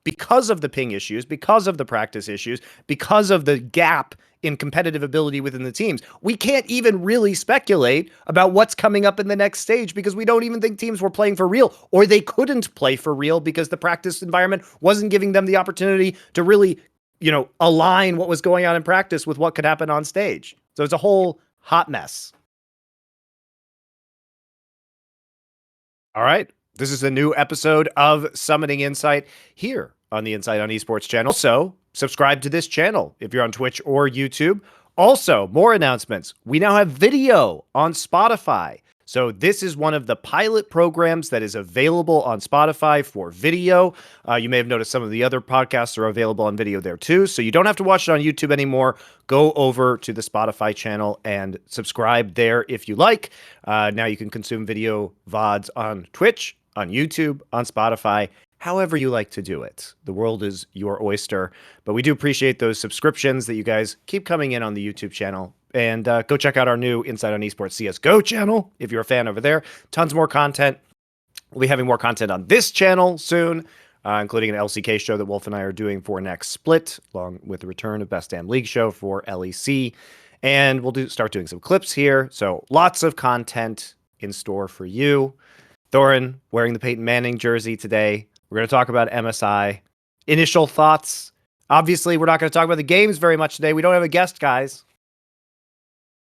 because of the ping issues, because of the practice issues, because of the gap in competitive ability within the teams, we can't even really speculate about what's coming up in the next stage because we don't even think teams were playing for real, or they couldn't play for real because the practice environment wasn't giving them the opportunity to really, align what was going on in practice with what could happen on stage. So it's a whole hot mess. All right. This is a new episode of Summoning Insight here on the Insight on Esports channel. So subscribe to this channel if you're on Twitch or YouTube. Also, more announcements. We now have video on Spotify. So this is one of the pilot programs that is available on Spotify for video. You may have noticed some of the other podcasts are available on video there too. So you don't have to watch it on YouTube anymore. Go over to the Spotify channel and subscribe there if you like. Now you can consume video VODs on Twitch, on YouTube, on Spotify, however you like to do it. The world is your oyster. But we do appreciate those subscriptions that you guys keep coming in on the YouTube channel. And go check out our new Insight on Esports CSGO channel if you're a fan over there. Tons more content. We'll be having more content on this channel soon, including an LCK show that Wolf and I are doing for next split, along with the return of Best Damn League show for LEC. And we'll start doing some clips here. So lots of content in store for you. Thorin wearing the Peyton Manning jersey today. We're going to talk about MSI. Initial thoughts. Obviously, we're not going to talk about the games very much today. We don't have a guest, guys.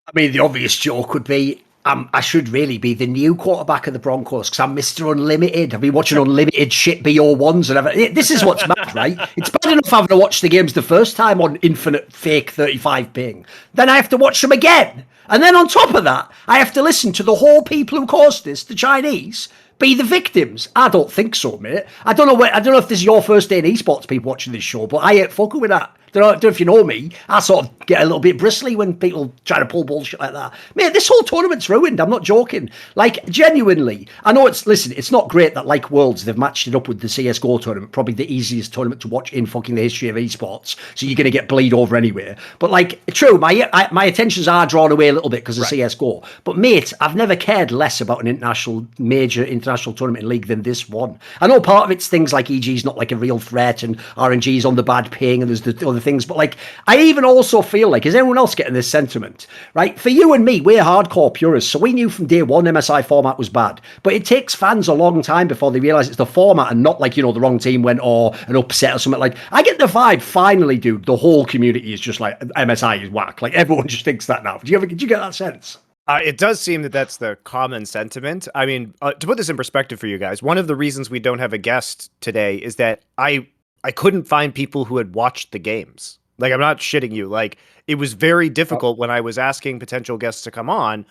I mean, the obvious joke would be I should really be the new quarterback of the Broncos because I'm Mr. Unlimited. I've been watching unlimited shit BO1s and everything. This is what's mad, right? It's bad enough having to watch the games the first time on infinite fake 35 ping. Then I have to watch them again. And then on top of that, I have to listen to the whole people who caused this, the Chinese, be the victims. I don't think so, mate. I don't know if this is your first day in esports, people watching this show, but I ain't fucking with that. I don't know if you know me. I sort of get a little bit bristly when people try to pull bullshit like that. Mate, this whole tournament's ruined. I'm not joking. Like, genuinely. I know it's not great that, like Worlds, they've matched it up with the CSGO tournament, probably the easiest tournament to watch in fucking the history of esports. So you're going to get bleed over anyway. But, like, true, my attentions are drawn away a little bit because of CSGO. But, mate, I've never cared less about an major international tournament league than this one. I know part of it's things like EG's not like a real threat and RNG's on the bad ping and there's the other things, but like I even also feel like, is anyone else getting this sentiment, right? For you and me, we're hardcore purists, so we knew from day one MSI format was bad, but it takes fans a long time before they realize it's the format and not like, the wrong team went or an upset or something. Like, I get the vibe finally, dude, the whole community is just like MSI is whack, like everyone just thinks that now. Did you get that sense? It does seem that that's the common sentiment. I mean, to put this in perspective for you guys, one of the reasons we don't have a guest today is that I couldn't find people who had watched the games. Like, I'm not shitting you. Like, it was very difficult when I was asking potential guests to come on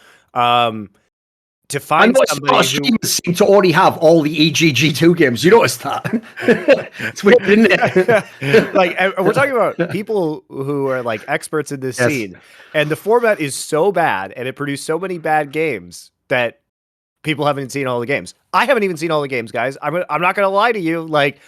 to find somebody who seemed to already have all the EGG2 games. You noticed that? It's weird, isn't it? Like, we're talking about people who are like experts in this scene, and the format is so bad, and it produced so many bad games that people haven't seen all the games. I haven't even seen all the games, guys. I'm not going to lie to you. Like,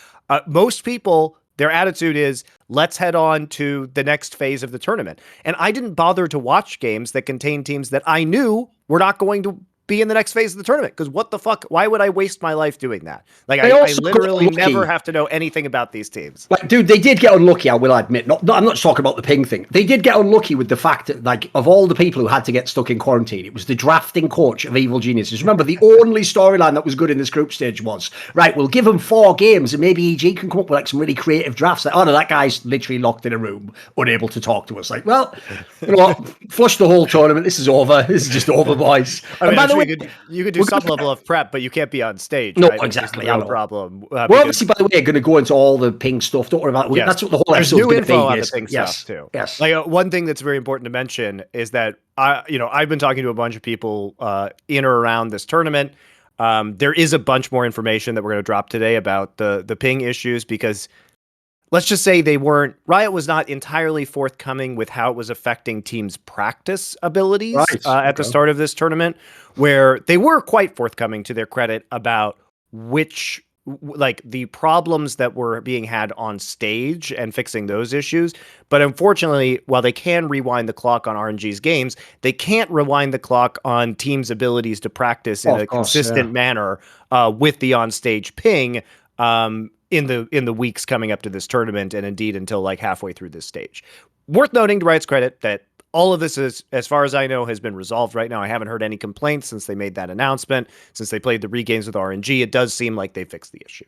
most people, their attitude is, let's head on to the next phase of the tournament. And I didn't bother to watch games that contain teams that I knew were not going to be in the next phase of the tournament. Because what the fuck? Why would I waste my life doing that? Like, I literally never have to know anything about these teams. Like, dude, they did get unlucky, I will admit. I'm not just talking about the ping thing. They did get unlucky with the fact that, like, of all the people who had to get stuck in quarantine, it was the drafting coach of Evil Geniuses. Remember, the only storyline that was good in this group stage was, right, we'll give them 4 games and maybe EG can come up with, like, some really creative drafts. Like, oh, no, that guy's literally locked in a room, unable to talk to us. Like, well, you know what? Flush the whole tournament. This is over. This is just over, boys. I mean, by the way, you could do some level of prep, but you can't be on stage. No, right? exactly. No problem. We're obviously, by the way, going to go into all the ping stuff. Don't worry about it. Yes. That's what the whole There's episode new is going info to on be. the ping stuff too. Yes. Like, one thing that's very important to mention is that I've been talking to a bunch of people in or around this tournament. There is a bunch more information that we're going to drop today about the ping issues because, let's just say Riot was not entirely forthcoming with how it was affecting teams' practice abilities at the start of this tournament, where they were quite forthcoming, to their credit, about the problems that were being had on stage and fixing those issues. But unfortunately, while they can rewind the clock on RNG's games, they can't rewind the clock on teams' abilities to practice in a consistent manner with the on-stage ping. in the weeks coming up to this tournament, and indeed until like halfway through this stage. Worth noting, to Riot's credit, that all of this is, as far as I know, has been resolved right now. I haven't heard any complaints since they made that announcement, since they played the regames with RNG. It does seem like they fixed the issue.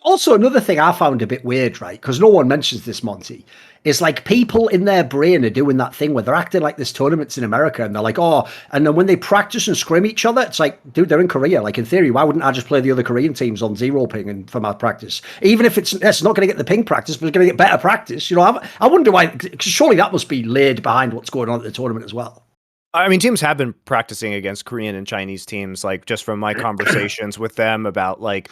Also, another thing I found a bit weird, right? Because no one mentions this, Monty, is like people in their brain are doing that thing where they're acting like this tournament's in America and they're like, oh, and then when they practice and scrim each other, it's like, dude, they're in Korea. Like, in theory, why wouldn't I just play the other Korean teams on zero ping and for my practice? Even if it's not going to get the ping practice, but it's going to get better practice. You know, I wonder why, because surely that must be laid behind what's going on at the tournament as well. I mean, teams have been practicing against Korean and Chinese teams, like just from my conversations with them about like,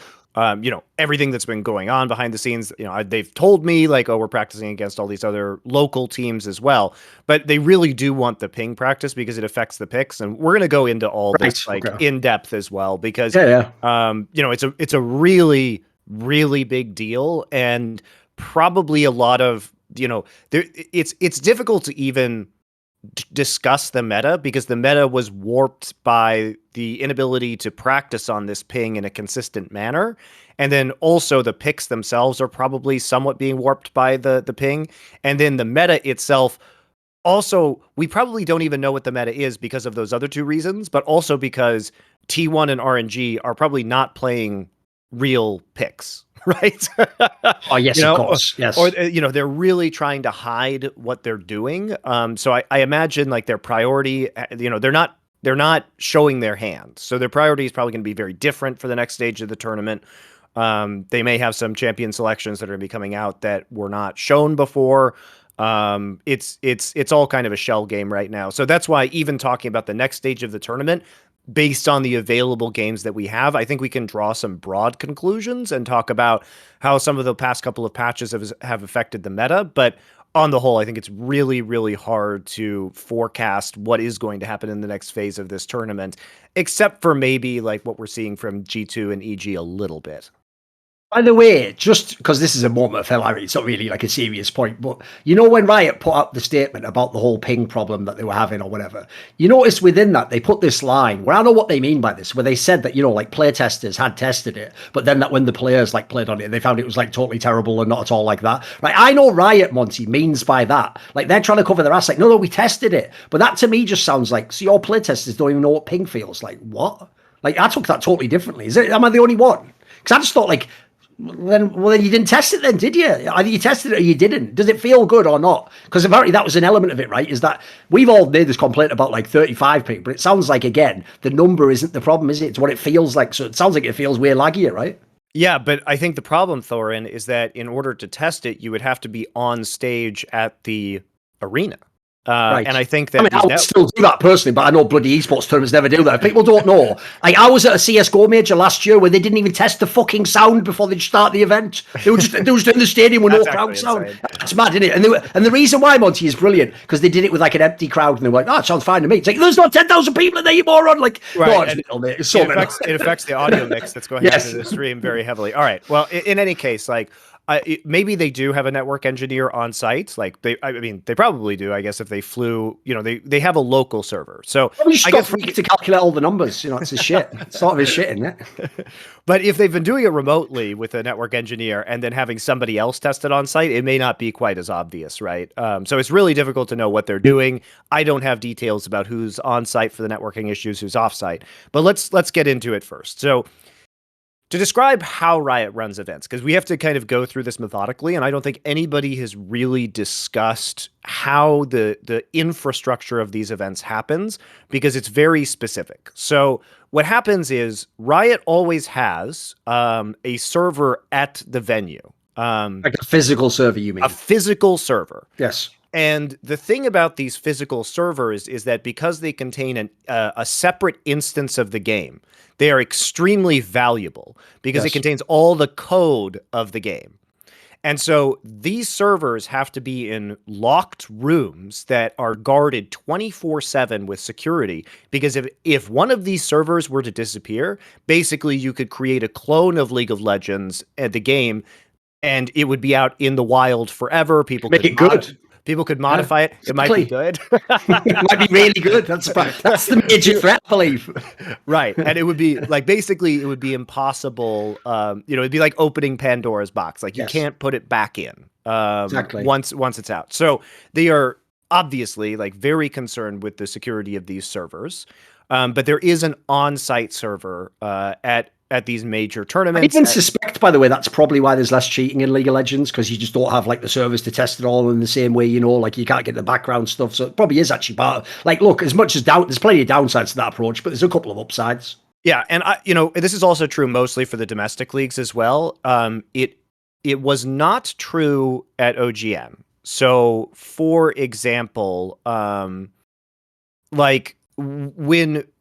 everything that's been going on behind the scenes. They've told me like, oh, we're practicing against all these other local teams as well. But they really do want the ping practice because it affects the picks. And we're going to go into all this like in depth as well, because, it's a really, really big deal. And probably a lot of, it's difficult to even discuss the meta because the meta was warped by the inability to practice on this ping in a consistent manner. And then also the picks themselves are probably somewhat being warped by the ping. And then the meta itself, also, we probably don't even know what the meta is because of those other two reasons, but also because T1 and RNG are probably not playing real picks. Right. Oh, yes, of course. Yes. Or, they're really trying to hide what they're doing. So I imagine like their priority, they're not showing their hand. So their priority is probably going to be very different for the next stage of the tournament. They may have some champion selections that are going to be coming out that were not shown before. It's all kind of a shell game right now. So that's why even talking about the next stage of the tournament, based on the available games that we have, I think we can draw some broad conclusions and talk about how some of the past couple of patches have affected the meta. But on the whole, I think it's really, really hard to forecast what is going to happen in the next phase of this tournament, except for maybe like what we're seeing from G2 and EG a little bit. By the way, just because this is a moment of hilarity, it's not really like a serious point, but when Riot put up the statement about the whole ping problem that they were having or whatever, you notice within that they put this line where I know what they mean by this, where they said that, like playtesters had tested it, but then that when the players like played on it, they found it was like totally terrible and not at all like that. Right? I know Riot, Monty, means by that, like they're trying to cover their ass, like, no, we tested it. But that to me just sounds like, so your playtesters don't even know what ping feels like. What? Like, I took that totally differently. Am I the only one? Because I just thought like, then you didn't test it then, did you? Either you tested it or you didn't. Does it feel good or not? Because apparently that was an element of it, right? Is that we've all made this complaint about like 35 ping, but it sounds like, again, the number isn't the problem, is it? It's what it feels like. So it sounds like it feels way laggier, right? Yeah, but I think the problem, Thorin, is that in order to test it, you would have to be on stage at the arena. Right. And I think that I would still do that personally, but I know bloody esports tournaments never do that. If people don't know, like I was at a CS:GO major last year where they didn't even test the fucking sound before they'd start the event. They were just in the stadium with no crowd sound. That's mad, isn't it? And the reason why, Monty, is brilliant because they did it with like an empty crowd and they were like, "Oh, it sounds fine to me." It's like there's not 10,000 people in there, you moron. Like, right. It affects the audio mix that's going into the stream very heavily. All right. Well, in any case, like. Maybe they do have a network engineer on site. Like they probably do. I guess if they flew, they have a local server. So I guess we get to calculate all the numbers. It's his shit. It's sort of his shit, isn't it? But if they've been doing it remotely with a network engineer and then having somebody else test it on site, it may not be quite as obvious, right? So it's really difficult to know what they're doing. I don't have details about who's on site for the networking issues, who's off site. But let's get into it first. So. To describe how Riot runs events, because we have to kind of go through this methodically, and I don't think anybody has really discussed how the infrastructure of these events happens, because it's very specific. So what happens is Riot always has a server at the venue. Like a physical server, you mean? A physical server. Yes. And the thing about these physical servers is that because they contain a separate instance of the game, they are extremely valuable because it contains all the code of the game. And so these servers have to be in locked rooms that are guarded 24/7 with security, because if one of these servers were to disappear, basically you could create a clone of League of Legends at the game and it would be out in the wild forever. People make it good. People could modify it. It might be good. It might be really good. That's the major threat, I believe. Right. And it would be like, basically it would be impossible. It'd be like opening Pandora's box. Like you can't put it back in Exactly. once it's out. So they are obviously like very concerned with the security of these servers. But there is an on-site server at these major tournaments. I even suspect, by the way, that's probably why there's less cheating in League of Legends, because you just don't have like the servers to test it all in the same way, like you can't get the background stuff. So it probably is actually part of, like, look, as much as there's plenty of downsides to that approach, but there's a couple of upsides. Yeah, and this is also true mostly for the domestic leagues as well. It was not true at OGN. So, for example,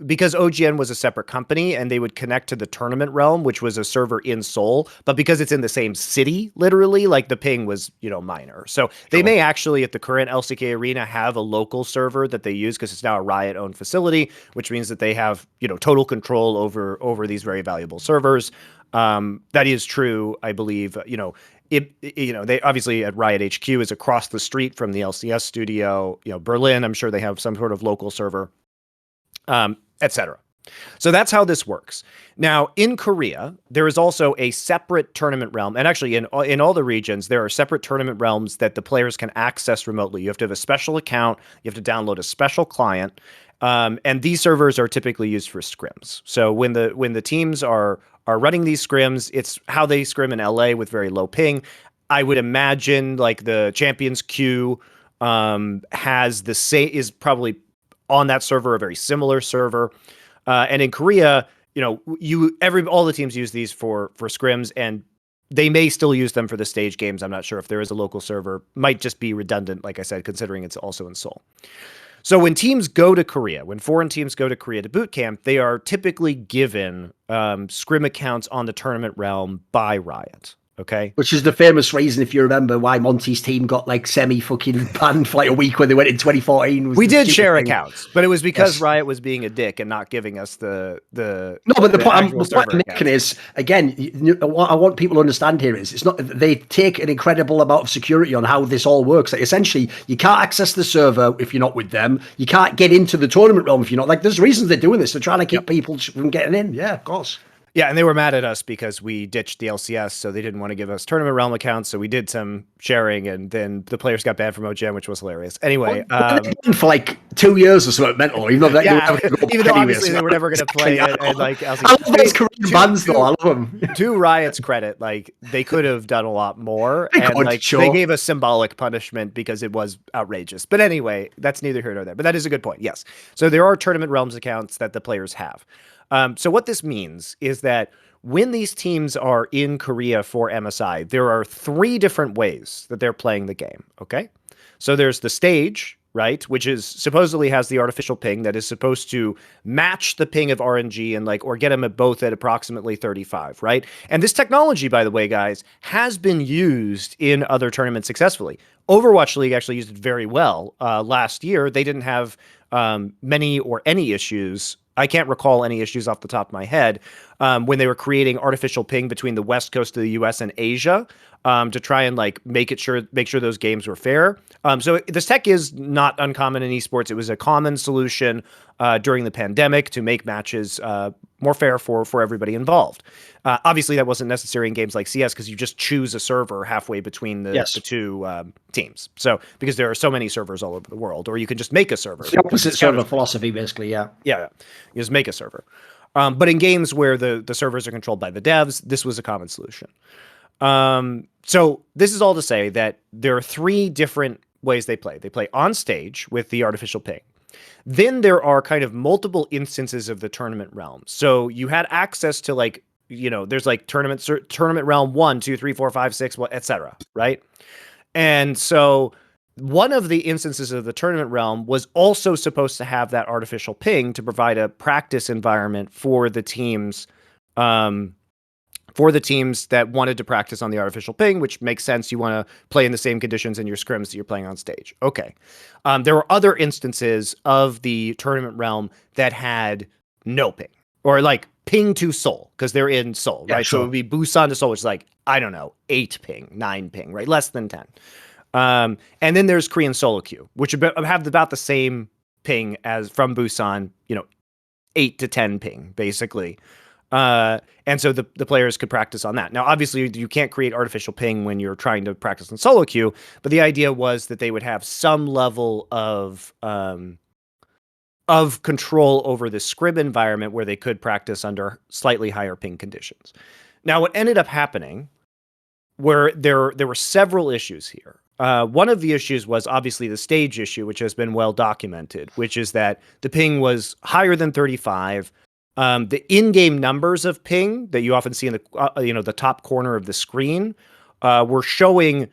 because OGN was a separate company and they would connect to the Tournament Realm, which was a server in Seoul, but because it's in the same city, literally, like the ping was, minor. So they may actually at the current LCK arena have a local server that they use because it's now a Riot owned facility, which means that they have, total control over these very valuable servers. That is true, I believe. They obviously at Riot HQ is across the street from the LCS studio. Berlin, I'm sure they have some sort of local server. Etc. So that's how this works. Now, in Korea, there is also a separate tournament realm. And actually, in all the regions, there are separate tournament realms that the players can access remotely. You have to have a special account. You have to download a special client. And these servers are typically used for scrims. So when the teams are running these scrims, it's how they scrim in LA with very low ping. I would imagine like the Champions Queue is probably on that server, a very similar server. And in Korea, all the teams use these for scrims, and they may still use them for the stage games. I'm not sure if there is a local server. Might just be redundant, like I said, considering it's also in Seoul. So when teams go to Korea, when foreign teams go to Korea to boot camp, they are typically given scrim accounts on the tournament realm by Riot. Okay. Which is the famous reason, if you remember, why Monty's team got like semi-fucking banned for like a week when they went in 2014. We did share accounts, but it was because Riot was being a dick and not giving us the No, but the point I'm making is, again, what I want people to understand here is, it's not, they take an incredible amount of security on how this all works. Like, essentially, you can't access the server if you're not with them. You can't get into the tournament realm if you're not. Like, there's reasons they're doing this. They're trying to keep people from getting in. Yeah, of course. Yeah, and they were mad at us because we ditched the LCS, so they didn't want to give us tournament realm accounts. So we did some sharing, and then the players got banned from OGN, which was hilarious. Anyway, for like 2 years or something mental. Even though, obviously they were never going to play it. And like, I love those Korean bans, though. I love them. To Riot's credit, like they could have done a lot more, they gave us symbolic punishment because it was outrageous. But anyway, that's neither here nor there. But that is a good point. Yes, so there are tournament realms accounts that the players have. So what this means is that when these teams are in Korea for MSI, there are 3 different ways that they're playing the game, okay? So there's the stage, right, which is supposedly has the artificial ping that is supposed to match the ping of RNG and or get them at both at approximately 35, right? And this technology, by the way, guys, has been used in other tournaments successfully. Overwatch League actually used it very well. Last year, they didn't have many or any issues. I can't recall any issues off the top of my head when they were creating artificial ping between the West Coast of the US and Asia to try and make sure those games were fair. So this tech is not uncommon in esports. It was a common solution during the pandemic to make matches more fair for everybody involved. Obviously, that wasn't necessary in games like CS because you just choose a server halfway between the two teams. So because there are so many servers all over the world, or you can just make a server. It's the opposite server philosophy, basically. Yeah. You just make a server. But in games where the servers are controlled by the devs, this was a common solution. So this is all to say that there are 3 different ways they play. They play on stage with the artificial ping. Then there are kind of multiple instances of the tournament realm. So you had access to there's tournament realm 1, 2, 3, 4, 5, 6, etc. Right? And so one of the instances of the tournament realm was also supposed to have that artificial ping to provide a practice environment for the teams that wanted to practice on the artificial ping, which makes sense. You want to play in the same conditions in your scrims that you're playing on stage. Okay. There were other instances of the tournament realm that had no ping, or ping to Seoul, because they're in Seoul, right? Sure. So it would be Busan to Seoul, which is 8 ping, 9 ping, right? Less than 10. And then there's Korean solo queue, which have about the same ping as from Busan, 8 to 10 ping, basically. And so the players could practice on that. Now, obviously, you can't create artificial ping when you're trying to practice in solo queue, but the idea was that they would have some level of control over the scrim environment where they could practice under slightly higher ping conditions. Now, what ended up happening were there were several issues here. One of the issues was obviously the stage issue, which has been well documented, which is that the ping was higher than 35. The in-game numbers of ping that you often see in the top corner of the screen were showing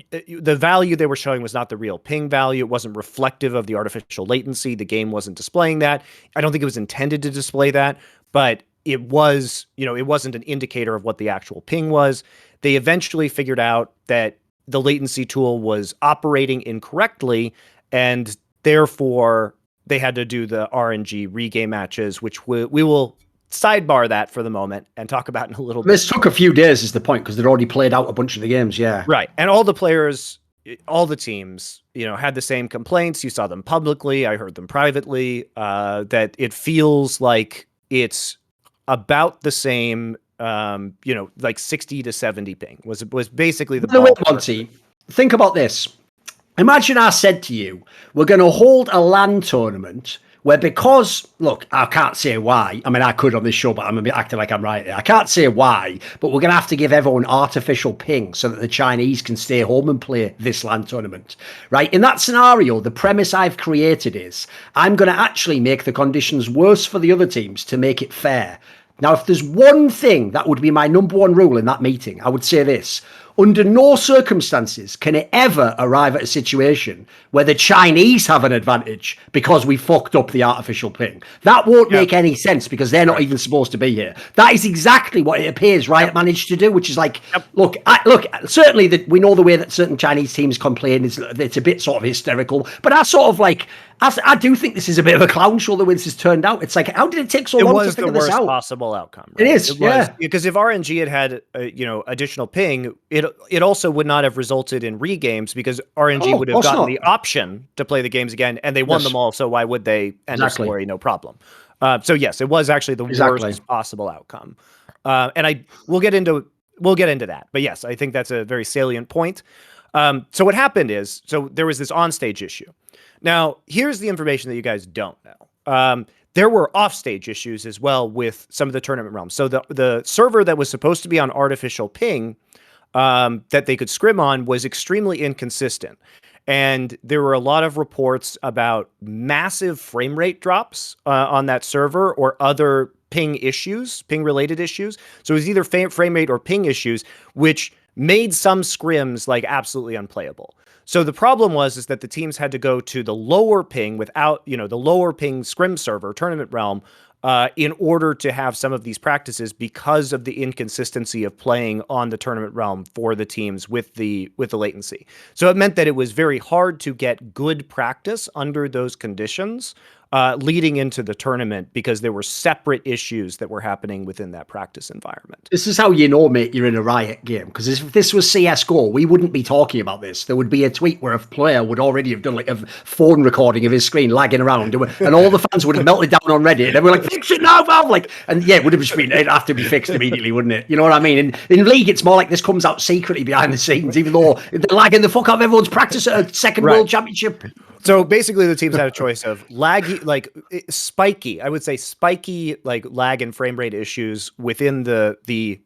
the value they were showing was not the real ping value. It wasn't reflective of the artificial latency. The game wasn't displaying that. I don't think it was intended to display that, but it was, it wasn't an indicator of what the actual ping was. They eventually figured out that the latency tool was operating incorrectly, and therefore they had to do the RNG regame matches, which we will sidebar that for the moment and talk about in a little bit. This took a few days is the point, because they'd already played out a bunch of the games, yeah. Right. And all the players, all the teams, had the same complaints. You saw them publicly. I heard them privately, that it feels like it's about the same, like 60 to 70 ping was basically the way, Monty, think about this. Imagine I said to you, we're going to hold a LAN tournament where, because, look, I can't say why. I mean, I could on this show, but I'm a bit acting like I'm right there. I can't say why, but we're going to have to give everyone artificial ping so that the Chinese can stay home and play this LAN tournament, right? In that scenario, the premise I've created is I'm going to actually make the conditions worse for the other teams to make it fair. Now, if there's one thing that would be my number one rule in that meeting, I would say this. Under no circumstances can it ever arrive at a situation where the Chinese have an advantage because we fucked up the artificial ping. That won't make any sense because they're not even supposed to be here. That is exactly what it appears Riot managed to do, which is like, look, certainly that we know the way that certain Chinese teams complain is it's a bit sort of hysterical, but I sort of like, I do think this is a bit of a clown show the way this has turned out. It's like, how did it take so long to figure this out? It was the worst possible outcome. Right? It is, because if RNG had additional ping, it also would not have resulted in regames because RNG would have gotten the option to play the games again, and they won them all. So why would they end the story? No problem. So yes, it was actually the worst possible outcome, and we'll get into that. But yes, I think that's a very salient point. So what happened is, there was this onstage issue. Now, here's the information that you guys don't know. There were offstage issues as well with some of the tournament realms. So the server that was supposed to be on artificial ping that they could scrim on was extremely inconsistent. And there were a lot of reports about massive frame rate drops on that server or other ping-related issues. So it was either frame rate or ping issues, which made some scrims like absolutely unplayable. So the problem is that the teams had to go to the lower ping without, the lower ping scrim server, tournament realm, in order to have some of these practices because of the inconsistency of playing on the tournament realm for the teams with the latency. So it meant that it was very hard to get good practice under those conditions leading into the tournament because there were separate issues that were happening within that practice environment. This is how you know, mate, you're in a Riot game. Because if this was CSGO, we wouldn't be talking about this. There would be a tweet where a player would already have done like a phone recording of his screen lagging around, and all the fans would have melted down on Reddit. And we're like, fix it now, Valve! It would have just been, it'd have to be fixed immediately, wouldn't it? You know what I mean? In League, it's more like this comes out secretly behind the scenes, even though they're lagging the fuck out of everyone's practice at a second World Championship. So basically, the teams had a choice of spiky, I would say spiky, lag and frame rate issues within the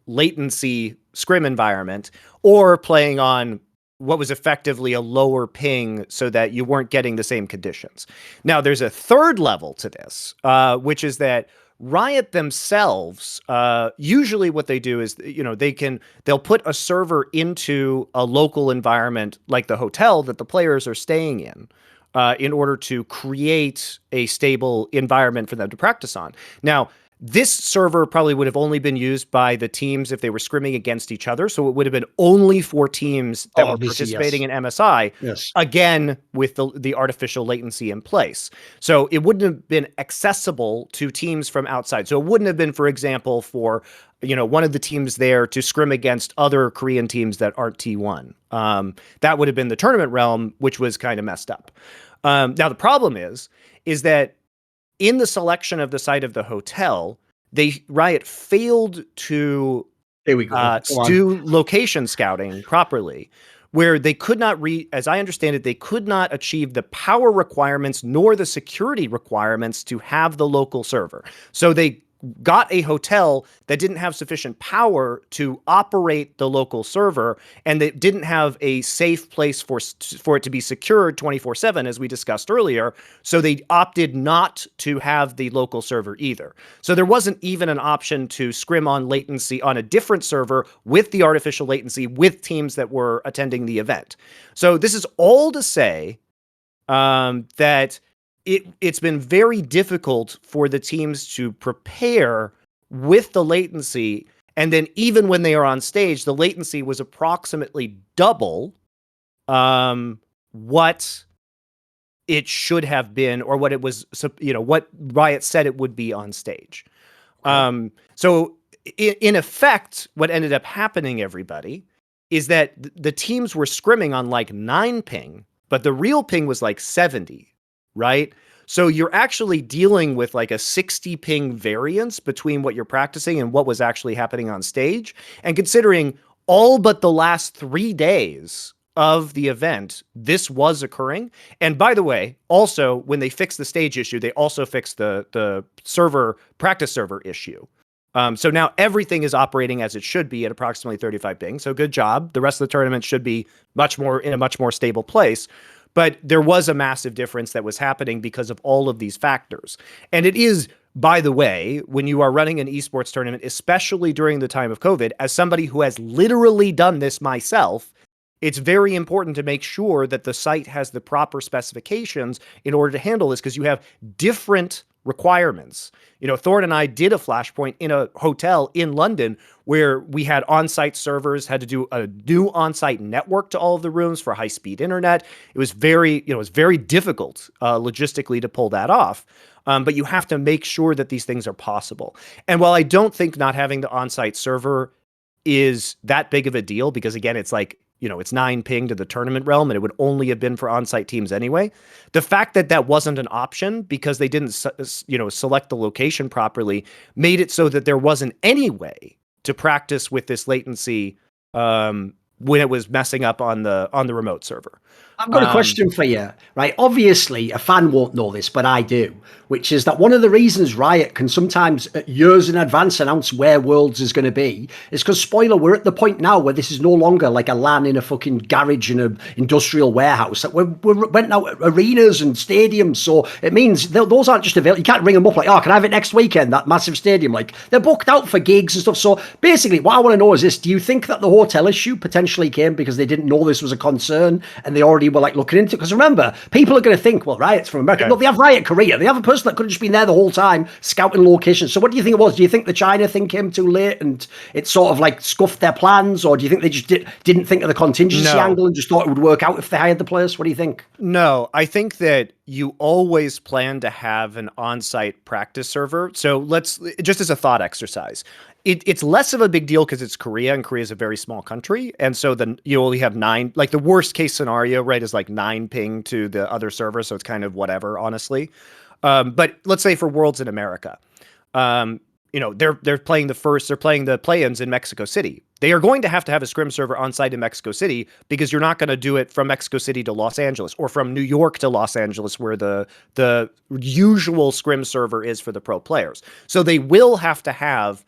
latency scrim environment, or playing on what was effectively a lower ping so that you weren't getting the same conditions. Now, there's a third level to this, which is that Riot themselves, usually what they do is, they'll put a server into a local environment like the hotel that the players are staying in order to create a stable environment for them to practice on. Now, This server probably would have only been used by the teams if they were scrimming against each other. So it would have been only for teams that were Obviously, participating yes. in MSI, Yes. again, with the artificial latency in place. So it wouldn't have been accessible to teams from outside. So it wouldn't have been, for example, for one of the teams there to scrim against other Korean teams that aren't T1. That would have been the tournament realm, which was kind of messed up. Now, the problem is that in the selection of the site of the hotel, Riot failed to Here we go. Go on. do location scouting properly, where they could not as I understand it, they could not achieve the power requirements nor the security requirements to have the local server. So they got a hotel that didn't have sufficient power to operate the local server, and they didn't have a safe place for it to be secured 24/7, as we discussed earlier. So they opted not to have the local server either. So there wasn't even an option to scrim on latency on a different server with the artificial latency with teams that were attending the event. So this is all to say that it's been very difficult for the teams to prepare with the latency. And then even when they are on stage, the latency was approximately double what it should have been, or what it was, what Riot said it would be on stage. So in effect, what ended up happening, everybody, is that the teams were scrimming on like 9 ping, but the real ping was like 70. Right? So you're actually dealing with like a 60 ping variance between what you're practicing and what was actually happening on stage. And considering all but the last 3 days of the event, this was occurring. And by the way, also when they fixed the stage issue, they also fixed the practice server issue. So now everything is operating as it should be at approximately 35 ping. So good job. The rest of the tournament should be in a much more stable place. But there was a massive difference that was happening because of all of these factors. And it is, by the way, when you are running an esports tournament, especially during the time of COVID, as somebody who has literally done this myself, it's very important to make sure that the site has the proper specifications in order to handle this, because you have different requirements. Thorin and I did a flashpoint in a hotel in London where we had on-site servers, had to do a new on-site network to all of the rooms for high-speed internet. It was very difficult logistically to pull that off. But you have to make sure that these things are possible. And while I don't think not having the on-site server is that big of a deal, because again, it's like, it's 9 ping to the tournament realm, and it would only have been for on-site teams anyway. The fact that that wasn't an option because they didn't, select the location properly made it so that there wasn't any way to practice with this latency when it was messing up on the remote server. I've got a question for you, right? Obviously, a fan won't know this, but I do, which is that one of the reasons Riot can sometimes years in advance announce where Worlds is going to be is because, spoiler, we're at the point now where this is no longer like a LAN in a fucking garage in an industrial warehouse. That we're renting out arenas and stadiums, so it means those aren't just available. You can't ring them up like, oh, can I have it next weekend, that massive stadium? Like, they're booked out for gigs and stuff. So basically, what I want to know is this: do you think that the hotel issue potentially came because they didn't know this was a concern and they already were like looking into it? Because remember, people are going to think, well, Riot's from America. Okay. No, they have Riot Korea. They have a person that could have just been there the whole time scouting locations. So what do you think it was? Do you think the China thing came too late and it sort of like scuffed their plans? Or do you think they just didn't think of the contingency angle and just thought it would work out if they hired the players? What do you think? No, I think that you always plan to have an on-site practice server. So let's, just as a thought exercise, it's less of a big deal because it's Korea, and Korea is a very small country. And so then you only have 9, like the worst case scenario, right, is like 9 ping to the other server. So it's kind of whatever, honestly. But let's say for Worlds in America, they're playing the play-ins in Mexico City. They are going to have a scrim server on site in Mexico City, because you're not going to do it from Mexico City to Los Angeles or from New York to Los Angeles, where the usual scrim server is for the pro players. So they will have to have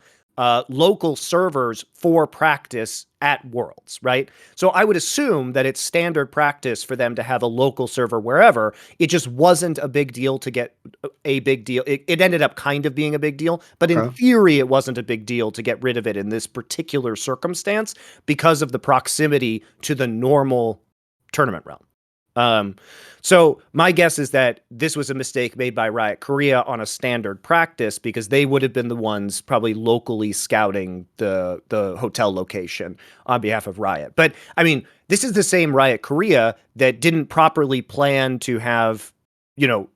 local servers for practice at Worlds, right? So I would assume that it's standard practice for them to have a local server wherever. It just wasn't a big deal to get a big deal. It ended up kind of being a big deal, but in theory, it wasn't a big deal to get rid of it in this particular circumstance because of the proximity to the normal tournament realm. So my guess is that this was a mistake made by Riot Korea on a standard practice because they would have been the ones probably locally scouting the hotel location on behalf of Riot. But I mean, this is the same Riot Korea that didn't properly plan to have, you know,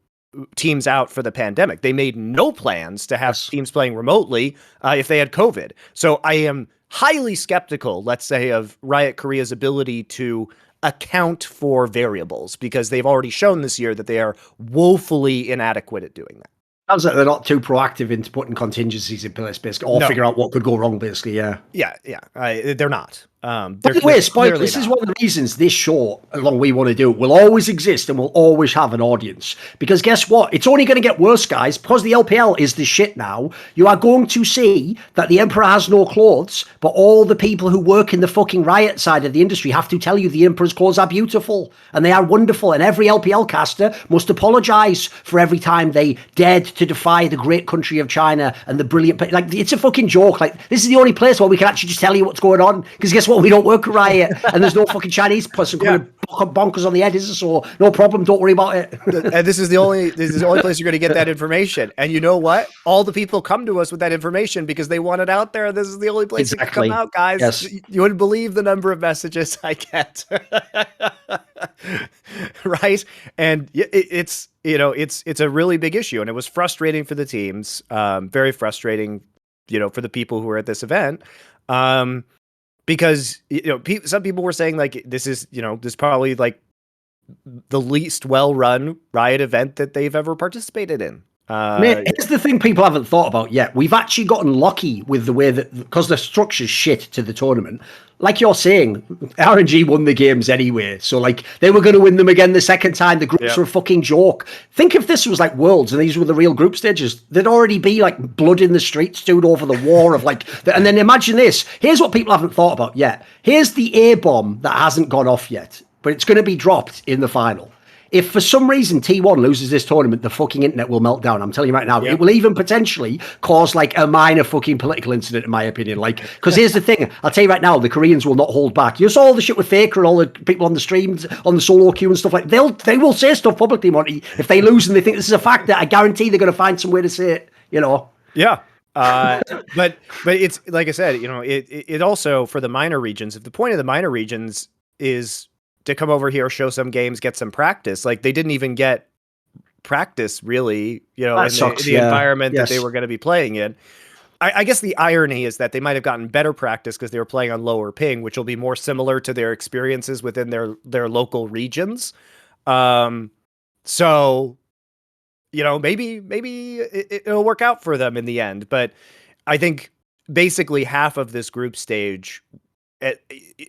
teams out for the pandemic. They made no plans to have teams playing remotely if they had COVID. So I am highly skeptical, let's say, of Riot Korea's ability to account for variables because they've already shown this year that they are woefully inadequate at doing that. Sounds like they're not too proactive into putting contingencies in place, basically, or figure out what could go wrong, basically. Yeah. They're not. By the way, spoiler, this is one of the reasons this show, as long as we want to do it, will always exist and will always have an audience. Because guess what? It's only going to get worse, guys, because the LPL is the shit now. You are going to see that the Emperor has no clothes, but all the people who work in the fucking Riot side of the industry have to tell you the Emperor's clothes are beautiful and they are wonderful. And every LPL caster must apologize for every time they dared to defy the great country of China and the brilliant... Like, it's a fucking joke. Like, this is the only place where we can actually just tell you what's going on. Because guess what? We don't work at Riot, and there's no fucking Chinese person coming bonkers on the head, is there? So no problem. Don't worry about it. And this is the only place you're going to get that information. And you know what? All the people come to us with that information because they want it out there. This is the only place it can come out, guys. Yes. You wouldn't believe the number of messages I get. Right? And it's a really big issue, and it was frustrating for the teams. Very frustrating, for the people who were at this event. Because some people were saying like this is probably like the least well-run Riot event that they've ever participated in. Mate, here's the thing people haven't thought about yet. We've actually gotten lucky with the way that, because the structure's shit to the tournament. Like you're saying, RNG won the games anyway. So like they were going to win them again the second time. The groups were a fucking joke. Think if this was like Worlds and these were the real group stages, there'd already be like blood in the streets, dude, over the war of like, and then imagine this. Here's what people haven't thought about yet. Here's the A-bomb that hasn't gone off yet, but it's going to be dropped in the final. If for some reason T1 loses this tournament, the fucking internet will melt down. I'm telling you right now. It will even potentially cause like a minor fucking political incident, in my opinion. Like, because here's the thing. I'll tell you right now, the Koreans will not hold back. You saw all the shit with Faker and all the people on the streams, on the solo queue and stuff like that. They will say stuff publicly, Monty. If they lose and they think this is a factor, I guarantee they're going to find some way to say it, Yeah. But it's like I said, it also for the minor regions, if the point of the minor regions is to come over here, show some games, get some practice. Like they didn't even get practice really, in the environment that they were going to be playing in. I guess the irony is that they might have gotten better practice because they were playing on lower ping, which will be more similar to their experiences within their local regions. So, maybe it'll work out for them in the end. But I think basically half of this group stage,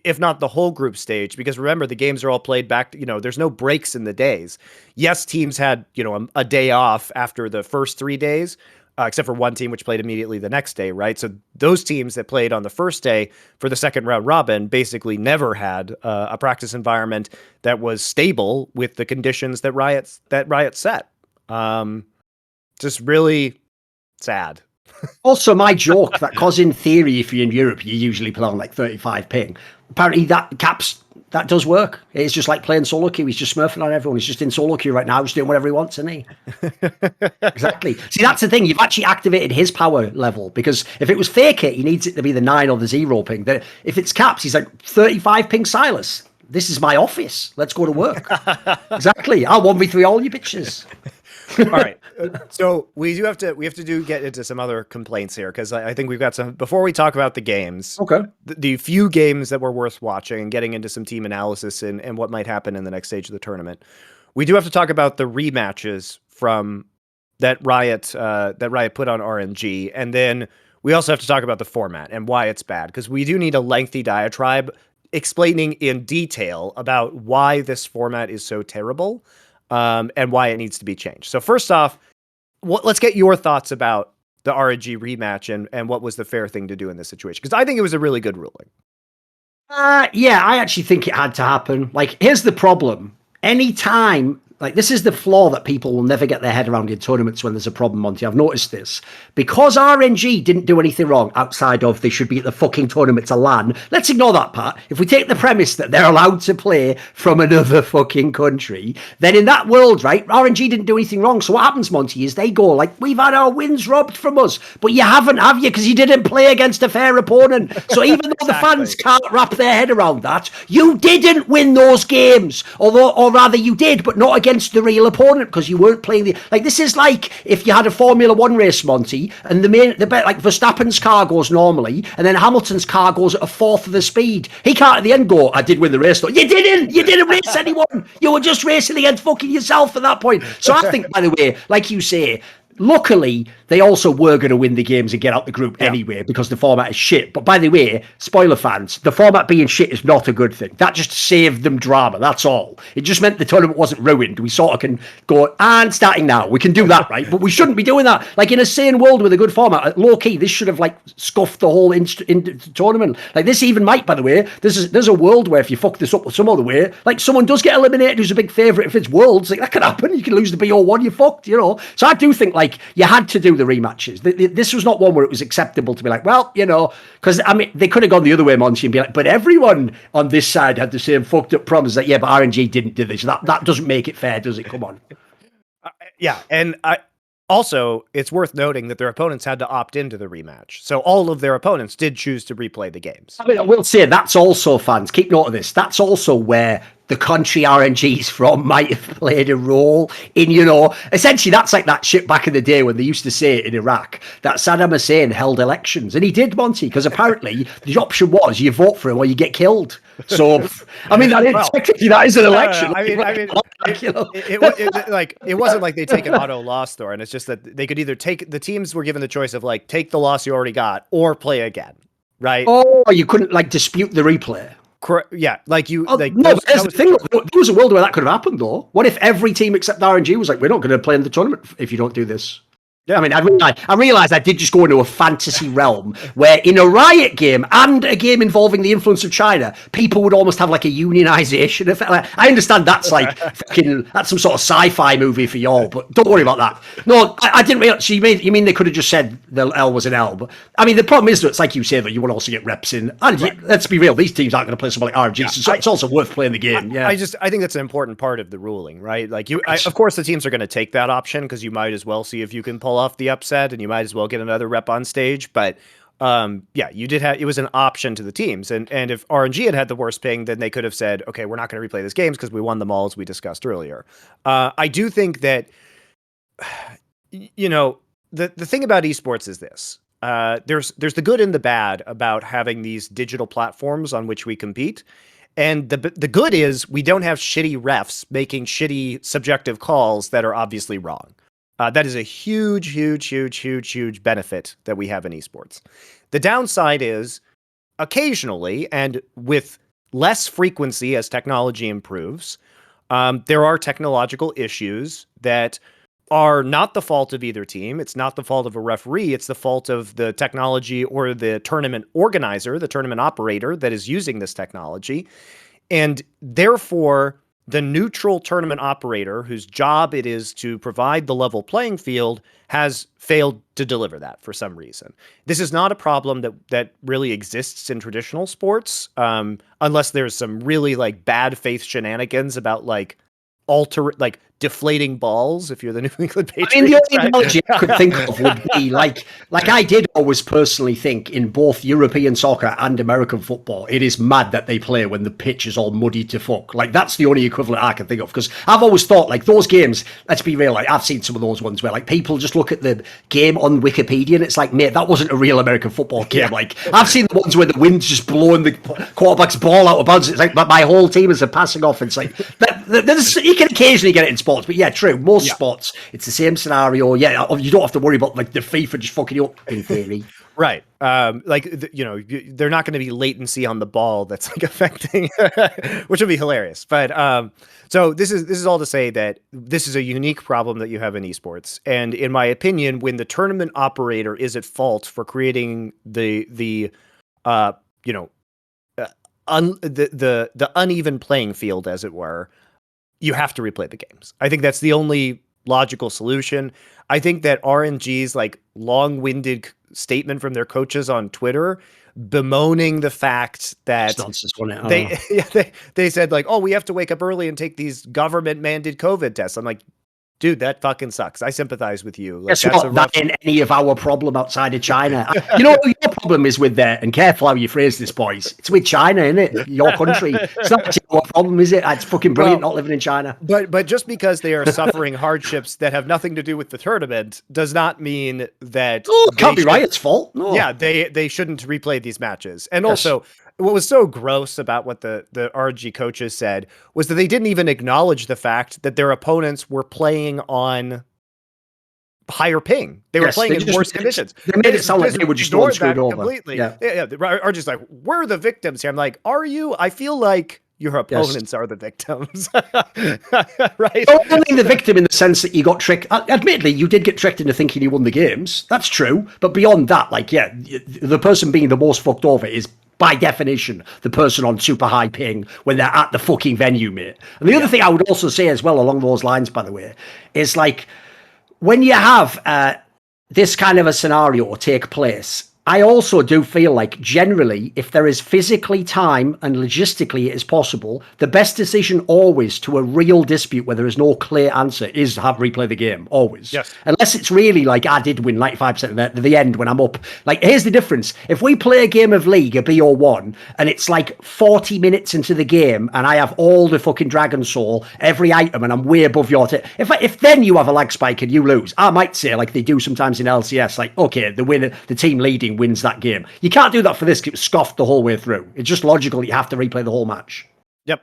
if not the whole group stage, because remember the games are all played back, there's no breaks in the days. Yes, teams had, a day off after the first 3 days, except for one team which played immediately the next day, right? So those teams that played on the first day for the second round robin basically never had a practice environment that was stable with the conditions that Riot set. Just really sad. Also, my joke that, cause in theory, if you're in Europe, you usually play on like 35 ping. Apparently, that does work. It's just like playing solo queue. He's just smurfing on everyone. He's just in solo queue right now. He's doing whatever he wants, isn't he? Exactly. See, that's the thing. You've actually activated his power level, because if it was Faker, he needs it to be the 9 or the 0 ping. If it's Caps, he's like 35 ping Silas. This is my office. Let's go to work. Exactly. I'll 1v3 all you bitches. All right. So we have to get into some other complaints here, because I think we've got some, before we talk about the games. Okay. The few games that were worth watching and getting into some team analysis and what might happen in the next stage of the tournament. We do have to talk about the rematches from that Riot put on RNG. And then we also have to talk about the format and why it's bad, because we do need a lengthy diatribe explaining in detail about why this format is so terrible. And why it needs to be changed. So first off, let's get your thoughts about the RNG rematch and what was the fair thing to do in this situation. Because I think it was a really good ruling. Yeah, I actually think it had to happen. Like, here's the problem. Anytime Like, this is the flaw that people will never get their head around in tournaments when there's a problem, Monty. I've noticed this. Because RNG didn't do anything wrong outside of they should be at the fucking tournament to LAN, let's ignore that part. If we take the premise that they're allowed to play from another fucking country, then in that world, right, RNG didn't do anything wrong. So what happens, Monty, is they go, like, we've had our wins robbed from us, but you haven't, have you? Because you didn't play against a fair opponent. So even though the fans can't wrap their head around that, you didn't win those games. Or rather, you did, but not against the real opponent because you weren't playing the. Like, this is like if you had a Formula One race, Monty, and like Verstappen's car goes normally, and then Hamilton's car goes at a fourth of the speed. He can't at the end go, I did win the race, though. You didn't. You didn't race anyone. You were just racing against fucking yourself at that point. So I think, by the way, like you say, luckily, they also were going to win the games and get out the group anyway because the format is shit. But by the way, spoiler fans, the format being shit is not a good thing. That just saved them drama. That's all. It just meant the tournament wasn't ruined. We sort of can go, and starting now, we can do that, right? But we shouldn't be doing that. Like, in a sane world with a good format, low key, this should have like scuffed the whole tournament. Like, this even might, by the way, there's a world where if you fuck this up some other way, like someone does get eliminated who's a big favourite. If it's Worlds, like that could happen. You can lose the BO1, you fucked, you know. So I do think like you had to do the rematches. This was not one where it was acceptable to be like, well, you know, because I mean they could have gone the other way, Monty, and be like, but everyone on this side had the same fucked up problems. That yeah, but RNG didn't do this. That doesn't make it fair, does it? Come on. Yeah, and also it's worth noting that their opponents had to opt into the rematch, so all of their opponents did choose to replay the games. I mean, I will say that's also, fans, keep note of this. That's also where the country RNG's from might have played a role in, you know, essentially that's like that shit back in the day when they used to say in Iraq that Saddam Hussein held elections. And he did, Monty, because apparently the option was you vote for him or you get killed. So, I mean, technically that is an election. It wasn't like they take an auto loss, Thorin. It's just that they could either the teams were given the choice of like, take the loss you already got or play again, right? Oh, you couldn't like dispute the replay. Yeah, like you. Oh, like, no, there's the thing. There was a world where that could have happened, though. What if every team except RNG was like, "We're not going to play in the tournament if you don't do this"? Yeah, I mean, I realized I did just go into a fantasy realm where in a Riot game and a game involving the influence of China, people would almost have like a unionization effect. Like, I understand that's like fucking, that's some sort of sci-fi movie for y'all, but don't worry about that. No, I didn't realize. You mean they could have just said the L was an L? But I mean, the problem is that it's like you say that you would also get reps in. And let's be real, these teams aren't going to play something like RNG, yeah, so it's also worth playing the game. I think that's an important part of the ruling, right? Like of course, the teams are going to take that option because you might as well see if you can pull off the upset and you might as well get another rep on stage. But yeah, you did have, it was an option to the teams. And if RNG had the worst ping, then they could have said, okay, we're not going to replay these games because we won them all, as we discussed earlier. I do think that, you know, the thing about esports is this. There's the good and the bad about having these digital platforms on which we compete. And the good is we don't have shitty refs making shitty subjective calls that are obviously wrong. That is a huge benefit that we have in esports. The downside is occasionally, and with less frequency as technology improves, there are technological issues that are not the fault of either team. It's not the fault of a referee. It's the fault of the technology or the tournament organizer, the tournament operator that is using this technology. And therefore, the neutral tournament operator, whose job it is to provide the level playing field, has failed to deliver that for some reason. This is not a problem that really exists in traditional sports, unless there's some really like bad faith shenanigans about like deflating balls, if you're the New England Patriots. I mean, the only analogy I could think of would be like I did always personally think in both European soccer and American football, it is mad that they play when the pitch is all muddy to fuck. Like, that's the only equivalent I can think of, because I've always thought like those games, let's be real, like I've seen some of those ones where like people just look at the game on Wikipedia and it's like, mate, that wasn't a real American football game. Yeah. Like, I've seen the ones where the wind's just blowing the quarterback's ball out of bounds. It's like my whole team is passing off. It's like you can occasionally get it in sports, but yeah, true. Most spots, it's the same scenario. Yeah, you don't have to worry about like the FIFA just fucking you up in theory. Right. You know, they're not going to be latency on the ball that's like affecting, which would be hilarious. But so this is all to say that this is a unique problem that you have in esports. And in my opinion, when the tournament operator is at fault for creating the uneven playing field, as it were, you have to replay the games. I think that's the only logical solution. I think that RNG's like long-winded statement from their coaches on Twitter bemoaning the fact that nonsense, wasn't it? they said like, oh, we have to wake up early and take these government-mandated COVID tests. I'm like, dude, that fucking sucks. I sympathize with you. Like, Guess what? That ain't any of our problem outside of China. You know what your problem is with that? And careful how you phrase this, boys. It's with China, isn't it? Your country. It's not actually our problem, is it? It's fucking brilliant not living in China. But just because they are suffering hardships that have nothing to do with the tournament does not mean that it can't be Riot's fault. No. Yeah, they shouldn't replay these matches. And also, what was so gross about what the RNG coaches said was that they didn't even acknowledge the fact that their opponents were playing on higher ping. They were playing in worse conditions. They made it sound like they were just going screwed over. Completely. Yeah. RNG's like, we're the victims here. I'm like, are you? I feel like your opponents are the victims. Right? You're only the victim in the sense that you got tricked. Admittedly, you did get tricked into thinking you won the games. That's true. But beyond that, like, the person being the most fucked over is, by definition, the person on super high ping when they're at the fucking venue, mate. And the other thing I would also say as well along those lines, by the way, is like, when you have this kind of a scenario take place, I also do feel like generally, if there is physically time and logistically it is possible, the best decision always to a real dispute where there is no clear answer is to have replay the game, always. Yes. Unless it's really like, I did win 95% at the end when I'm up. Like, here's the difference. If we play a game of League, a BO1, and it's like 40 minutes into the game, and I have all the fucking Dragon Soul, every item, and I'm way above your... If then you have a lag spike and you lose, I might say, like they do sometimes in LCS, like, okay, the winner, the team leading wins that game. You can't do that for this. It was scoffed the whole way through. It's just logical. You have to replay the whole match. Yep.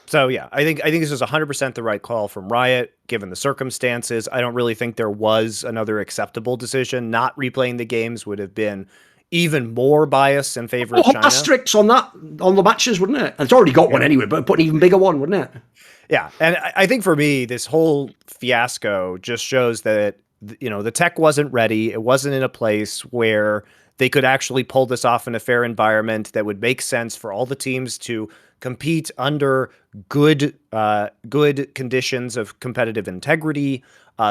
So yeah, I think this is 100% the right call from Riot, given the circumstances. I don't really think there was another acceptable decision. Not replaying the games would have been even more bias in favor of China. Asterisks on the matches, wouldn't it? And it's already got one anyway, but put an even bigger one, wouldn't it? Yeah, and I think for me, this whole fiasco just shows that, you know, the tech wasn't ready. It wasn't in a place where they could actually pull this off in a fair environment that would make sense for all the teams to compete under good conditions of competitive integrity.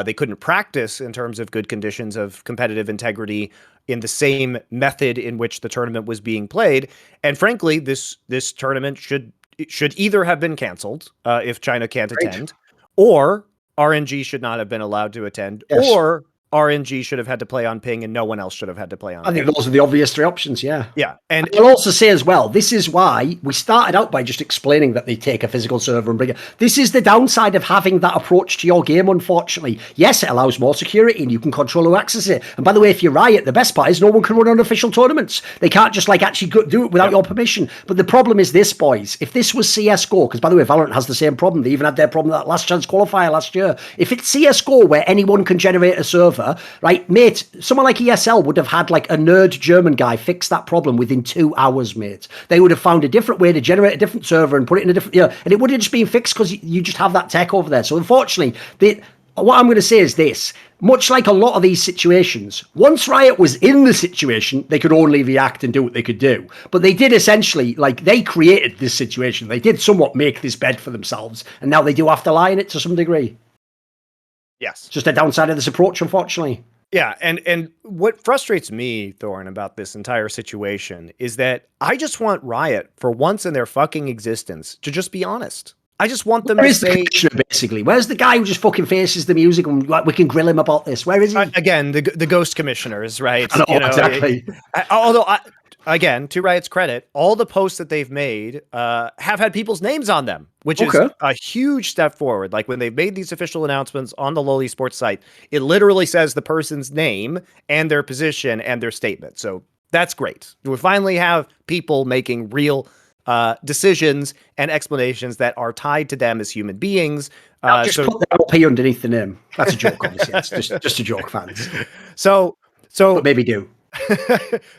They couldn't practice in terms of good conditions of competitive integrity in the same method in which the tournament was being played. And frankly, this tournament should either have been canceled if China can't attend, or RNG should not have been allowed to attend, or RNG should have had to play on ping and no one else should have had to play on ping. I think those are the obvious three options, yeah. Yeah. And I'll also say as well, this is why we started out by just explaining that they take a physical server and bring it. This is the downside of having that approach to your game, unfortunately. Yes, it allows more security and you can control who accesses it. And by the way, if you're Riot, the best part is no one can run unofficial tournaments. They can't just like actually do it without your permission. But the problem is this, boys. If this was CSGO, because by the way, Valorant has the same problem. They even had their problem that last chance qualifier last year. If it's CSGO where anyone can generate a server, right, mate, someone like ESL would have had like a nerd German guy fix that problem within 2 hours, mate. They would have found a different way to generate a different server and put it in a different, and it would have just been fixed because you just have that tech over there. So unfortunately, what I'm going to say is this. Much like a lot of these situations, once Riot was in the situation, they could only react and do what they could do. But they did essentially, like, they created this situation. They did somewhat make this bed for themselves, and now they do have to lie in it to some degree. Yes. Just a downside of this approach, unfortunately. Yeah, and what frustrates me, Thorin, about this entire situation is that I just want Riot, for once in their fucking existence, to just be honest. I just want them to say... basically, where's the guy who just fucking faces the music and like we can grill him about this? Where is he? Again, the ghost commissioners, right? I know, exactly. Again, to Riot's credit, all the posts that they've made have had people's names on them, which is a huge step forward. Like when they've made these official announcements on the LoL Esports site, it literally says the person's name and their position and their statement. So that's great. We finally have people making real decisions and explanations that are tied to them as human beings. Just put the LP underneath the name. That's a joke, obviously. It's just a joke, fans. So but maybe do.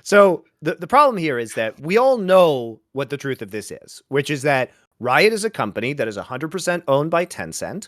So the problem here is that we all know what the truth of this is, which is that Riot is a company that is 100% owned by Tencent.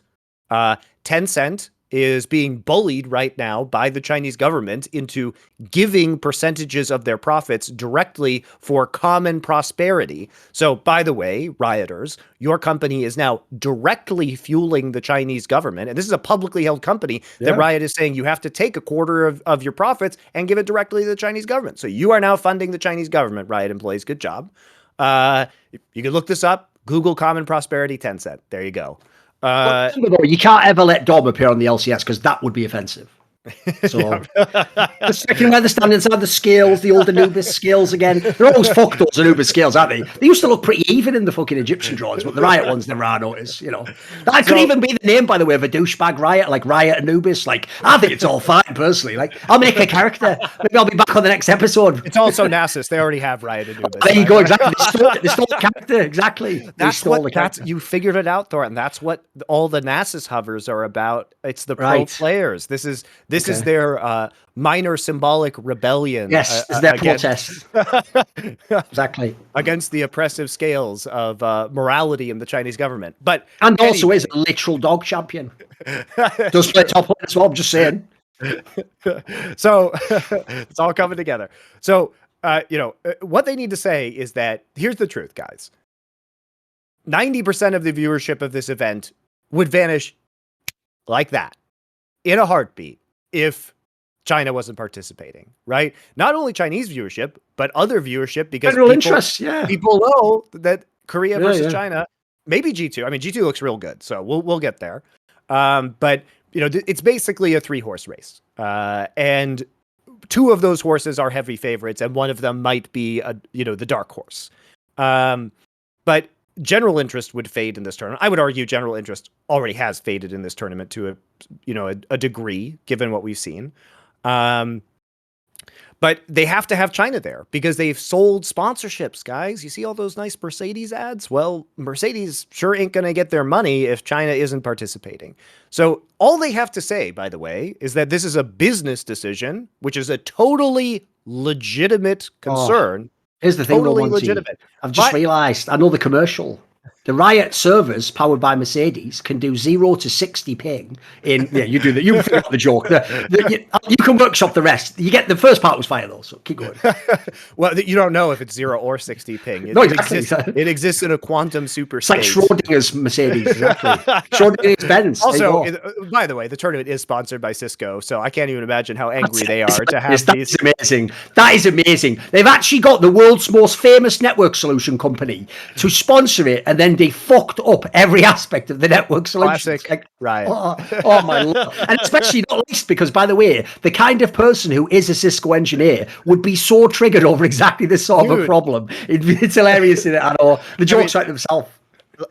Tencent is being bullied right now by the Chinese government into giving percentages of their profits directly for common prosperity. So, by the way, rioters, your company is now directly fueling the Chinese government. And this is a publicly held company that Riot is saying you have to take a quarter of your profits and give it directly to the Chinese government. So you are now funding the Chinese government, Riot employees. Good job. You can look this up. Google common prosperity Tencent. There you go. You can't ever let Dom appear on the LCS because that would be offensive. So just checking where the standards are, the scales, the old Anubis scales again. They're always fucked, those Anubis scales, aren't they? They used to look pretty even in the fucking Egyptian drawings, but the Riot ones never are noticed, you know. That could even be the name, by the way, of a douchebag Riot, like Riot Anubis. Like, I think it's all fine, personally. Like, I'll make a character. Maybe I'll be back on the next episode. It's also Nasus. They already have Riot Anubis. There you go, exactly. They stole the character, exactly. You figured it out, Thorin. That's what all the Nasus hovers are about. It's the pro players. This is their minor symbolic rebellion. Yes, it's their protest. Exactly. Against the oppressive scales of morality in the Chinese government. And also is a literal dog champion. Does play top lane as well, I'm just saying. So it's all coming together. So, what they need to say is that, here's the truth, guys. 90% of the viewership of this event would vanish like that in a heartbeat if China wasn't participating, right? Not only Chinese viewership, but other viewership, because people know that Korea versus China, maybe G2. I mean, G2 looks real good, so we'll get there. But it's basically a 3-horse race, and 2 of those horses are heavy favorites, and one of them might be the dark horse. But general interest would fade in this tournament. I would argue general interest already has faded in this tournament to a degree, given what we've seen. But they have to have China there because they've sold sponsorships, guys. You see all those nice Mercedes ads? Well, Mercedes sure ain't going to get their money if China isn't participating. So all they have to say, by the way, is that this is a business decision, which is a totally legitimate concern. Here's the thing, totally legitimate. I've just realized, I know the commercial. The Riot servers, powered by Mercedes, can do 0 to 60 ping in. Yeah, you do that. You figure out the joke. You can workshop the rest. You get the first part was fire though, so keep going. Well, you don't know if it's 0 or 60 ping. It exists in a quantum super space. It's like Schrodinger's Mercedes, exactly. Schrodinger's Benz. Also, by the way, the tournament is sponsored by Cisco, so I can't even imagine how angry they are to have these. That's amazing. That is amazing. They've actually got the world's most famous network solution company to sponsor it, and then they fucked up every aspect of the network solution. Classic Riot. Oh my Lord. And especially not least because, by the way, the kind of person who is a Cisco engineer would be so triggered over exactly this sort of a problem. It's hilarious. I know. The joke's right themselves.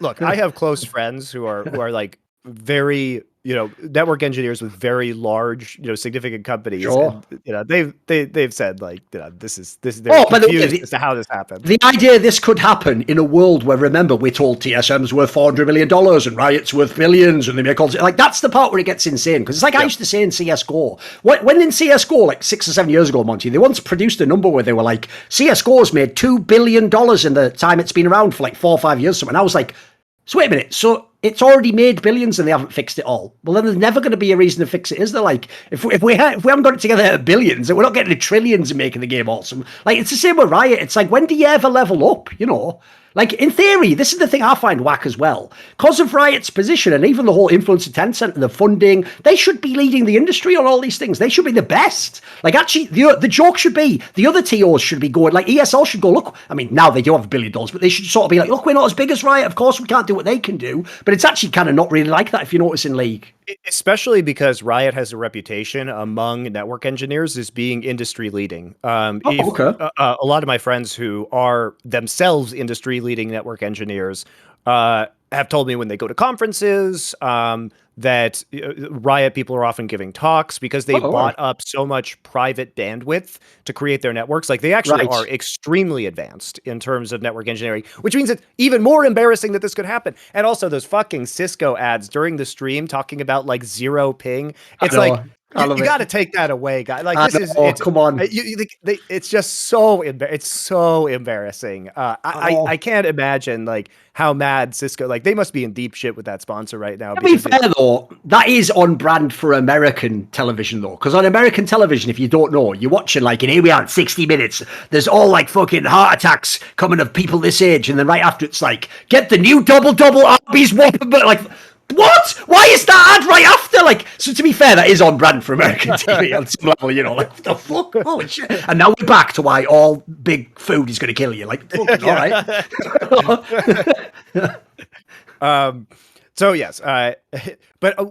Look, I have close friends who are like very, network engineers with very large, significant companies. Sure. And, they've said like, this is they're confused as to how this happened. The idea this could happen in a world where, remember, we're told TSM's worth $400 million and Riot's worth billions, and they make all like, that's the part where it gets insane. Because it's like I used to say in CSGO, when in CSGO, like 6 or 7 years ago, Monty, they once produced a number where they were like, CSGO's made $2 billion in the time it's been around for like 4 or 5 years. And I was like, so wait a minute, so it's already made billions and they haven't fixed it all. Well, then there's never going to be a reason to fix it, is there? Like, if we haven't got it together at billions, we're not getting to trillions and making the game awesome. Like, it's the same with Riot. It's like, when do you ever level up, Like, in theory, this is the thing I find whack as well. Because of Riot's position and even the whole influence of Tencent and the funding, they should be leading the industry on all these things. They should be the best. Like, actually, the joke should be, the other TOs should be going, like, ESL should go, look, I mean, now they do have $1 billion, but they should sort of be like, look, we're not as big as Riot. Of course, we can't do what they can do. But it's actually kind of not really like that, if you notice in League. Especially because Riot has a reputation among network engineers as being industry leading. A lot of my friends who are themselves industry leading network engineers have told me when they go to conferences that Riot people are often giving talks because they bought up so much private bandwidth to create their networks. Like, they actually are extremely advanced in terms of network engineering, which means it's even more embarrassing that this could happen. And also those fucking Cisco ads during the stream talking about like 0 ping. It's like, I love you it. got to take that away, guy. Like I this know, it's come on. it's just so it's so embarrassing. I can't imagine like how mad Cisco, like they must be in deep shit with that sponsor right now. To be fair, though, that is on brand for American television, though. Because on American television, if you don't know, you're watching like, and here we are at 60 minutes. There's all like fucking heart attacks coming of people this age. And then right after, it's like, get the new double Arby's Whopper. But like, what? Why is that ad right after? Like, so to be fair, that is on brand for American TV on some level, you know, like, what the fuck? Holy shit. And now we're back to why all big food is going to kill you. Like, fucking all right. So yes, but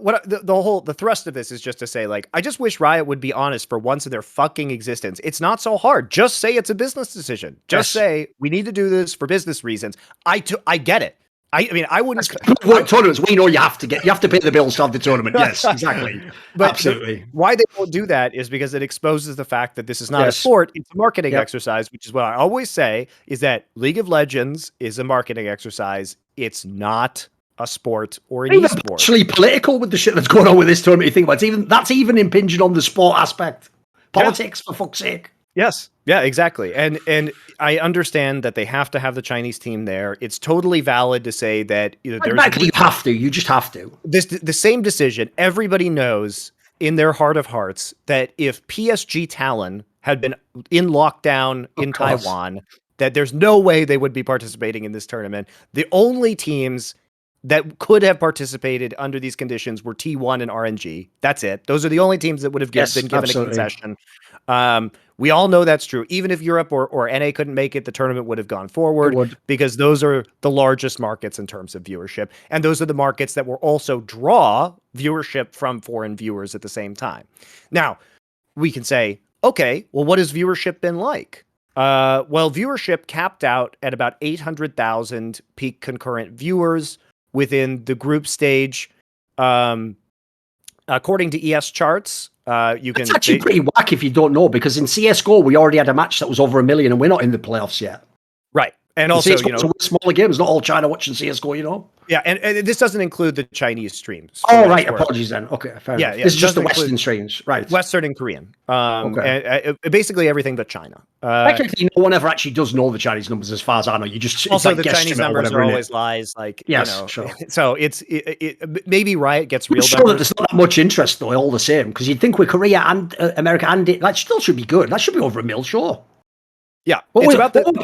what the thrust of this is just to say, like, I just wish Riot would be honest for once in their fucking existence. It's not so hard. Just say it's a business decision. Just say we need to do this for business reasons. I get it. I mean, I wouldn't. Tournaments, we know you have to pay the bills to have the tournament. Yes, exactly. But absolutely. Why they won't do that is because it exposes the fact that this is not a sport; it's a marketing exercise. Which is what I always say: is that League of Legends is a marketing exercise. It's not a sport or an esport. Actually, political with the shit that's going on with this tournament. You think about it, that's even impinging on the sport aspect. Politics, for fuck's sake. Yes. Yeah, exactly. And I understand that they have to have the Chinese team there. It's totally valid to say that you have to. You just have to. The same decision. Everybody knows in their heart of hearts that if PSG Talon had been in lockdown in Taiwan, that there's no way they would be participating in this tournament. The only teams that could have participated under these conditions were T1 and RNG. That's it. Those are the only teams that would have been given a concession. We all know that's true. Even if Europe or NA couldn't make it, the tournament would have gone forward because those are the largest markets in terms of viewership. And those are the markets that will also draw viewership from foreign viewers at the same time. Now, we can say, okay, well, what has viewership been like? Well, viewership capped out at about 800,000 peak concurrent viewers within the group stage. According to ES charts, it's actually pretty whack if you don't know, because in CSGO we already had a match that was over 1 million and we're not in the playoffs yet. Right. And also, you know, smaller games, not all China watching CSGO, you know. Yeah, and this doesn't include the Chinese streams. Oh, right. Apologies then. Okay, fair enough. Yeah, this is just the Western streams, right? Western and Korean. And basically everything but China. Technically, no one ever actually does know the Chinese numbers, as far as I know. You just also like the Chinese numbers are always lies. Like, yes, you know, sure. So maybe Riot gets real sure numbers. That there's not that much interest though, all the same, because you'd think with Korea and America and that still should be good. That should be over 1 mil, sure. Yeah. What were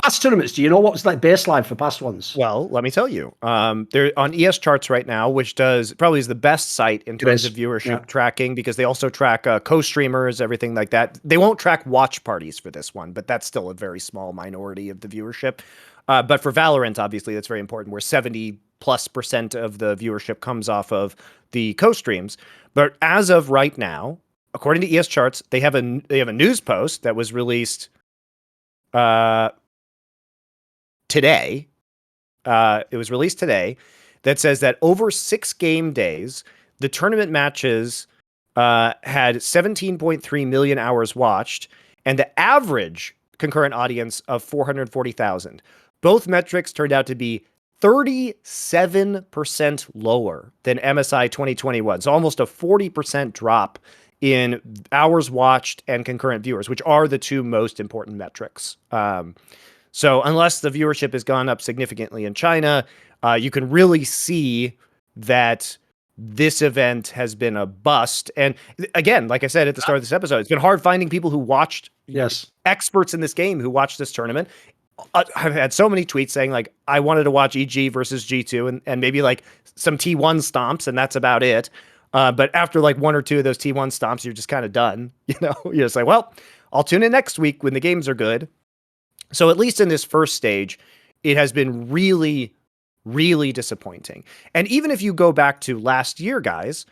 past tournaments? Do you know what was like baseline for past ones? Well, let me tell you. They're on ES Charts right now, which probably is the best site in terms of viewership tracking, because they also track co-streamers, everything like that. They won't track watch parties for this one, but that's still a very small minority of the viewership. But for Valorant, obviously, that's very important, where 70+% of the viewership comes off of the co-streams. But as of right now, according to ES Charts, they have a news post that was released today. It was released today that says that over 6 game days, the tournament matches had 17.3 million hours watched and the average concurrent audience of 440,000. Both metrics turned out to be 37% lower than MSI 2021. So almost a 40% drop in hours watched and concurrent viewers, which are the two most important metrics. So unless the viewership has gone up significantly in China, you can really see that this event has been a bust. And again, like I said at the start of this episode, it's been hard finding people who watched, experts in this game who watched this tournament. I've had so many tweets saying like, I wanted to watch EG versus G2 and maybe like some T1 stomps, and that's about it. But after like 1 or 2 of those T1 stomps, you're just kind of done. You know, you're just like, well, I'll tune in next week when the games are good. So at least in this first stage, it has been really, really disappointing. And even if you go back to last year, guys,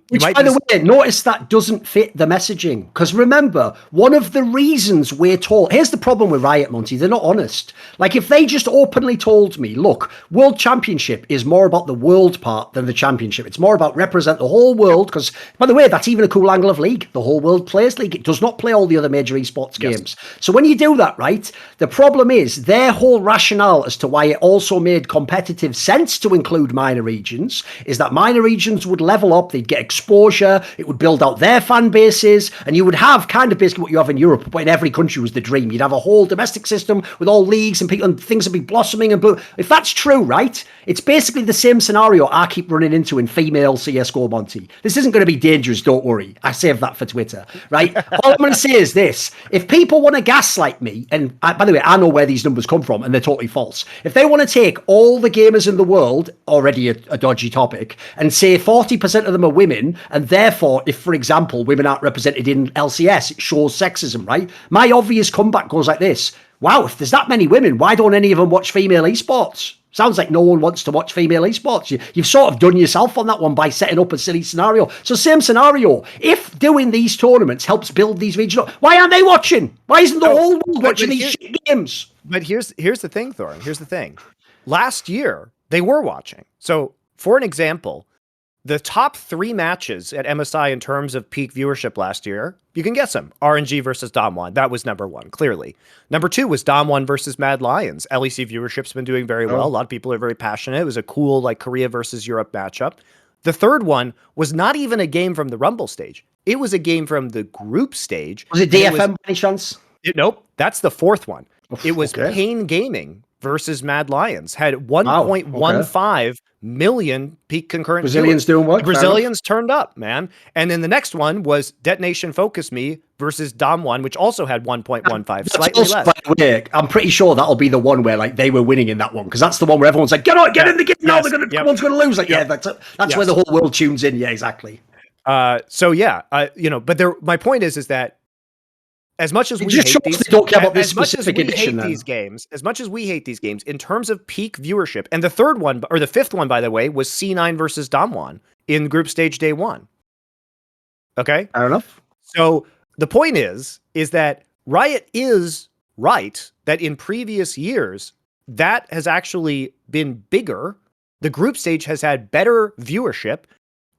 which, by the way, notice that doesn't fit the messaging. Because remember, one of the reasons we're told... Here's the problem with Riot, Monty. They're not honest. Like, if they just openly told me, look, World Championship is more about the world part than the championship. It's more about represent the whole world. Because, by the way, that's even a cool angle of League. The whole world plays League. It does not play all the other major esports games. So when you do that, right, the problem is their whole rationale as to why it also made competitive sense to include minor regions is that minor regions would level up they'd get exposure, it would build out their fan bases, and you would have kind of basically what you have in Europe, but in every country was the dream. You'd have a whole domestic system with all leagues and people, and things would be blossoming. And if that's true, right, it's basically the same scenario I keep running into in female CSGO Monty. This isn't going to be dangerous, don't worry. I saved that for Twitter, right? All I'm going to say is this. If people want to gaslight me, and by the way, I know where these numbers come from, and they're totally false. If they want to take all the gamers in the world, already a dodgy topic, and say 40% of them are women, and therefore, if, for example, women aren't represented in LCS, it shows sexism, right? My obvious comeback goes like this. Wow, if there's that many women, why don't any of them watch female esports? Sounds like no one wants to watch female esports. You've sort of done yourself on that one by setting up a silly scenario. So same scenario. If doing these tournaments helps build these regional, why aren't they watching? Why isn't the whole world watching these shit games? But here's the thing, Thorin. Here's the thing. Last year, they were watching. So for an example, the top 3 matches at MSI in terms of peak viewership last year, you can guess them. RNG versus Dom1. That was number 1, clearly. Number 2 was Dom1 versus Mad Lions. LEC viewership's been doing very well. A lot of people are very passionate. It was a cool, like, Korea versus Europe matchup. The third one was not even a game from the Rumble stage. It was a game from the group stage. Was it DFM by any chance? Nope. That's the fourth one. It was Pain Gaming versus Mad Lions. Had 1.15 million peak concurrent Brazilians viewers. doing what? The Brazilians turned up, man. And then the next one was Detonation Focus Me versus Dom1, which also had 1.15, slightly also, less. By the way, I'm pretty sure that'll be the one where like they were winning in that one, because that's the one where everyone's like, get in the game now, everyone's gonna lose. Like, that's where the whole world tunes in. Yeah, exactly. So yeah, but my point is that as much as we hate these, don't care about this specific edition, as much as we hate these games, in terms of peak viewership, and the third one, or the fifth one, by the way, was C9 versus Dom1 in group stage day 1. Okay? Fair enough. So the point is that Riot is right that in previous years, that has actually been bigger. The group stage has had better viewership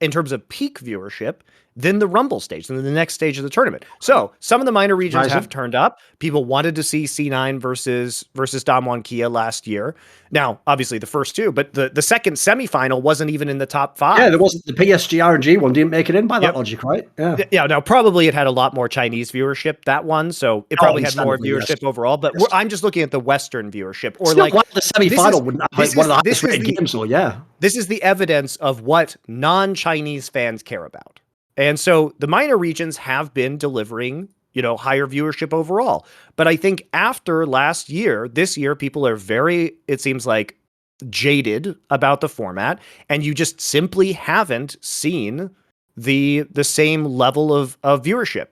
in terms of peak viewership than the Rumble stage, than the next stage of the tournament. So some of the minor regions have turned up. People wanted to see C9 versus Dom1 Kia last year. Now, obviously the first two, but the second semifinal wasn't even in the top 5. Yeah, there wasn't the PSG RNG one, didn't make it in by that logic, right? Yeah. Yeah, now probably it had a lot more Chinese viewership, that one, so it probably had more viewership overall, but I'm just looking at the Western viewership. Or like the semifinal wouldn't have one of the highest rated games, though, yeah. This is the evidence of what non-Chinese fans care about. And so the minor regions have been delivering, higher viewership overall. But I think after last year, this year, people are very, it seems like, jaded about the format, and you just simply haven't seen the same level of viewership.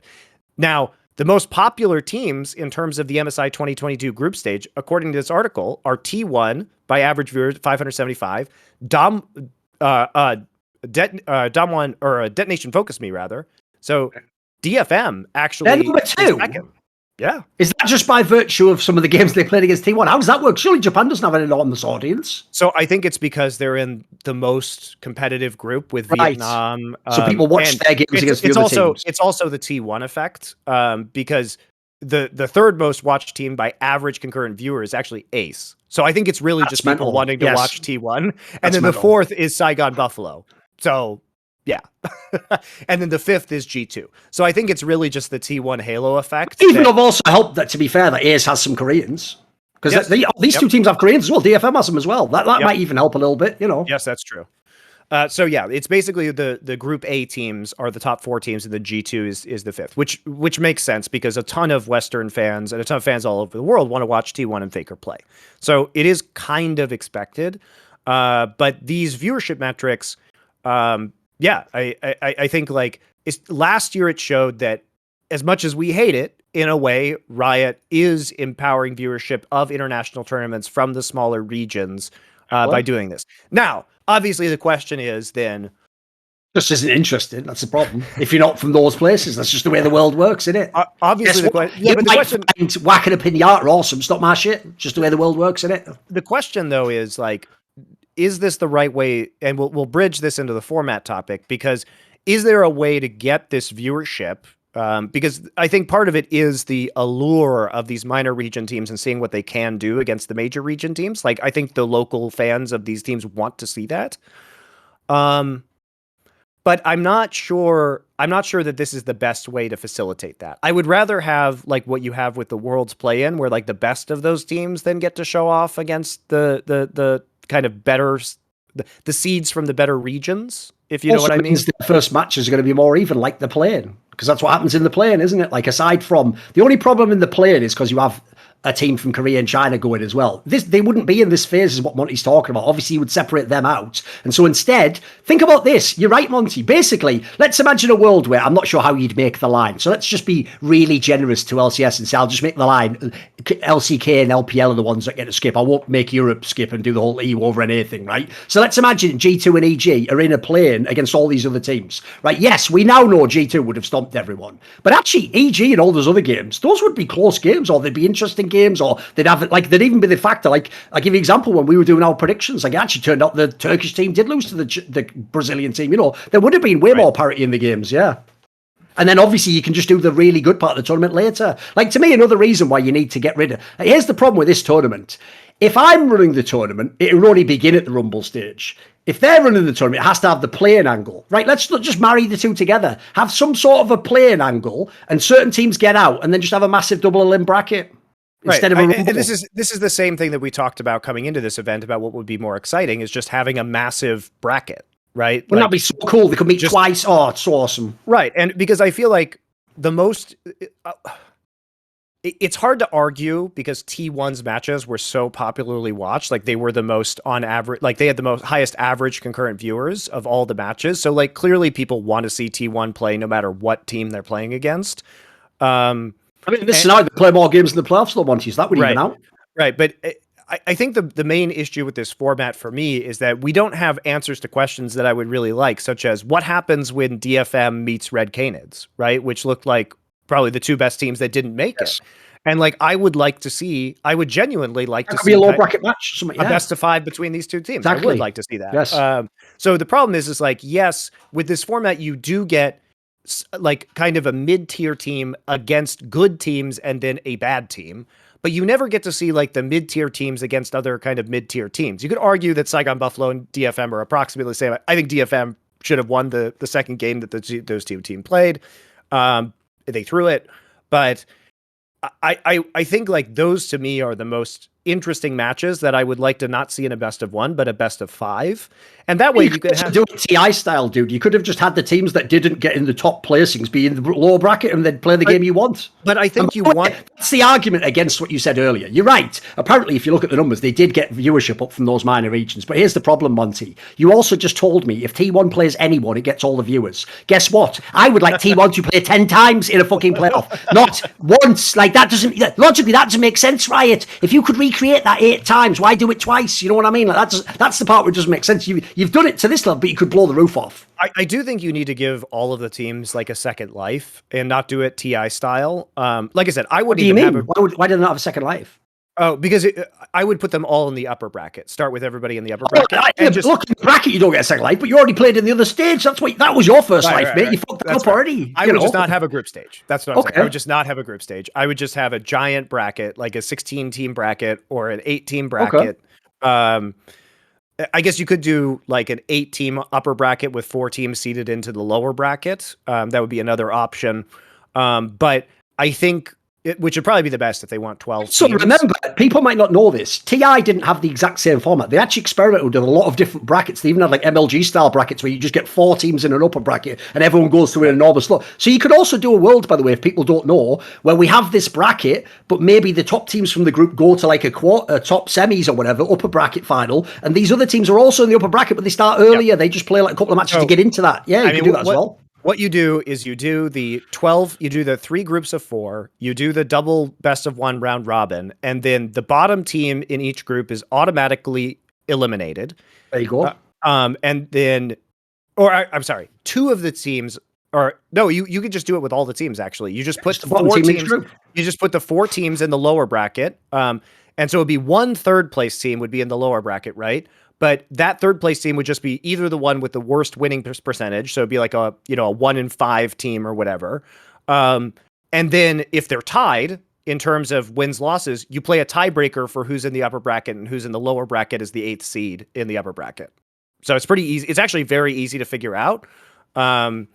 Now, the most popular teams in terms of the MSI 2022 group stage, according to this article, are T1 by average viewers 575, Dom1 or Detonation Focus Me rather. So DFM actually number 2. Second. Yeah. Is that just by virtue of some of the games they played against T1? How does that work? Surely Japan doesn't have an enormous audience. So I think it's because they're in the most competitive group with Vietnam. So people watch their games against the other teams. It's also the T1 effect, because the third most watched team by average concurrent viewer is actually Ace. So I think it's really just people wanting to watch T1. And then the fourth is Saigon Buffalo. So yeah. And then the fifth is G2. So I think it's really just the T1 Halo effect. Even have also helped that, to be fair, that Ace has some Koreans. Because these two teams have Koreans as well. DFM has them as well. That might even help a little bit, Yes, that's true. So yeah, it's basically the Group A teams are the top 4 teams, and the G2 is the fifth, which makes sense because a ton of Western fans and a ton of fans all over the world want to watch T1 and Faker play. So it is kind of expected. But these viewership metrics, I think last year it showed that as much as we hate it, in a way, Riot is empowering viewership of international tournaments from the smaller regions by doing this. Now, obviously, the question is then, just isn't interested. That's the problem. If you're not from those places, that's just the way the world works, isn't it? Obviously, but the question, whacking a pinata awesome. It's not my shit. Just the way the world works, isn't it? The question though is is this the right way? And we'll bridge this into the format topic, because is there a way to get this viewership? Because I think part of it is the allure of these minor region teams and seeing what they can do against the major region teams. I think the local fans of these teams want to see that. but I'm not sure. I'm not sure that this is the best way to facilitate that. I would rather have like what you have with the Worlds play-in, where like the best of those teams then get to show off against the kind of better the seeds from the better regions, if you know what I mean. Means the first matches are going to be more even, like the play-in, because that's what happens in the play-in, isn't it? Like, aside from the only problem in the play-in is because you have a team from Korea and China going as well. They wouldn't be in this phase, is what Monty's talking about. Obviously, you would separate them out. And so instead, think about this. You're right, Monty. Basically, let's imagine a world where I'm not sure how you'd make the line. So let's just be really generous to LCS and say, I'll just make the line. LCK and LPL are the ones that get to skip. I won't make Europe skip and do the whole EU over NA thing, right? So let's imagine G2 and EG are in a plane against all these other teams, right? Yes, we now know G2 would have stomped everyone. But actually, EG and all those other games, those would be close games, or they'd be interesting games, or they'd have like they'd even be the factor. Like, I'll give you an example. When we were doing our predictions, like, it actually turned out the Turkish team did lose to the Brazilian team. You know, there would have been way more parity in the games. Yeah. And then obviously you can just do the really good part of the tournament later. Like, to me, another reason why you need to get rid of. Here's the problem with this tournament. If I'm running the tournament, it will only begin at the Rumble stage. If they're running the tournament, it has to have the playing angle, right? Let's not just marry the two together. Have some sort of a playing angle, and certain teams get out, and then just have a massive double elim bracket. Instead of a rumble. And this is the same thing that we talked about coming into this event about what would be more exciting is just having a massive bracket, right? Wouldn't that be so cool? They could meet twice. Oh, it's so awesome. Right. And because I feel like the most it's hard to argue because T1's matches were so popularly watched. Like, they were the most on average, like they had the most highest average concurrent viewers of all the matches. So like, clearly people want to see T1 play no matter what team they're playing against. I mean, this scenario, they play more games in the playoffs than Monty, so that would even out. Right. But I think the main issue with this format for me is that we don't have answers to questions that I would really like, such as what happens when DFM meets Red Canids, right? Which looked like probably the two best teams that didn't make it. And like, I would genuinely like to see be a low bracket match, a best of 5 between these two teams. Exactly. I would like to see that. Yes. So the problem is like, yes, with this format, you do get like kind of a mid-tier team against good teams and then a bad team, but you never get to see like the mid-tier teams against other kind of mid-tier teams. You could argue that Saigon Buffalo and DFM are approximately the same. I think DFM should have won the second game that those two teams played. They threw it, but I think like those to me are the most interesting matches that I would like to not see in a best of 1, but a best of 5. And that way you could have do it TI style, dude. You could have just had the teams that didn't get in the top placings be in the lower bracket and then play the game you want. But I think that's the argument against what you said earlier. You're right. Apparently, if you look at the numbers, they did get viewership up from those minor regions. But here's the problem, Monty. You also just told me if T1 plays anyone, it gets all the viewers. Guess what? I would like T1 to play 10 times in a fucking playoff, not once. Like, that doesn't logically, that doesn't make sense, Riot. If you could recreate that 8 times, why do it twice? You know what I mean? Like, that's the part where it doesn't make sense. You've done it to this level, but you could blow the roof off. I do think you need to give all of the teams like a second life and not do it TI style. Like I said, I wouldn't even have why do they not have a second life? Oh, because I would put them all in the upper bracket. Start with everybody in the upper bracket. Look, in the bracket, you don't get a second life, but you already played in the other stage. That was your first life, mate. You fucked up already. I would just not have a group stage. That's what I'm saying. I would just not have a group stage. I would just have a giant bracket, like a 16-team bracket or an 8-team bracket. I guess you could do like an 8-team upper bracket with 4 teams seated into the lower bracket. That would be another option. But I think which would probably be the best if they want 12 So teams. Remember, people might not know this. TI didn't have the exact same format. They actually experimented with a lot of different brackets. They even had like MLG style brackets where you just get 4 teams in an upper bracket and everyone goes through an enormous slot. So you could also do a world, by the way, if people don't know, where we have this bracket, but maybe the top teams from the group go to like a top semis or whatever, upper bracket final, and these other teams are also in the upper bracket, but they start earlier. Yep. They just play like a couple of matches to get into that. Yeah, you can do that as well. What you do is you do the 3 groups of 4, you do the double best of 1 round robin, and then the bottom team in each group is automatically eliminated. There you go. And then, I'm sorry, 2 of the teams you could just do it with all the teams, actually. You just put 4 teams. You just put the 4 teams in the lower bracket. And so it'd be 1 third place team would be in the lower bracket, right? But that third place team would just be either the one with the worst winning percentage. So it'd be like a 1 in 5 team or whatever. And then if they're tied in terms of wins, losses, you play a tiebreaker for who's in the upper bracket, and who's in the lower bracket is the 8th seed in the upper bracket. So it's pretty easy. It's actually very easy to figure out. And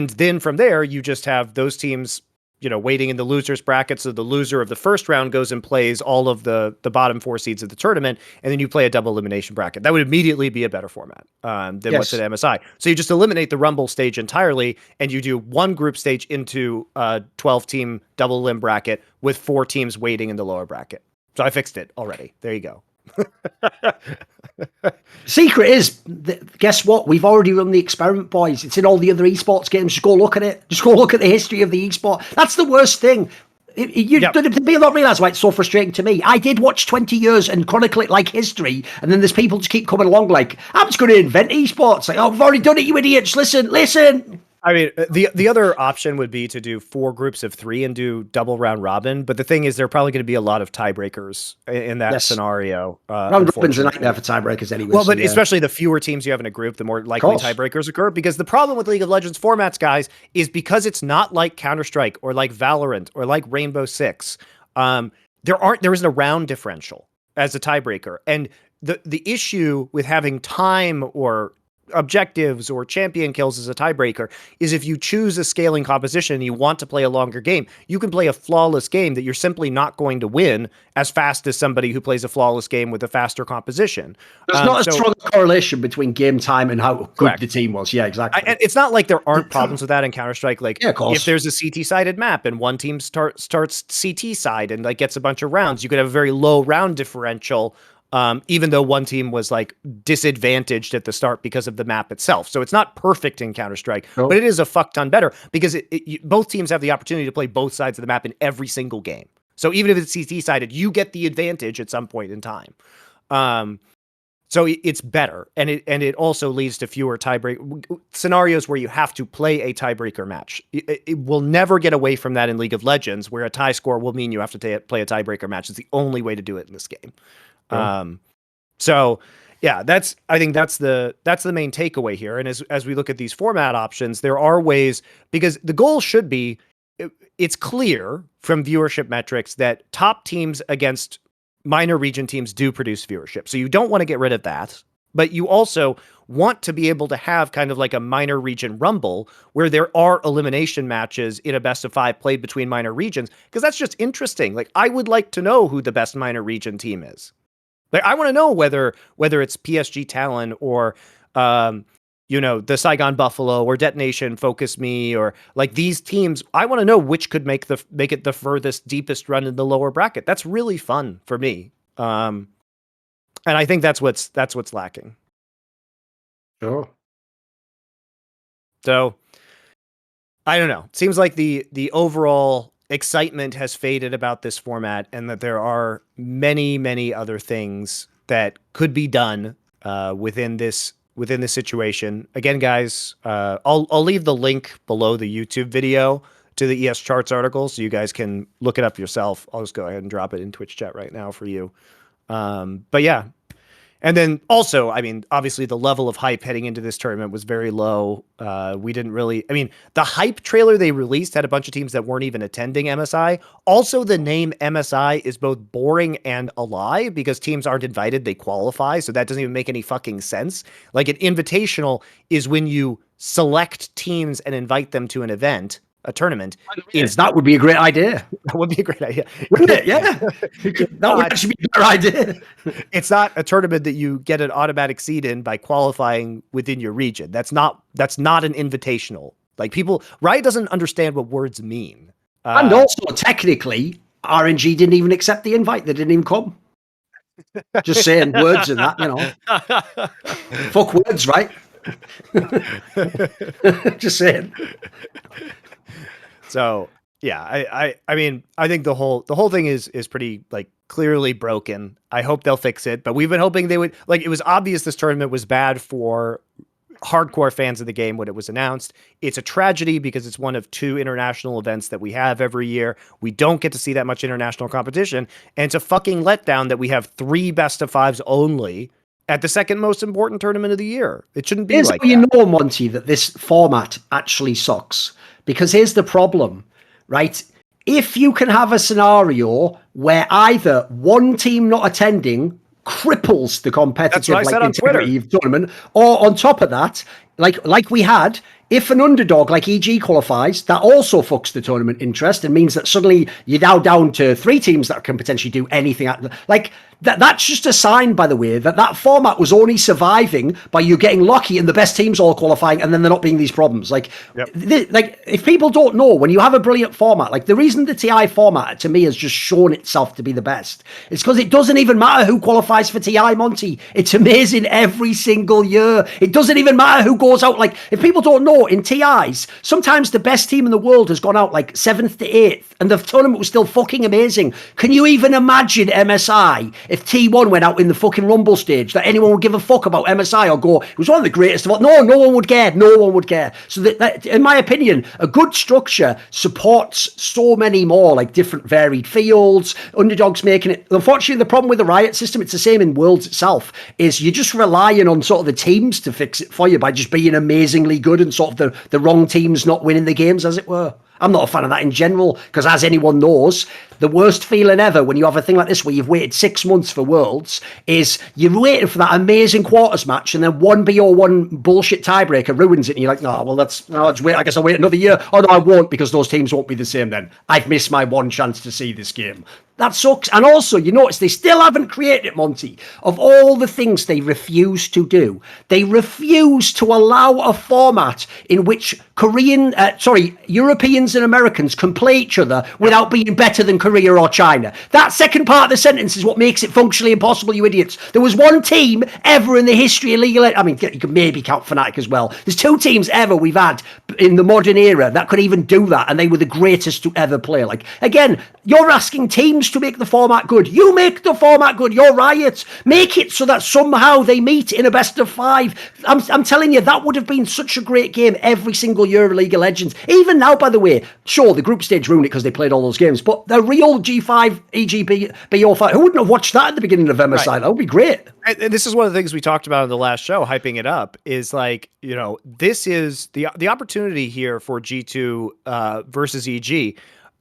then from there, you just have those teams, waiting in the losers bracket. So the loser of the first round goes and plays all of the bottom 4 seeds of the tournament, and then you play a double elimination bracket. That would immediately be a better format than what's at MSI. So you just eliminate the Rumble stage entirely, and you do one group stage into a 12-team double elim bracket with 4 teams waiting in the lower bracket. So I fixed it already. There you go. Secret is, guess what? We've already run the experiment, boys. It's in all the other esports games. Just go look at it. Just go look at the history of the esport. That's the worst thing. To be not realize why it's so frustrating to me. I did watch 20 years and chronicle it like history, and then there's people just keep coming along like, I'm just going to invent esports. Like, oh, we've already done it, you idiots. Listen. I mean, the other option would be to do 4 groups of 3 and do double round robin. But the thing is, there are probably going to be a lot of tiebreakers in that scenario. Round robin's a nightmare for tiebreakers anyway. Well, but especially the fewer teams you have in a group, the more likely tiebreakers occur. Because the problem with League of Legends formats, guys, is because it's not like Counter-Strike or like Valorant or like Rainbow Six. There isn't a round differential as a tiebreaker. And the issue with having time or objectives or champion kills as a tiebreaker is if you choose a scaling composition and you want to play a longer game, you can play a flawless game that you're simply not going to win as fast as somebody who plays a flawless game with a faster composition. There's not a strong correlation between game time and how good the team was. Yeah, exactly. And it's not like there aren't problems with that in Counter-Strike. Like, of course. If there's a CT-sided map and one team starts CT side and like gets a bunch of rounds, you could have a very low round differential, even though one team was like disadvantaged at the start because of the map itself. So it's not perfect in Counter-Strike, but it is a fuck ton better because both teams have the opportunity to play both sides of the map in every single game. So even if it's CT-sided, you get the advantage at some point in time. So it's better. And it also leads to fewer tiebreak scenarios where you have to play a tiebreaker match. It will never get away from that in League of Legends, where a tie score will mean you have to play a tiebreaker match. It's the only way to do it in this game. So yeah, I think that's the main takeaway here. And as we look at these format options, there are ways, because the goal should be, it's clear from viewership metrics that top teams against minor region teams do produce viewership. So you don't want to get rid of that, but you also want to be able to have kind of like a minor region rumble where there are elimination matches in a best of 5 played between minor regions, because that's just interesting. Like, I would like to know who the best minor region team is. Like, I want to know whether it's PSG Talon or, the Saigon Buffalo or Detonation Focus Me, or like these teams. I want to know which could make it the furthest, deepest run in the lower bracket. That's really fun for me. And I think that's what's lacking. Sure. So I don't know. It seems like the overall excitement has faded about this format, and that there are many, many other things that could be done within this situation. Again, guys, I'll leave the link below the YouTube video to the ES Charts article so you guys can look it up yourself. I'll just go ahead and drop it in Twitch chat right now for you. But yeah. And then also, I mean, obviously the level of hype heading into this tournament was very low. We didn't really, I mean, the hype trailer they released had a bunch of teams that weren't even attending MSI. Also, the name MSI is both boring and a lie, because teams aren't invited, they qualify. So that doesn't even make any fucking sense. Like, an invitational is when you select teams and invite them to an event, a tournament. That would be a great idea. That would be a great idea. Wouldn't it? Yeah. That would actually be a better idea. It's not a tournament that you get an automatic seed in by qualifying within your region. That's not an invitational. Like, Riot doesn't understand what words mean. And also, technically, RNG didn't even accept the invite. They didn't even come. Just saying words and that, Fuck words, right? Just saying. So yeah, I mean, I think the whole thing is pretty, like, clearly broken. I hope they'll fix it, but we've been hoping they would. Like, it was obvious this tournament was bad for hardcore fans of the game when it was announced. It's a tragedy because it's one of 2 international events that we have every year. We don't get to see that much international competition, and it's a fucking letdown that we have 3 best of 5s only at the second most important tournament of the year. It shouldn't be like that. You know, Monty, that this format actually sucks. Because here's the problem, right? If you can have a scenario where either one team not attending cripples the competitive integrity of tournament, or on top of that, like we had, if an underdog like EG qualifies, that also fucks the tournament interest and means that suddenly you're now down to 3 teams that can potentially do anything. Like that's just a sign, by the way, that format was only surviving by you getting lucky and the best teams all qualifying, and then there not being these problems. Like, like if people don't know, when you have a brilliant format, like the reason the TI format to me has just shown itself to be the best, it's because it doesn't even matter who qualifies for TI, Monty. It's amazing every single year. It doesn't even matter who goes out. Like, if people don't know, in TIs, sometimes the best team in the world has gone out like 7th to 8th, and the tournament was still fucking amazing. Can you even imagine MSI if T1 went out in the fucking Rumble stage, that anyone would give a fuck about MSI or go, it was one of the greatest of all? No one would care. No one would care. So that, in my opinion, a good structure supports so many more, like different varied fields, underdogs making it. Unfortunately, the problem with the Riot system, it's the same in Worlds itself, is you're just relying on sort of the teams to fix it for you by just being amazingly good and sort of the wrong teams not winning the games, as it were. I'm not a fan of that in general, because as anyone knows, the worst feeling ever when you have a thing like this where you've waited 6 months for Worlds is you're waiting for that amazing quarters match, and then one BO1 bullshit tiebreaker ruins it, and you're like, no, well, I guess I'll wait another year. Oh, no, I won't, because those teams won't be the same then. I've missed my one chance to see this game. That sucks. And also, you notice they still haven't created it, Monty. Of all the things they refuse to do, they refuse to allow a format in which Europeans and Americans can play each other without being better than Korea or China. That second part of the sentence is what makes it functionally impossible, you idiots. There was one team ever in the history of legal... I mean, you could maybe count Fnatic as well. There's 2 teams ever we've had in the modern era that could even do that, and they were the greatest to ever play. Like, again, you're asking teams to make the format good. You make the format good. You're Riot. Make it so that somehow they meet in a best of 5. I'm telling you, that would have been such a great game every single year of League of Legends. Even now, by the way, sure, the group stage ruined it because they played all those games, but the real G5, EGB, BO5, who wouldn't have watched that at the beginning of MSI? Right. That would be great. And this is one of the things we talked about in the last show, hyping it up, is like, this is the opportunity here for G2 versus EG.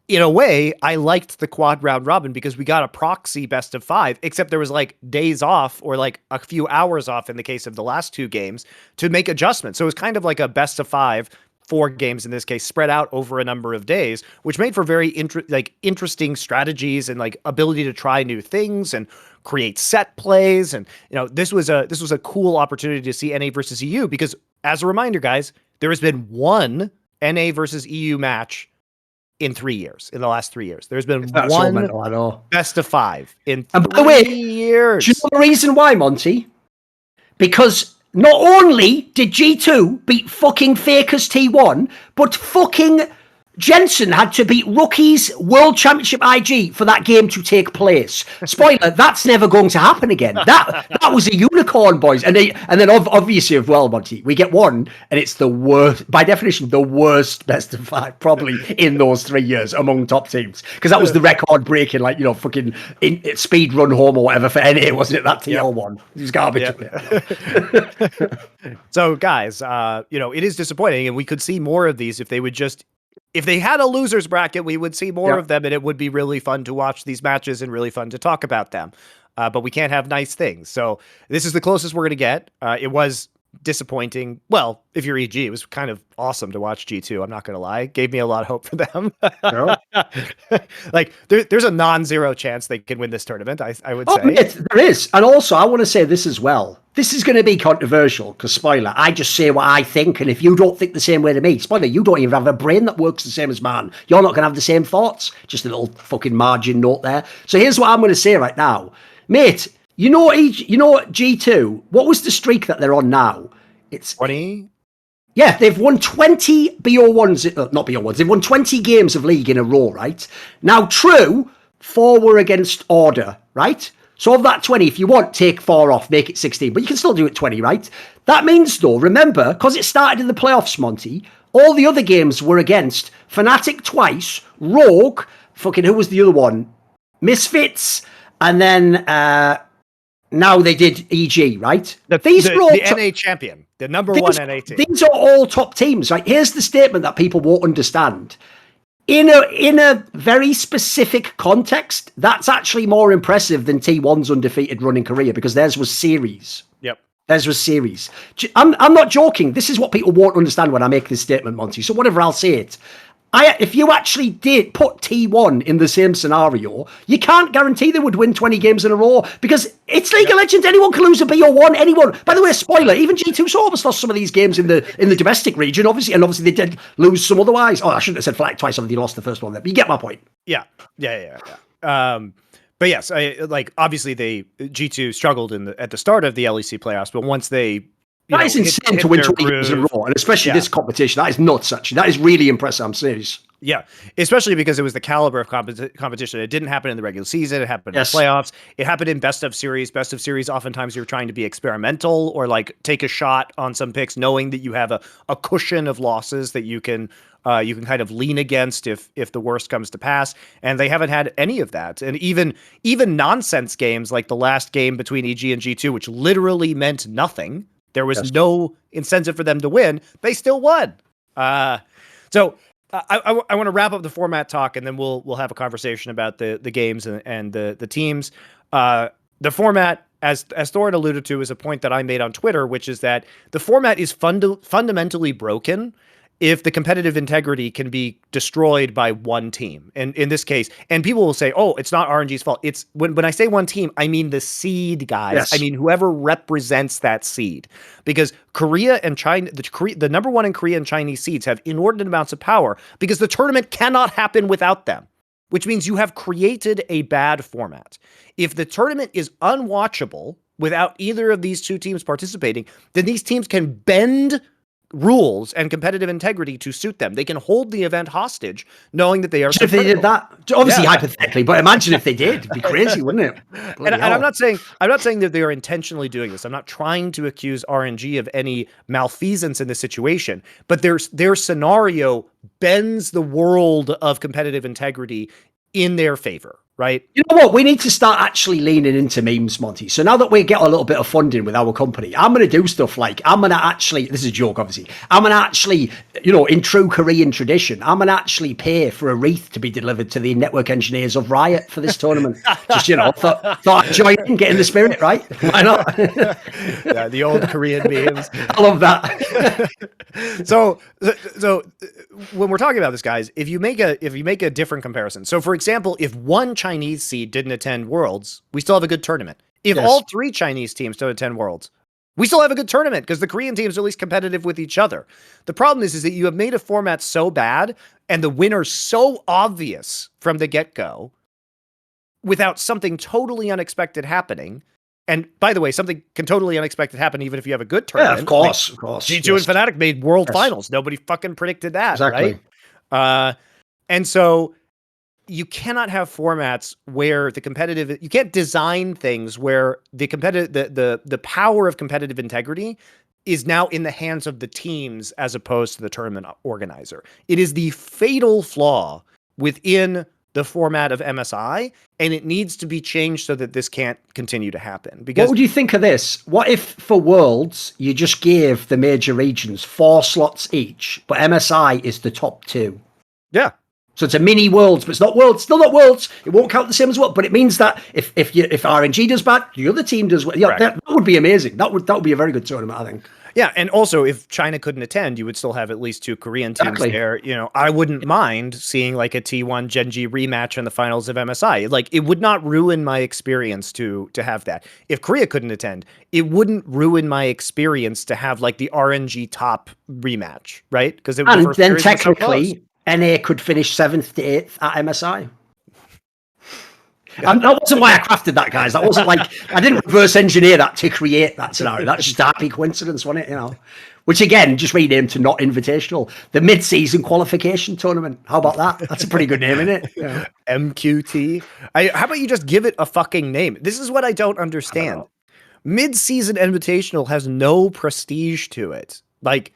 In a way, I liked the quad round robin because we got a proxy best of 5, except there was like days off or like a few hours off in the case of the last 2 games to make adjustments. So it was kind of like a best of 5, 4 games in this case, spread out over a number of days, which made for very interesting strategies and like ability to try new things and create set plays. And this was a cool opportunity to see NA versus EU, because as a reminder, guys, there has been one NA versus EU match in 3 years, in the last 3 years. There's been one best of 5 in 3 years. Do you know the reason why, Monty? Because not only did G2 beat fucking Fakers T1, but fucking Jensen had to beat Rookies World Championship IG for that game to take place. Spoiler, that's never going to happen again. That was a unicorn, boys. And then obviously as well, Monty, we get one, and it's the worst, by definition, the worst best of 5 probably in those 3 years among top teams. Because that was the record breaking, like, fucking speed run home or whatever for NA, wasn't it? That TL one. It was garbage. Yep. So guys, it is disappointing, and we could see more of these if they had a losers bracket, we would see more of them, and it would be really fun to watch these matches and really fun to talk about them. But we can't have nice things. So this is the closest we're going to get. It was disappointing. Well, if you're EG, it was kind of awesome to watch G2. I'm not going to lie. It gave me a lot of hope for them. Like there's a non-zero chance they can win this tournament, I would say. Yes, there is. And also, I want to say this as well. This is going to be controversial because, spoiler, I just say what I think, and if you don't think the same way to me, spoiler, you don't even have a brain that works the same as mine. You're not going to have the same thoughts. Just a little fucking margin note there. So here's what I'm going to say right now. Mate, G2, what was the streak that they're on now? It's 20? Yeah, they've won 20 BO1s, not BO1s, they've won 20 games of League in a row, right? Now, true, 4 were against Order, right? So of that 20, if you want, take 4 off, make it 16, but you can still do it 20, right? That means, though, remember, because it started in the playoffs, Monty, all the other games were against Fnatic twice, Rogue, fucking, who was the other one? Misfits, and then now they did EG, right? The NA champion, the number 1 NA team. These are all top teams, right? Here's the statement that people won't understand. In a very specific context, that's actually more impressive than T1's undefeated run in Korea, because theirs was series. Yep. Theirs was series. I'm not joking. This is what people won't understand when I make this statement, Monty. So whatever, I'll say it. If you actually did put T1 in the same scenario, you can't guarantee they would win 20 games in a row because it's League of Legends. Anyone can lose a BO1. Anyone. By the way, spoiler, even G2 Sorbus lost some of these games in the domestic region, obviously, and obviously they did lose some otherwise. Oh, I shouldn't have said flat twice. They lost the first one there, but you get my point. Yeah. But yes, obviously G2 struggled at the start of the LEC playoffs, but once they that is insane to win 20 games in a row, and especially this competition. That is nuts, actually. That is really impressive. I'm serious. Yeah, especially because it was the caliber of competition. It didn't happen in the regular season. It happened in the playoffs. It happened in best of series. Best of series, oftentimes you're trying to be experimental or like take a shot on some picks, knowing that you have a cushion of losses that you can kind of lean against if the worst comes to pass. And they haven't had any of that. And even nonsense games like the last game between EG and G2, which literally meant nothing. There was no incentive for them to win. They still won. So I want to wrap up the format talk, and then we'll have a conversation about the games and the teams. The format, as Thorin alluded to, is a point that I made on Twitter, which is that the format is fundamentally broken if the competitive integrity can be destroyed by one team. And in this case, and people will say, oh, it's not RNG's fault. It's when I say one team, I mean the seed guys. Yes. I mean, whoever represents that seed, because Korea and China, the number one in Korea and Chinese seeds have inordinate amounts of power because the tournament cannot happen without them, which means you have created a bad format. If the tournament is unwatchable without either of these two teams participating, then these teams can bend rules and competitive integrity to suit them. They can hold the event hostage, knowing that they are. If they did that, obviously hypothetically, but imagine if they did, it'd be crazy, wouldn't it? And I'm not saying that they are intentionally doing this. I'm not trying to accuse RNG of any malfeasance in this situation, but their scenario bends the world of competitive integrity in their favor. Right. You know what? We need to start actually leaning into memes, Monty. So now that we get a little bit of funding with our company, I'm going to do stuff like this is a joke, obviously. I'm going to actually, in true Korean tradition, I'm going to actually pay for a wreath to be delivered to the network engineers of Riot for this tournament. Just, thought I'd join in, get in the spirit, right? Why not? Yeah, the old Korean memes. I love that. So when we're talking about this, guys, if you make a different comparison, so for example, if one Chinese seed didn't attend Worlds, we still have a good tournament. If all three Chinese teams don't attend Worlds, we still have a good tournament because the Korean teams are at least competitive with each other. The problem is that you have made a format so bad and the winner so obvious from the get-go without something totally unexpected happening. And by the way, something can totally unexpected happen even if you have a good tournament. Yeah, of course. G2 and Fnatic made world finals. Nobody fucking predicted that, right? And so you cannot have formats where you can't design things where the power of competitive integrity is now in the hands of the teams as opposed to the tournament organizer. It is the fatal flaw within the format of MSI, and it needs to be changed so that this can't continue to happen. Because what would you think of this? What if for Worlds, you just gave the major regions 4 slots each, but MSI is the top 2? Yeah. So it's a mini Worlds, but it's not Worlds, still not Worlds. It won't count the same as well, but it means that if RNG does bad, the other team does well. Yeah, that would be amazing. That would be a very good tournament, I think. Yeah, and also if China couldn't attend, you would still have at least 2 Korean teams there. I wouldn't mind seeing like a T1 Genji rematch in the finals of MSI. Like, it would not ruin my experience to have that. If Korea couldn't attend, it wouldn't ruin my experience to have like the RNG top rematch, right? Because then technically NA could finish 7th to 8th at MSI. That wasn't why I crafted that, guys. That wasn't like I didn't reverse engineer that to create that scenario. That's just a happy coincidence, wasn't it? Which again, just renamed to Not Invitational, the mid-season qualification tournament. How about that? That's a pretty good name, isn't it? Yeah. MQT. How about you just give it a fucking name? This is what I don't understand. Mid-season Invitational has no prestige to it. Like,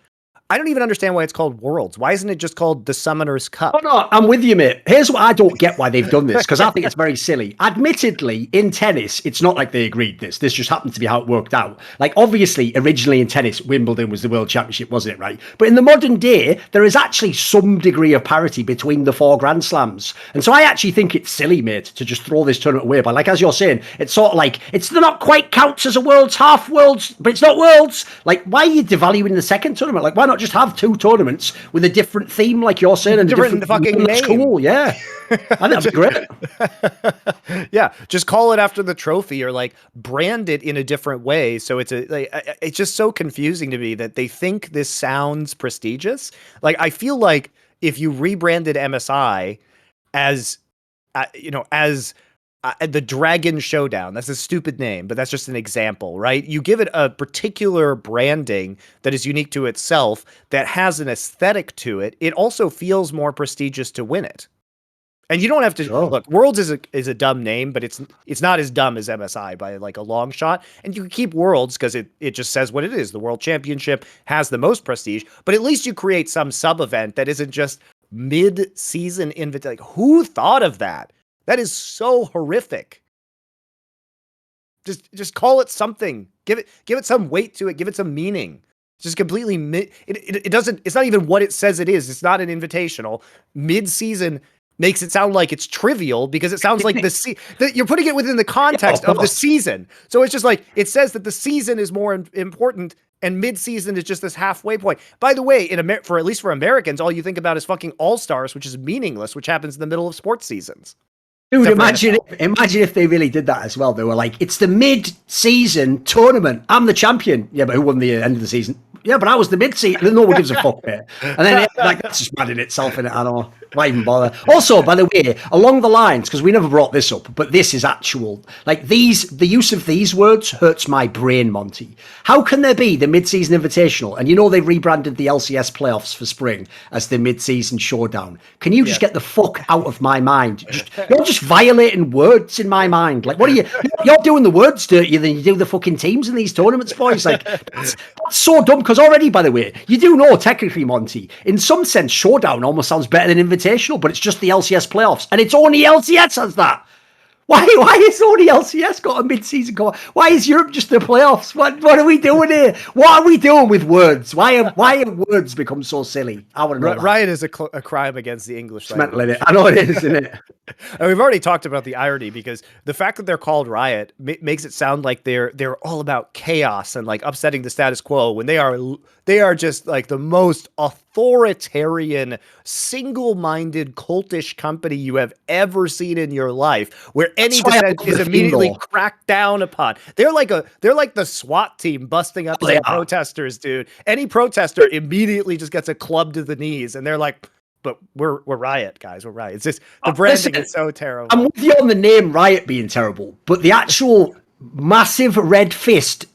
I don't even understand why it's called Worlds. Why isn't it just called the Summoner's Cup? Oh, no, I'm with you, mate. Here's what I don't get why they've done this, because I think it's very silly. Admittedly, in tennis, it's not like they agreed this. This just happened to be how it worked out. Like, obviously, originally in tennis, Wimbledon was the World Championship, wasn't it, right? But in the modern day, there is actually some degree of parity between the 4 Grand Slams. And so I actually think it's silly, mate, to just throw this tournament away. But like, as you're saying, it's sort of like, it's not quite counts as a Worlds, half Worlds, but it's not Worlds. Like, why are you devaluing the second tournament? Like, why not just have 2 tournaments with a different theme, like you're saying, and Different fucking name. That's cool, yeah. I think that'd be great. Yeah, just call it after the trophy, or like brand it in a different way. So it's just so confusing to me that they think this sounds prestigious. Like, I feel like if you rebranded MSI as, as the Dragon Showdown, that's a stupid name, but that's just an example, right? You give it a particular branding that is unique to itself, that has an aesthetic to it. It also feels more prestigious to win it. And you don't have to look. Worlds is a dumb name, but it's not as dumb as MSI by like a long shot. And you can keep Worlds because it just says what it is. The World Championship has the most prestige, but at least you create some sub event that isn't just mid-season invite. Like, who thought of that? That is so horrific. Just call it something. Give it some weight to it. Give it some meaning. It's just completely it doesn't. It's not even what it says it is. It's not an invitational. Mid-season makes it sound like it's trivial because it sounds like you're putting it within the context of the season. So it's just like, it says that the season is more important and mid-season is just this halfway point. By the way, for at least for Americans, all you think about is fucking All-Stars, which is meaningless, which happens in the middle of sports seasons. Dude, imagine if they really did that as well. They were like, it's the mid-season tournament. I'm the champion. Yeah, but who won the end of the season? Yeah, but I was the mid-season. No one gives a fuck, mate. And then that's just mad in itself, innit? I know. Why even bother? Also, by the way, along the lines, because we never brought this up, but this is actual. Like, the use of these words hurts my brain, Monty. How can there be the mid-season invitational? And they've rebranded the LCS playoffs for spring as the mid-season showdown. Can you just get the fuck out of my mind? You're just violating words in my mind. Like, what are you? You're doing the words dirtier than you do the fucking teams in these tournaments, boys. Like, that's so dumb. Because already, by the way, you do know technically, Monty, in some sense, showdown almost sounds better than invitational, but it's just the LCS playoffs, and it's only LCS has that. Why is only LCS got a mid-season call? Why is Europe just the playoffs? What are we doing here? What are we doing with words? Why have words become so silly? I want to know. Riot is a crime against the English language. I know it is, isn't it? And we've already talked about the irony, because the fact that they're called Riot makes it sound like they're all about chaos and like upsetting the status quo, when they are just like the most authoritarian, single-minded, cultish company you have ever seen in your life, where any dissent is immediately cracked down upon. They're like the SWAT team busting up some protesters, dude. Any protester immediately just gets a club to the knees, and they're like, but we're Riot, guys. We're Riot. It's just the branding is so terrible. I'm with you on the name Riot being terrible, but the actual massive red fist,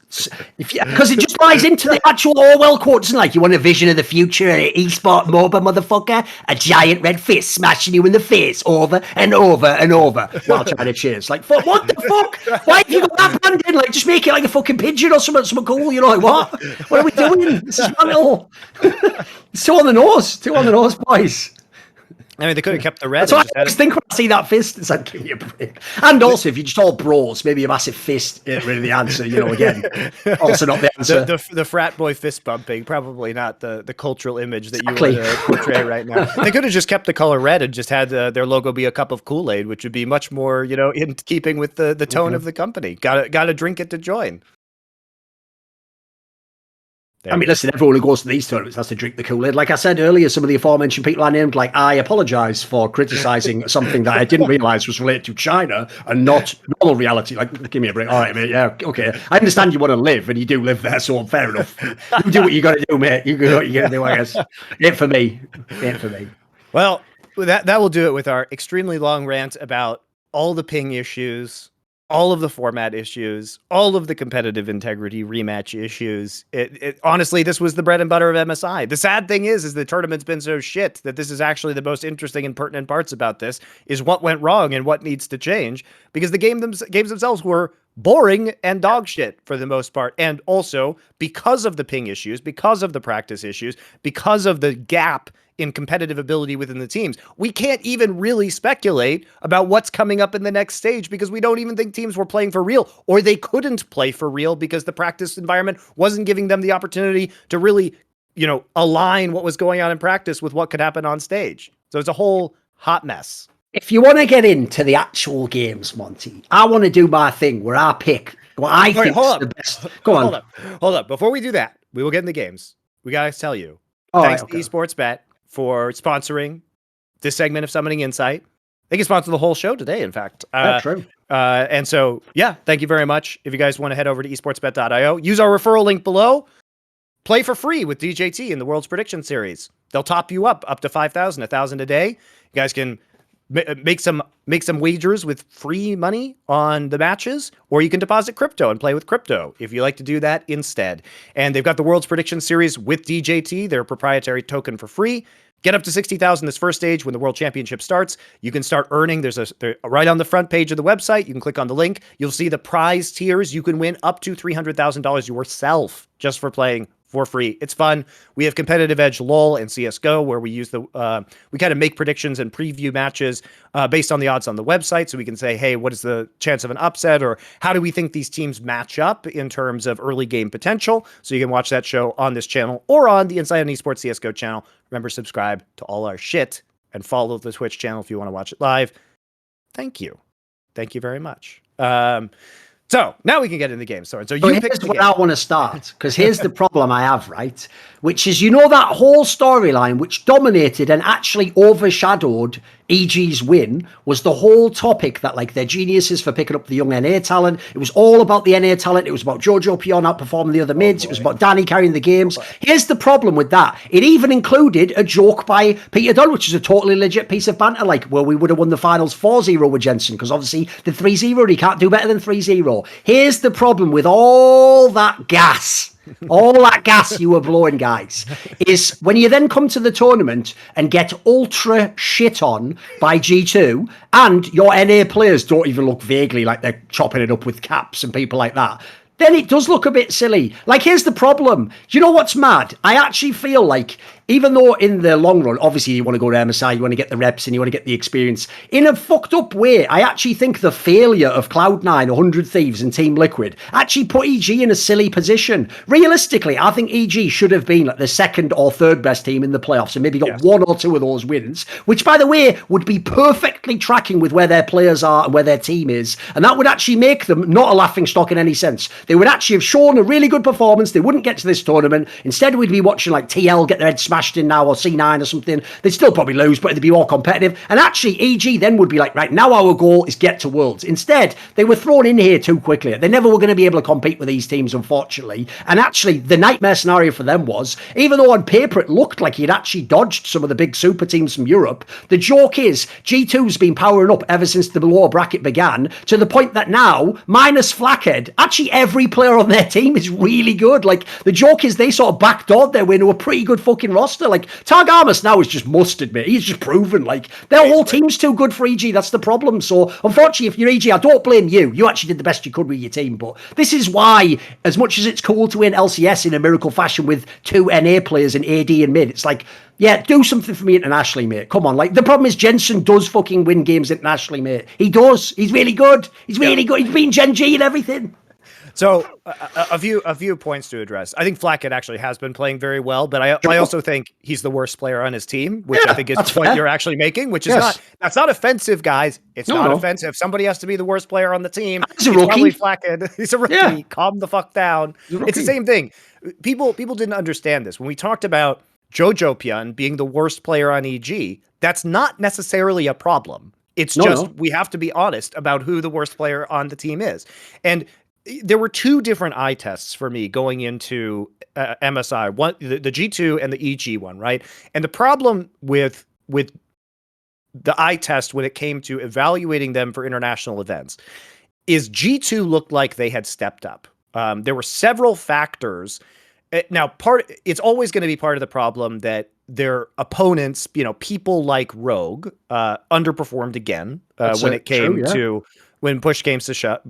because it just lies into the actual Orwell quotes, and like, you want a vision of the future, an esport MOBA, motherfucker, a giant red fist smashing you in the face over and over and over while trying to cheers. Like, what the fuck? Why have you got that branded? Like, just make it like a fucking pigeon or something cool. Like, what are we doing? This is mental. It's too on the nose, boys. I mean, they could have kept the red. That's what I always think when I see that fist. It's like, give me a break. And also, if you're just all bros, maybe a massive fist isn't really the answer, again. Also not the answer. The frat boy fist bumping, probably not the cultural image that you would portray right now. They could have just kept the color red and just had their logo be a cup of Kool-Aid, which would be much more, in keeping with the tone of the company. Gotta drink it to join. I mean, listen, everyone who goes to these tournaments has to drink the Kool-Aid. Like I said earlier, some of the aforementioned people I named, like, I apologise for criticising something that I didn't realise was related to China and not normal reality. Like, give me a break. All right, mate, yeah, okay. I understand you want to live, and you do live there, so fair enough. You do what you got to do, mate. You do what you got to do, I guess. Ain't for me. Well, that will do it with our extremely long rant about all the ping issues, all of the format issues, all of the competitive integrity rematch issues. Honestly, this was the bread and butter of MSI. The sad thing is the tournament's been so shit that this is actually the most interesting and pertinent parts about this, is what went wrong and what needs to change, because the games themselves were boring and dog shit for the most part. And also because of the ping issues, because of the practice issues, because of the gap in competitive ability within the teams, we can't even really speculate about what's coming up in the next stage because we don't even think teams were playing for real, or they couldn't play for real because the practice environment wasn't giving them the opportunity to really, align what was going on in practice with what could happen on stage. So it's a whole hot mess. If you want to get into the actual games, Monty, I want to do my thing where I pick what I think is the best. Go on. Hold up. Before we do that, we will get in the games. We got to tell you, thanks to Esports Bet for sponsoring this segment of Summoning Insight. They can sponsor the whole show today, in fact. True. And so, yeah, thank you very much. If you guys want to head over to esportsbet.io, use our referral link below. Play for free with DJT in the World's Prediction Series. They'll top you up to 5,000, 1,000 a day. You guys can make some wagers with free money on the matches, or you can deposit crypto and play with crypto if you like to do that instead. And they've got the World's Prediction Series with DJT, their proprietary token for free. Get up to 60,000 this first stage when the World Championship starts. You can start earning. There's right on the front page of the website. You can click on the link. You'll see the prize tiers. You can win up to $300,000 yourself just for playing for free. It's fun. We have competitive edge LoL and CSGO where we use we kind of make predictions and preview matches based on the odds on the website. So we can say, hey, what is the chance of an upset, or how do we think these teams match up in terms of early game potential? So you can watch that show on this channel or on the Insight on Esports CSGO channel. Remember, subscribe to all our shit and follow the Twitch channel if you want to watch it live. Thank you. Thank you very much. So now we can get in the game. So you picked where I want to start, because here's the problem I have, right? Which is, that whole storyline which dominated and actually overshadowed EG's win was the whole topic that, like, they're geniuses for picking up the young NA talent. It was all about the NA talent. It was about Jojo Pion outperforming the other mids. It was about Danny carrying the games. Here's the problem with that. It even included a joke by Peter Dunn, which is a totally legit piece of banter, like, well, we would have won the finals 4-0 with Jensen, because obviously the 3-0, he can't do better than 3-0. Here's the problem with all that gas. All that gas you were blowing, guys, is when you then come to the tournament and get ultra shit on by G2, and your NA players don't even look vaguely like they're chopping it up with Caps and people like that, then it does look a bit silly. Like, here's the problem. Do you know what's mad? I actually feel like, even though in the long run, obviously you want to go to MSI, you want to get the reps and you want to get the experience, in a fucked up way, I actually think the failure of Cloud9, 100 Thieves and Team Liquid actually put EG in a silly position. Realistically, I think EG should have been like the second or third best team in the playoffs and maybe got one or two of those wins, which, by the way, would be perfectly tracking with where their players are and where their team is. And that would actually make them not a laughingstock in any sense. They would actually have shown a really good performance. They wouldn't get to this tournament. Instead, we'd be watching like TL get their head smashed in now, or C9 or something. They'd still probably lose, but they'd be more competitive. And actually, EG then would be like, right, now our goal is get to Worlds. Instead, they were thrown in here too quickly. They never were going to be able to compete with these teams, unfortunately. And actually, the nightmare scenario for them was, even though on paper it looked like he'd actually dodged some of the big super teams from Europe, the joke is G2's been powering up ever since the lower bracket began, to the point that now, minus Flackhead, actually every player on their team is really good. Like, the joke is they sort of backdoored their way into a pretty good fucking roster. Like, Targamas now is just mustard, mate. He's just proven, like, their whole team's too good for EG. That's the problem. So, unfortunately, if you're EG, I don't blame you. You actually did the best you could with your team. But this is why, as much as it's cool to win LCS in a miracle fashion with two NA players in AD and mid, it's like, yeah, do something for me internationally, mate. Come on. Like, the problem is Jensen does fucking win games internationally, mate. He does. He's really good. He's really good. He's beaten Gen G and everything. So a few points to address. I think Flackett actually has been playing very well, but I also think he's the worst player on his team, which I think is the point you're actually making, which is that's not offensive, guys. It's not offensive. Somebody has to be the worst player on the team. He's a rookie. Probably Flackett. He's a rookie. Yeah. Calm the fuck down. It's the same thing. People didn't understand this. When we talked about Jojo Pion being the worst player on EG, that's not necessarily a problem. It's we have to be honest about who the worst player on the team is. And there were two different eye tests for me going into MSI, one the G2 and the EG one, right? And the problem with the eye test when it came to evaluating them for international events is G2 looked like they had stepped up. There were several factors. Now, it's always going to be part of the problem that their opponents, people like Rogue, underperformed again when it came to when push came to shove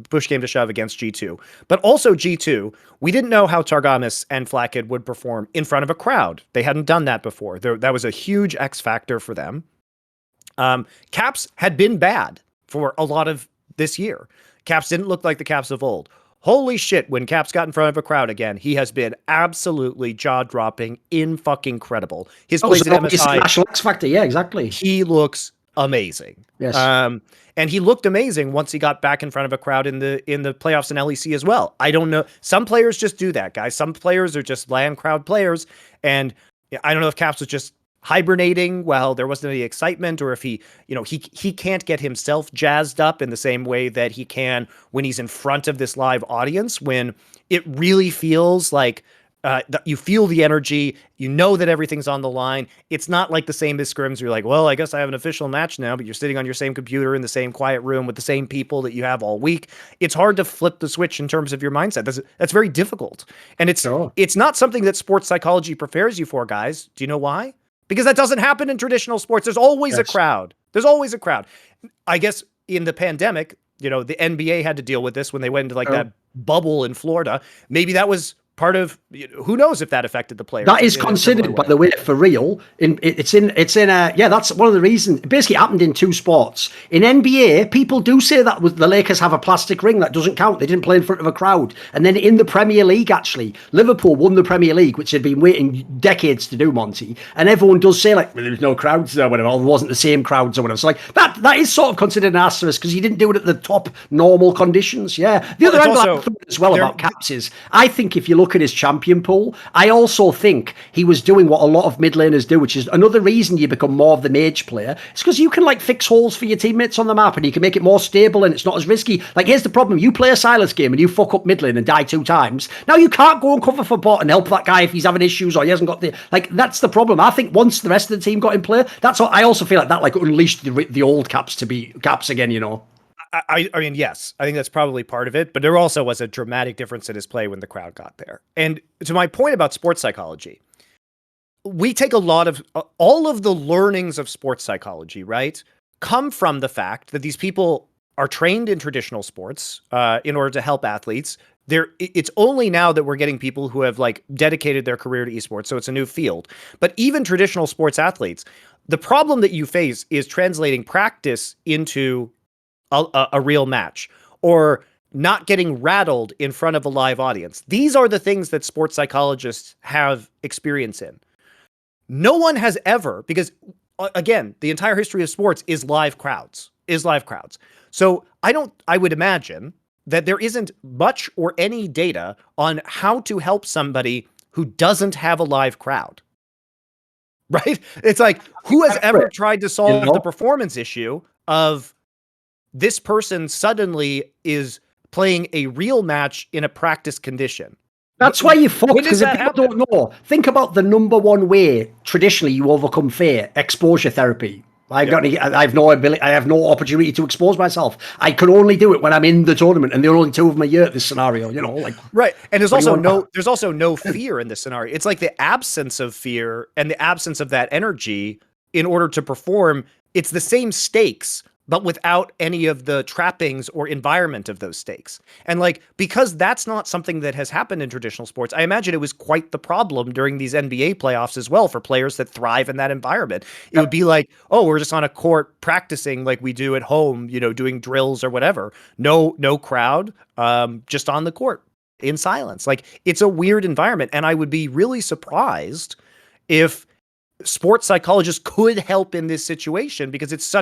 against G2. But also G2, we didn't know how Targamas and Flakked would perform in front of a crowd. They hadn't done that before. That was a huge X factor for them. Caps had been bad for a lot of this year. Caps didn't look like the Caps of old. Holy shit, when Caps got in front of a crowd again, he has been absolutely jaw-dropping, in-fucking-credible. His plays at MSI... National X Factor, yeah, exactly. He looks amazing. Yes. And he looked amazing once he got back in front of a crowd in the playoffs in LEC as well. I don't know. Some players just do that, guys. Some players are just land crowd players. And I don't know if Caps was just hibernating while there wasn't any excitement, or if he can't get himself jazzed up in the same way that he can when he's in front of this live audience, when it really feels like you feel the energy, you know that everything's on the line. It's not like the same as scrims. You're like, well, I guess I have an official match now, but you're sitting on your same computer in the same quiet room with the same people that you have all week. It's hard to flip the switch in terms of your mindset. That's very difficult. And it's not something that sports psychology prepares you for, guys. Do you know why? Because that doesn't happen in traditional sports. There's always a crowd. There's always a crowd. I guess in the pandemic, the NBA had to deal with this when they went into that bubble in Florida. Maybe that was part of, who knows if that affected the players. That is considered, by the way, for real. That's one of the reasons. It basically happened in two sports. In NBA, people do say that the Lakers have a plastic ring. That doesn't count. They didn't play in front of a crowd. And then in the Premier League, actually, Liverpool won the Premier League, which had been waiting decades to do, Monty. And everyone does say, like, well, there was no crowds or whatever, or there wasn't the same crowds or whatever. So, like, that is sort of considered an asterisk because you didn't do it at the top normal conditions. Yeah. The other angle I thought as well about Caps is, I think if you look at his champion pool, I also think he was doing what a lot of mid laners do, which is another reason you become more of the mage player. It's because you can fix holes for your teammates on the map and you can make it more stable and it's not as risky. Like, here's the problem. You play a Silas game and you fuck up mid lane and die 2 times. Now you can't go and cover for bot and help that guy if he's having issues or he hasn't got the... that's the problem. I think once the rest of the team got in play, I also feel like that unleashed the old Caps to be Caps again, I mean, yes, I think that's probably part of it, but there also was a dramatic difference in his play when the crowd got there. And to my point about sports psychology, we take a lot of all of the learnings of sports psychology, right, come from the fact that these people are trained in traditional sports in order to help athletes. It's only now that we're getting people who have dedicated their career to esports, so it's a new field. But even traditional sports athletes, the problem that you face is translating practice into a real match, or not getting rattled in front of a live audience. These are the things that sports psychologists have experience in. No one has ever, because again, the entire history of sports is live crowds. So I would imagine that there isn't much or any data on how to help somebody who doesn't have a live crowd. Right? It's like, who has ever tried to solve the performance issue of this person suddenly is playing a real match in a practice condition? That's why you fucked, because if people don't know, think about the number one way traditionally you overcome fear: exposure therapy. I have no ability. I have no opportunity to expose myself. I can only do it when I'm in the tournament, and there are only 2 of them a year at this scenario. Right. And there's also no fear in this scenario. It's like the absence of fear and the absence of that energy in order to perform. It's the same stakes, but without any of the trappings or environment of those stakes. And because that's not something that has happened in traditional sports, I imagine it was quite the problem during these NBA playoffs as well for players that thrive in that environment. It would be like, oh, we're just on a court practicing like we do at home, doing drills or whatever. No crowd, just on the court in silence. It's a weird environment. And I would be really surprised if sports psychologists could help in this situation, because it's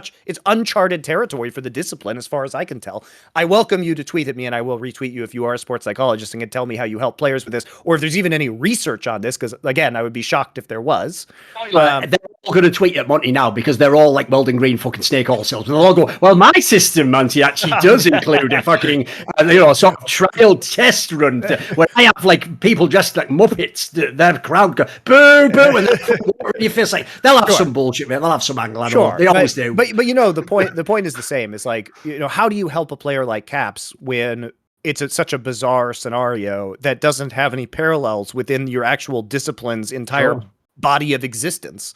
uncharted territory for the discipline, as far as I can tell. I welcome you to tweet at me, and I will retweet you if you are a sports psychologist and can tell me how you help players with this, or if there's even any research on this, because again, I would be shocked if there was. They're all going to tweet at Monty now because they're all like welding green fucking snake oil salesmen. They'll all go, well, my system, Monty, actually does include a fucking sort of trial test run where I have people dressed like Muppets. Their crowd go boo boo, and you feel like they'll have some bullshit, man. They'll have some angle. They always do. But the point is the same. It's how do you help a player like Caps when it's such a bizarre scenario that doesn't have any parallels within your actual discipline's entire body of existence?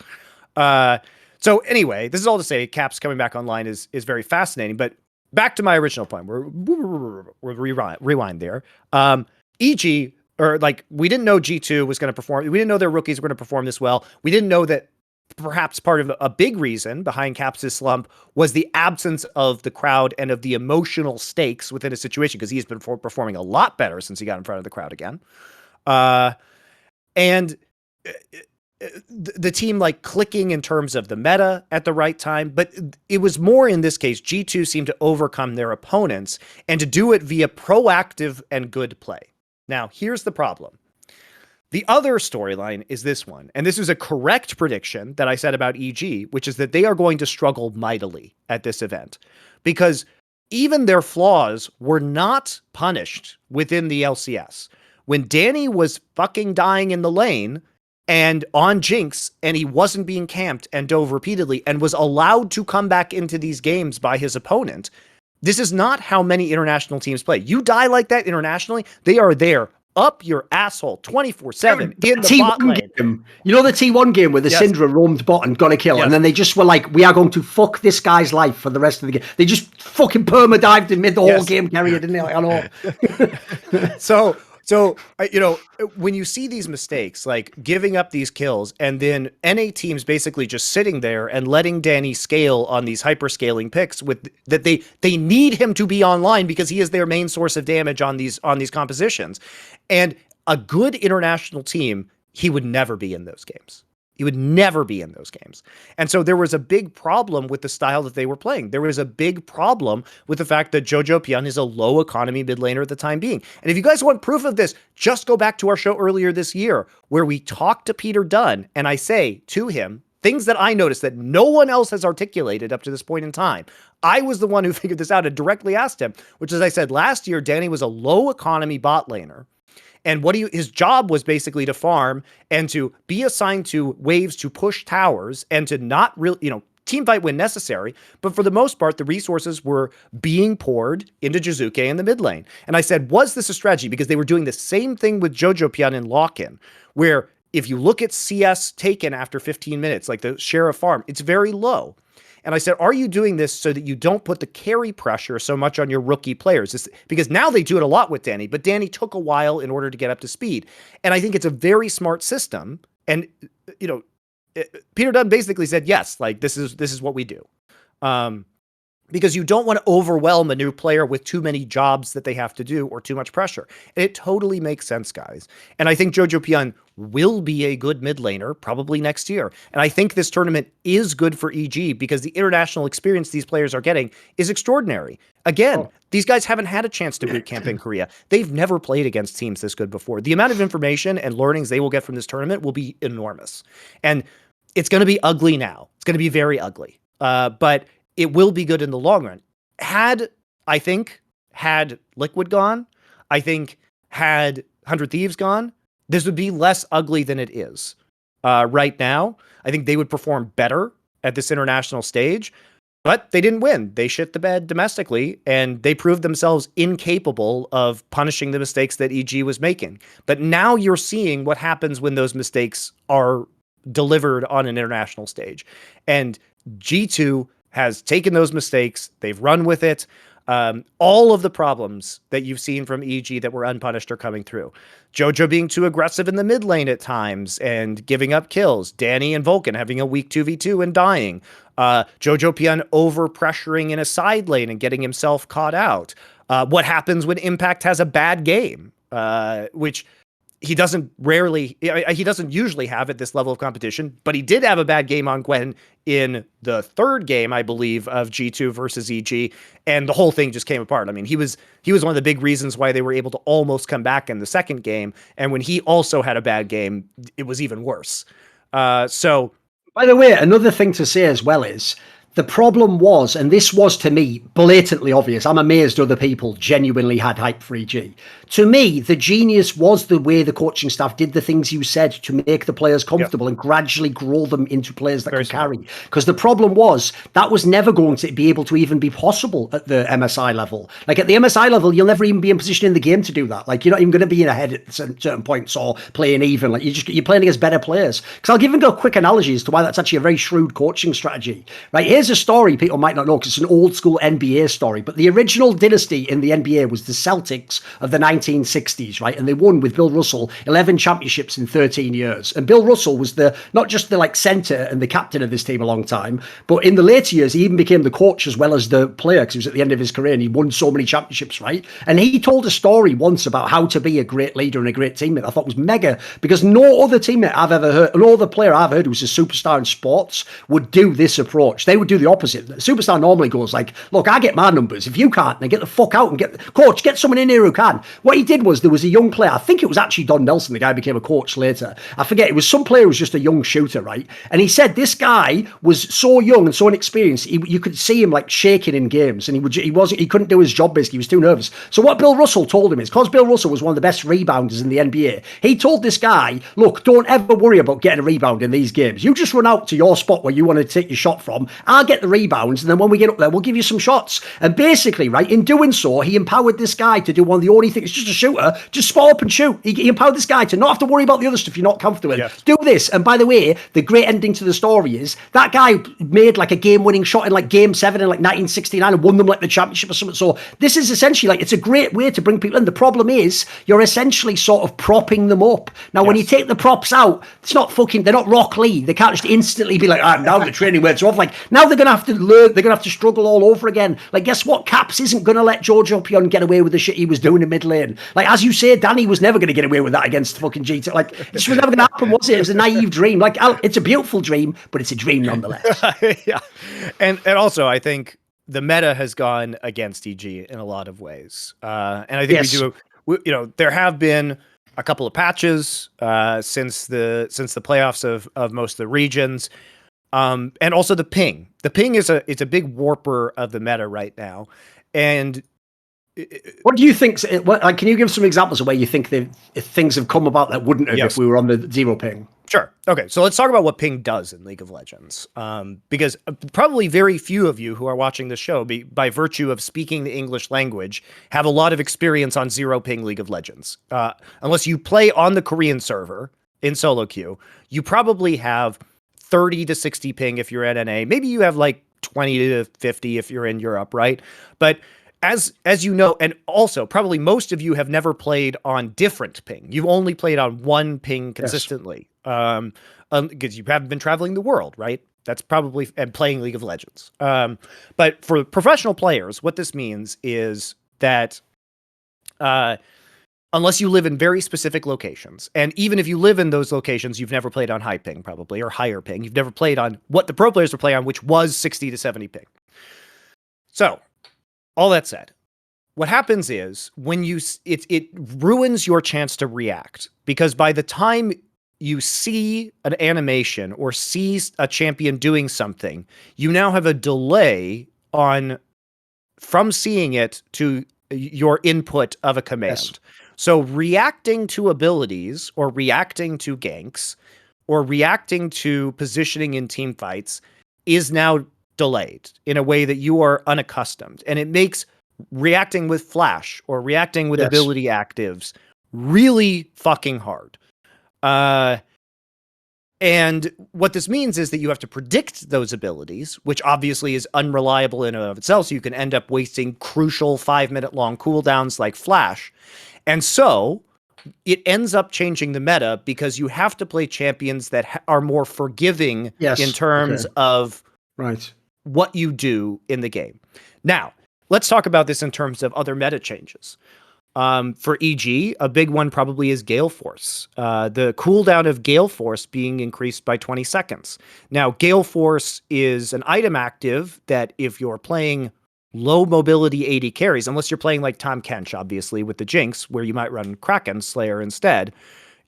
So anyway, this is all to say Caps coming back online is very fascinating, but back to my original point. We're rewind there. EG, or like, we didn't know G2 was going to perform. We didn't know their rookies were going to perform this well. We didn't know that perhaps part of a big reason behind Caps' slump was the absence of the crowd and of the emotional stakes within a situation, because he's been performing a lot better since he got in front of the crowd again. And the team like clicking in terms of the meta at the right time, but it was more in this case, G2 seemed to overcome their opponents and to do it via proactive and good play. Now, here's the problem. The other storyline is this one, and this is a correct prediction that I said about EG, which is that they are going to struggle mightily at this event, because even their flaws were not punished within the LCS. When Danny was fucking dying in the lane and on Jinx, and he wasn't being camped and dove repeatedly and was allowed to come back into these games by his opponent, this is not how many international teams play. You die like that internationally, they are there up your asshole 24/7 in the bot lane. Game. You know the T1 game where the Syndra roamed bot and got a kill, and then they just were like, we are going to fuck this guy's life for the rest of the game. They just fucking perma-dived and made the whole game carrier, didn't they? Like, I know. So, you know, when you see these mistakes, like giving up these kills and then NA teams basically just sitting there and letting Danny scale on these hyper-scaling picks with that they need him to be online because he is their main source of damage on these compositions. And a good international team, he would never be in those games. He would never be in those games. And so there was a big problem with the style that they were playing. There was a big problem with the fact that Jojo Pyun is a low economy mid laner at the time being. And if you guys want proof of this, just go back to our show earlier this year where we talked to Peter Dunn and I say to him things that I noticed that no one else has articulated up to this point in time. I was the one who figured this out and directly asked him, which, as I said, last year, Danny was a low economy bot laner. And his job was basically to farm and to be assigned to waves to push towers and to not really, team fight when necessary. But for the most part, the resources were being poured into Jizuke in the mid lane. And I said, was this a strategy? Because they were doing the same thing with Jojo Pyun in lock-in, where if you look at CS taken after 15 minutes, like the share of farm, it's very low. And I said, are you doing this so that you don't put the carry pressure so much on your rookie players? Because now they do it a lot with Danny, but Danny took a while in order to get up to speed. And I think it's a very smart system. And, Peter Dunn basically said, yes, like this is what we do. Because you don't want to overwhelm a new player with too many jobs that they have to do or too much pressure. And it totally makes sense, guys. And I think Jojo Pyun will be a good mid laner probably next year. And I think this tournament is good for EG because the international experience these players are getting is extraordinary. Again, these guys haven't had a chance to boot camp in Korea. They've never played against teams this good before. The amount of information and learnings they will get from this tournament will be enormous. And it's going to be ugly now. It's going to be very ugly. But it will be good in the long run. Had Liquid gone, I think had 100 Thieves gone, this would be less ugly than it is. Right now, I think they would perform better at this international stage, but they didn't win. They shit the bed domestically, and they proved themselves incapable of punishing the mistakes that EG was making. But now you're seeing what happens when those mistakes are delivered on an international stage. And G2 has taken those mistakes. They've run with it. All of the problems that you've seen from EG that were unpunished are coming through. Jojo being too aggressive in the mid lane at times and giving up kills. Danny and Vulcan having a weak 2v2 and dying. Jojo Pyun over pressuring in a side lane and getting himself caught out. What happens when Impact has a bad game, which he doesn't usually have at this level of competition, but he did have a bad game on Gwen in the third game, I believe, of G2 versus EG, and the whole thing just came apart. I mean, he was one of the big reasons why they were able to almost come back in the second game, and when he also had a bad game, it was even worse. So, by the way, another thing to say as well is, the problem was, and this was to me blatantly obvious, I'm amazed other people genuinely had hype for EG. to me, the genius was the way the coaching staff did the things you said to make the players comfortable and gradually grow them into players that Very could smart. carry. Because the problem was that was never going to be able to even be possible at the MSI level. Like at the MSI level, you'll never even be in position in the game to do that. Like you're not even going to be in ahead at certain points or playing even. Like you're playing against better players. Because I'll give a quick analogy as to why that's actually a very shrewd coaching strategy. Right, here's a story people might not know because it's an old school NBA story. But the original dynasty in the NBA was the Celtics of the 1960s, right? And they won with Bill Russell 11 championships in 13 years. And Bill Russell was not just the like center and the captain of this team a long time, but in the later years, he even became the coach as well as the player because he was at the end of his career and he won so many championships, right? And he told a story once about how to be a great leader and a great teammate. I thought was mega because no other teammate I've ever heard, no other player I've heard who's a superstar in sports would do this approach. They would do the opposite. The superstar normally goes like, look, I get my numbers. If you can't, then get the fuck out and get someone in here who can. What he did was there was a young player, I think it was actually Don Nelson, the guy who became a coach later. I forget, it was some player who was just a young shooter, right? And he said this guy was so young and so inexperienced, you could see him like shaking in games and he couldn't do his job basically, he was too nervous. So what Bill Russell told him is, because Bill Russell was one of the best rebounders in the NBA, he told this guy, look, don't ever worry about getting a rebound in these games. You just run out to your spot where you want to take your shot from. I'll get the rebounds and then when we get up there, we'll give you some shots. And basically, right, in doing so, he empowered this guy to do one of the only things, just a shooter, just spot up and shoot. He empowered this guy to not have to worry about the other stuff you're not comfortable with. Yes. Do this. And by the way, the great ending to the story is that guy made like a game-winning shot in like game 7 in like 1969 and won them like the championship or something. So this is essentially like, it's a great way to bring people in. The problem is you're essentially sort of propping them up. Now, when you take the props out, it's not fucking, they're not Rock Lee. They can't just instantly be like, now the training wears off. Like now they're going to have to learn, they're going to have to struggle all over again. Like guess what? Caps isn't going to let George Opion get away with the shit he was doing in mid lane. Like as you say, Danny was never going to get away with that against fucking GT. Like this was never going to happen, was it? It was a naive dream. Like it's a beautiful dream, but it's a dream nonetheless. Yeah, and also I think the meta has gone against EG in a lot of ways, and I think there have been a couple of patches since the playoffs of most of the regions, and also the ping. The ping is a big warper of the meta right now, and what do you think? Can you give some examples of where you think if things have come about that wouldn't have if we were on the zero ping? Sure. Okay, so let's talk about what ping does in League of Legends, because probably very few of you who are watching the show, by virtue of speaking the English language, have a lot of experience on zero ping League of Legends. Unless you play on the Korean server in solo queue, you probably have 30 to 60 ping if you're at NA. Maybe you have like 20 to 50 if you're in Europe, right? But as you know, and also probably most of you have never played on different ping. You've only played on one ping consistently, because you haven't been traveling the world, right? That's probably, and playing League of Legends. But for professional players, what this means is that unless you live in very specific locations, and even if you live in those locations, you've never played on high ping probably, or higher ping. You've never played on what the pro players were playing on, which was 60 to 70 ping. So, all that said, what happens is when it ruins your chance to react, because by the time you see an animation or see a champion doing something, you now have a delay from seeing it to your input of a command. Yes. So reacting to abilities or reacting to ganks or reacting to positioning in team fights is now delayed in a way that you are unaccustomed, and it makes reacting with flash or reacting with ability actives really fucking hard. And what this means is that you have to predict those abilities, which obviously is unreliable in and of itself, so you can end up wasting crucial 5-minute long cooldowns like flash. And so it ends up changing the meta because you have to play champions that are more forgiving in terms of what you do in the game. Now, let's talk about this in terms of other meta changes. For EG, a big one probably is Gale Force. The cooldown of Gale Force being increased by 20 seconds. Now, Gale Force is an item active that if you're playing low mobility AD carries, unless you're playing like Tom Kench, obviously, with the Jinx, where you might run Kraken Slayer instead,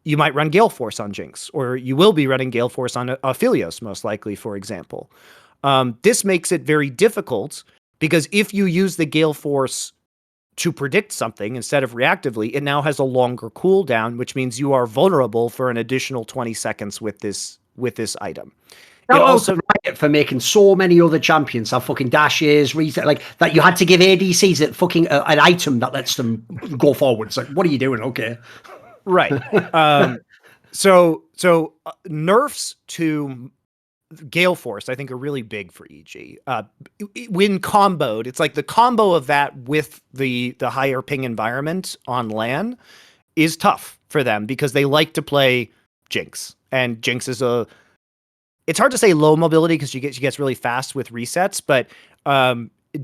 you might run Gale Force on Jinx, or you will be running Gale Force on Aphelios, most likely, for example. This makes it very difficult, because if you use the Gale Force to predict something instead of reactively, it now has a longer cooldown, which means you are vulnerable for an additional 20 seconds with this item. Shout out to Riot for making so many other champions have fucking dashes, reset, like that. You had to give ADCs a fucking an item that lets them go forward. It's like, what are you doing? Okay, right. So nerfs to Gale Force, I think, are really big for EG. When comboed, it's like the combo of that with the higher ping environment on LAN is tough for them because they like to play Jinx, and Jinx is it's hard to say low mobility because she gets really fast with resets, but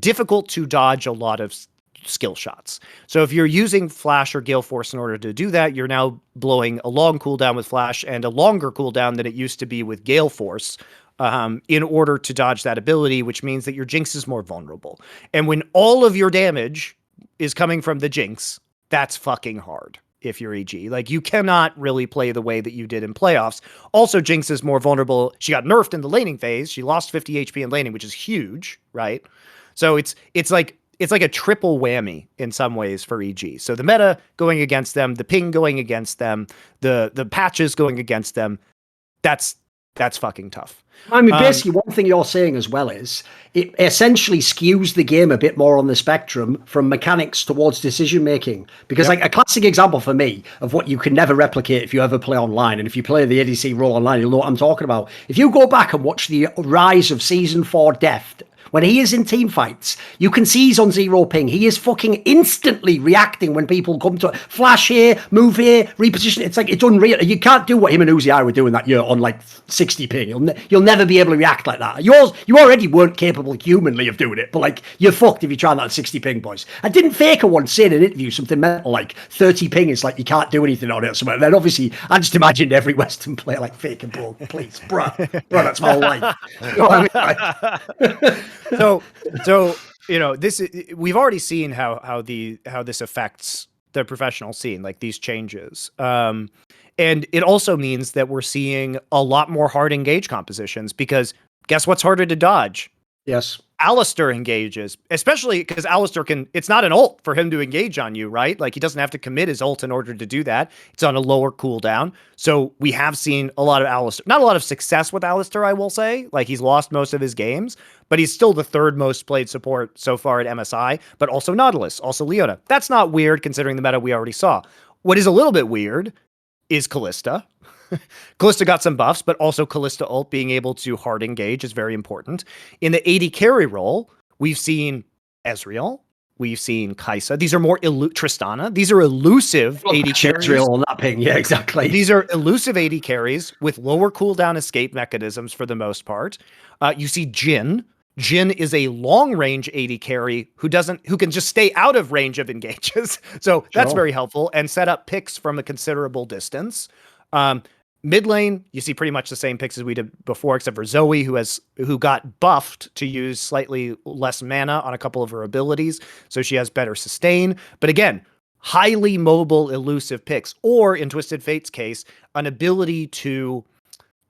difficult to dodge a lot of skill shots. So if you're using Flash or Gale Force in order to do that, you're now blowing a long cooldown with Flash and a longer cooldown than it used to be with Gale Force in order to dodge that ability, which means that your Jinx is more vulnerable. And when all of your damage is coming from the Jinx, that's fucking hard. If you're EG, like you cannot really play the way that you did in playoffs. Also, Jinx is more vulnerable. She got nerfed in the laning phase. She lost 50 HP in laning, which is huge, right? So it's like a triple whammy in some ways for EG. So the meta going against them, the ping going against them, the patches going against them. That's fucking tough. I mean, basically, one thing you're saying as well is it essentially skews the game a bit more on the spectrum from mechanics towards decision making. Because, like, a classic example for me of what you can never replicate if you ever play online, and if you play the ADC role online, you'll know what I'm talking about. If you go back and watch the rise of Season 4 Deft, when he is in team fights, you can see he's on 0 ping. He is fucking instantly reacting when people come to flash here, move here, reposition. It's like, it's unreal. You can't do what him and Uzi I were doing that year on like 60 ping. You'll never be able to react like that. You already weren't capable humanly of doing it, but like, you're fucked if you try that at 60 ping, boys. I didn't Faker once say in an interview something mental like 30 ping is like, you can't do anything on it or something. And then obviously, I just imagined every Western player like, Faker, bro, please, bro, that's my whole life. You know what I mean? Like, so you know, we've already seen how this affects the professional scene, like these changes, and it also means that we're seeing a lot more hard engage compositions because guess what's harder to dodge? Yes. Alistar engages, especially because Alistar it's not an ult for him to engage on you, right? Like he doesn't have to commit his ult in order to do that. It's on a lower cooldown. So we have seen a lot of Alistar, not a lot of success with Alistar, I will say. Like he's lost most of his games, but he's still the third most played support so far at MSI, but also Nautilus, also Leona. That's not weird considering the meta we already saw. What is a little bit weird is Kalista. Kalista got some buffs, but also Kalista ult being able to hard engage is very important. In the AD carry role, we've seen Ezreal, we've seen Kai'Sa. These are more Tristana. These are elusive AD carries. Ezreal on that ping, yeah, exactly. These are elusive AD carries with lower cooldown escape mechanisms for the most part. You see Jhin. Jhin is a long-range AD carry who can just stay out of range of engages. So that's very helpful and set up picks from a considerable distance. Mid lane, you see pretty much the same picks as we did before, except for Zoe, who got buffed to use slightly less mana on a couple of her abilities, so she has better sustain. But again, highly mobile, elusive picks, or in Twisted Fate's case, an ability to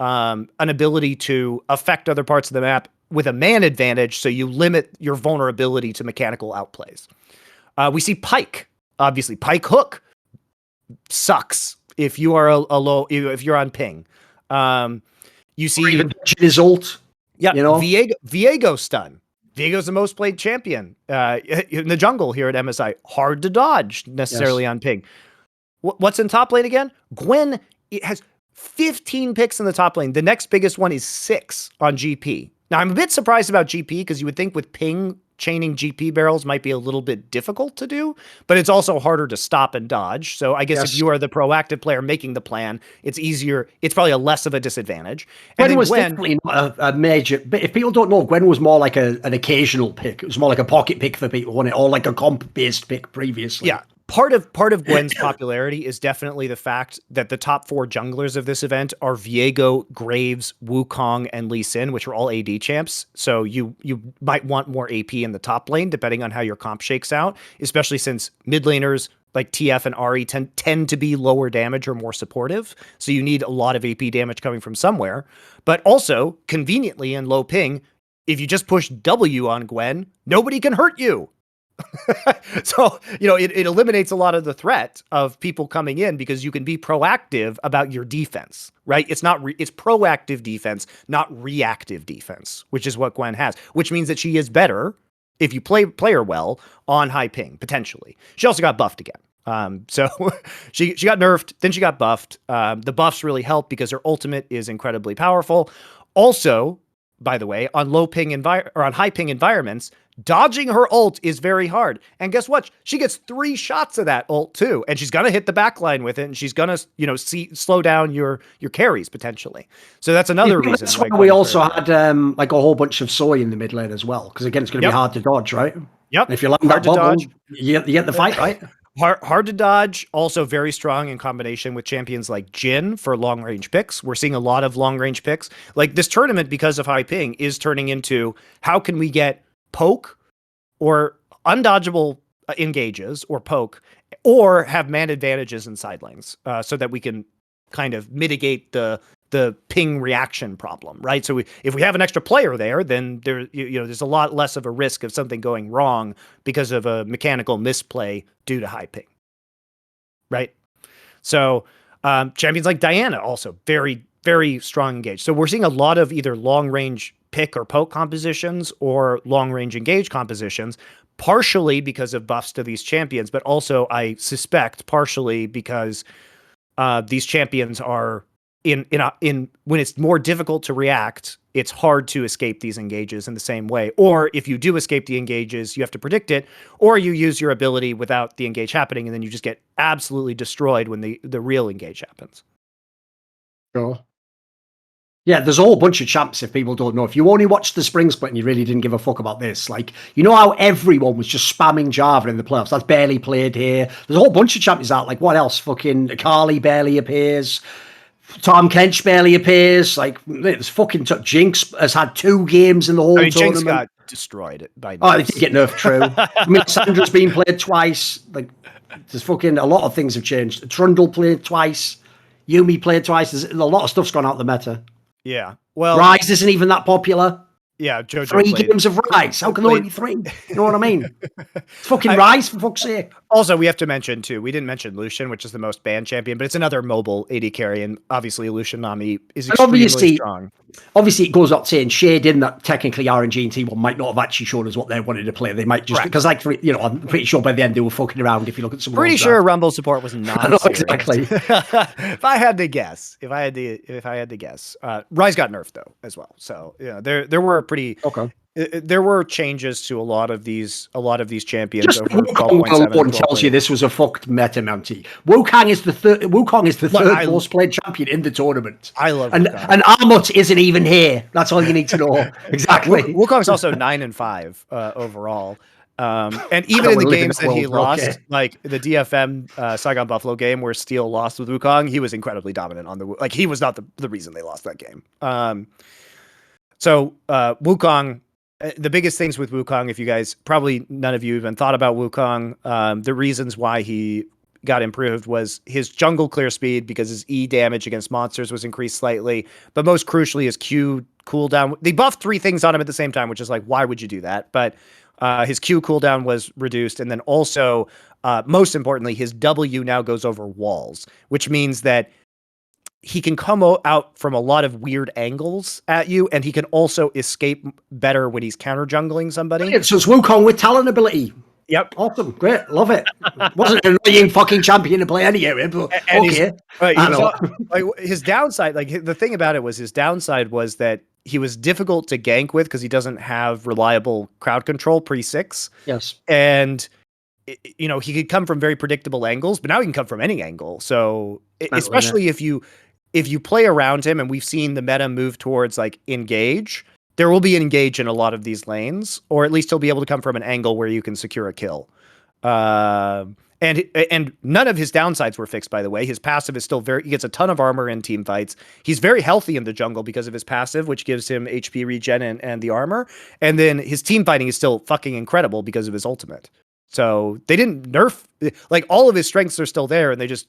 affect other parts of the map with a man advantage, so you limit your vulnerability to mechanical outplays. We see Pyke, obviously. Pyke hook sucks if you are if you're on ping. You see, or even his ult. Yeah, you know, Viego stun. Viego's the most played champion in the jungle here at MSI. Hard to dodge necessarily on ping. What's in top lane again? Gwen has 15 picks in the top lane. The next biggest one is 6 on GP. Now, I'm a bit surprised about GP because you would think with ping, chaining GP barrels might be a little bit difficult to do, but it's also harder to stop and dodge. So I guess if you are the proactive player making the plan, it's easier. It's probably a less of a disadvantage. And Gwen was definitely not a major, but if people don't know, Gwen was more like an occasional pick. It was more like a pocket pick for people, wasn't it? Or like a comp-based pick previously. Yeah. Part of Gwen's popularity is definitely the fact that the top 4 junglers of this event are Viego, Graves, Wukong, and Lee Sin, which are all AD champs. So you might want more AP in the top lane, depending on how your comp shakes out, especially since mid laners like TF and Ahri tend to be lower damage or more supportive. So you need a lot of AP damage coming from somewhere. But also, conveniently in low ping, if you just push W on Gwen, nobody can hurt you. So, it eliminates a lot of the threat of people coming in because you can be proactive about your defense, right? It's not, it's proactive defense, not reactive defense, which is what Gwen has, which means that she is better if you play her well on high ping, potentially. She also got buffed again. So she got nerfed, then she got buffed. The buffs really help because her ultimate is incredibly powerful. Also, by the way, on low ping or on high ping environments, dodging her ult is very hard. And guess what? She gets 3 shots of that ult too, and she's gonna hit the backline with it, and she's gonna, slow down your carries potentially. So that's another reason. That's why we also had like a whole bunch of soy in the mid lane as well, because again, it's going to be hard to dodge, right? Yep. And if you land that bubble, you get the fight, right? Hard to dodge, also very strong in combination with champions like Jhin for long-range picks. We're seeing a lot of long-range picks. Like this tournament, because of high ping, is turning into how can we get poke or undodgeable engages or poke or have man advantages in side lanes so that we can kind of mitigate the ping reaction problem, right? So if we have an extra player there, then there's a lot less of a risk of something going wrong because of a mechanical misplay due to high ping, right? So champions like Diana also very, very strong engaged. So we're seeing a lot of either long range pick or poke compositions or long range engage compositions, partially because of buffs to these champions, but also I suspect partially because these champions are in when it's more difficult to react, it's hard to escape these engages in the same way. Or if you do escape the engages, you have to predict it, or you use your ability without the engage happening, and then you just get absolutely destroyed when the real engage happens. Sure. Yeah, there's a whole bunch of champs, if people don't know. If you only watched the spring split and you really didn't give a fuck about this, like, you know how everyone was just spamming Java in the playoffs? That's barely played here. There's a whole bunch of champions out. Like, what else? Fucking Akali barely appears. Tom Kench barely appears. Like, there's fucking Jinx has had 2 games in the whole tournament. Jinx got destroyed by nerfs. Oh, they did get nerfed, true. I mean, Sandra's been played twice. Like, there's fucking a lot of things have changed. Trundle played twice. Yumi played twice. There's a lot of stuff's gone out the meta. Yeah. Well, Rise isn't even that popular. Yeah, JoJo 3 games of Rise. How can there only be 3? You know what I mean? It's fucking Rise, for fuck's sake. Also, we have to mention, too, we didn't mention Lucian, which is the most banned champion, but it's another mobile AD carry, and obviously Lucian Nami is extremely strong. Obviously, it goes up saying shade in that technically RNG and T1 might not have actually shown us what they wanted to play. They might just, because like, I'm pretty sure by the end they were fucking around if you look at some. Pretty sure Rumble support was not exactly. If I had to guess, Rise got nerfed though as well. So yeah, there were pretty there were changes to a lot of these champions. Just over Wukong tells you this was a fucked meta, Mounty. Wukong is the third most played champion in the tournament. I love and Armut isn't even here. That's all you need to know. Exactly. Wukong's also 9-5 overall. And even in the games that he lost, like the DFM Saigon Buffalo game where Steel lost with Wukong, he was incredibly dominant on the he was not the reason they lost that game. So Wukong, the biggest things with Wukong, if you guys, probably none of you even thought about Wukong, the reasons why he got improved was his jungle clear speed because his E damage against monsters was increased slightly, but most crucially his Q cooldown. They buffed 3 things on him at the same time, which is like, why would you do that? But his Q cooldown was reduced, and then also, most importantly, his W now goes over walls, which means that he can come out from a lot of weird angles at you, and he can also escape better when he's counter jungling somebody. So it's Wukong with talent ability. Yep. Awesome. Great. Love it. Wasn't an annoying fucking champion to play any area, but okay. Like his downside, like the thing about it was his downside was that he was difficult to gank with because he doesn't have reliable crowd control pre-6. Yes. And he could come from very predictable angles, but now he can come from any angle. So especially if you play around him, and we've seen the meta move towards like engage, there will be engage in a lot of these lanes, or at least he'll be able to come from an angle where you can secure a kill. And none of his downsides were fixed, by the way. His passive is still he gets a ton of armor in team fights. He's very healthy in the jungle because of his passive, which gives him HP regen and the armor. And then his team fighting is still fucking incredible because of his ultimate. So they didn't nerf, like all of his strengths are still there, and they just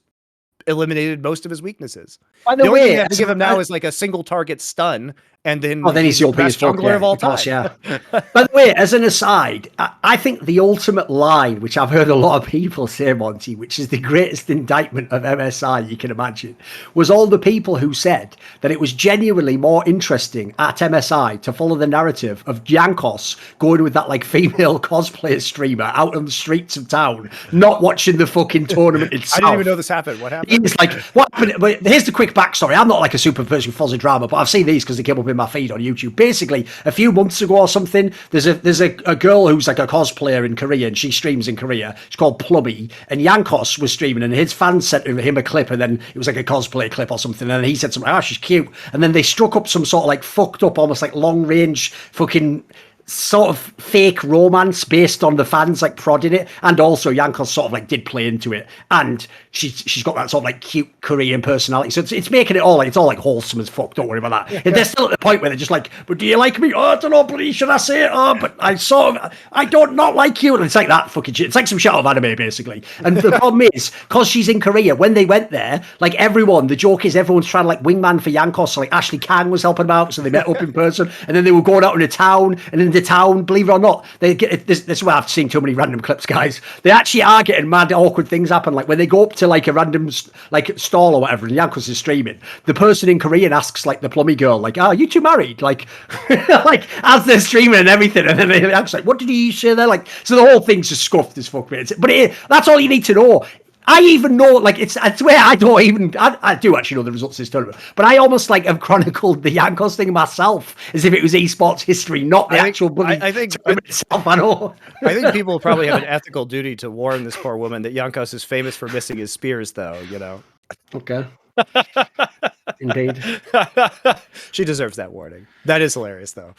eliminated most of his weaknesses. By the only way, thing they have to give him now is like a single target stun, and then then he's the OP best jungler of all time. Course, yeah. By the way, as an aside, I think the ultimate line, which I've heard a lot of people say, Monty, which is the greatest indictment of MSI you can imagine, was all the people who said that it was genuinely more interesting at MSI to follow the narrative of Jankos going with that like female cosplay streamer out on the streets of town, not watching the fucking tournament itself. I didn't even know this happened. What happened? It's like, what happened? But here's the quick backstory. I'm not like a super person who follows the drama, but I've seen these because they came up in my feed on YouTube. Basically, a few months ago or something, there's a girl who's like a cosplayer in Korea, and she streams in Korea. She's called Plummy, and Jankos was streaming, and his fans sent him a clip, and then it was like a cosplay clip or something, and then he said something, she's cute, and then they struck up some sort of like fucked up, almost like long range fucking sort of fake romance based on the fans like prodding it, and also Jankos sort of like did play into it, and she's got that sort of like cute Korean personality, so it's making it all like, it's all like wholesome as fuck. Don't worry about that. They're still at the point where they're just like, but do you like me? I don't know, bloody, should I say it? But I don't not like you. And it's like that fucking shit. It's like some shit out of anime basically. And the problem is, because she's in Korea, when they went there, like the joke is everyone's trying to like wingman for Jankos, so like Ashley Kang was helping them out, so they met up in person, and then they were going out in the town, and in the town, believe it or not, they get this is why I've seen too many random clips, guys. They actually are getting mad awkward things happen, like when they go up to like a random like stall or whatever, and Jankos is streaming, the person in Korean asks like the Plummy girl, like, are you two married? Like like as they're streaming and everything, and then they ask like, what did you say there? Like, so the whole thing's just scuffed as fuck, but that's all you need to know. I even know, like, I swear I do actually know the results of this tournament, but I almost like have chronicled the Jankos thing myself as if it was esports history, not the actual bloody tournament itself. I know. I think people probably have an ethical duty to warn this poor woman that Jankos is famous for missing his spears, though, you know. Okay. Indeed. She deserves that warning. That is hilarious, though.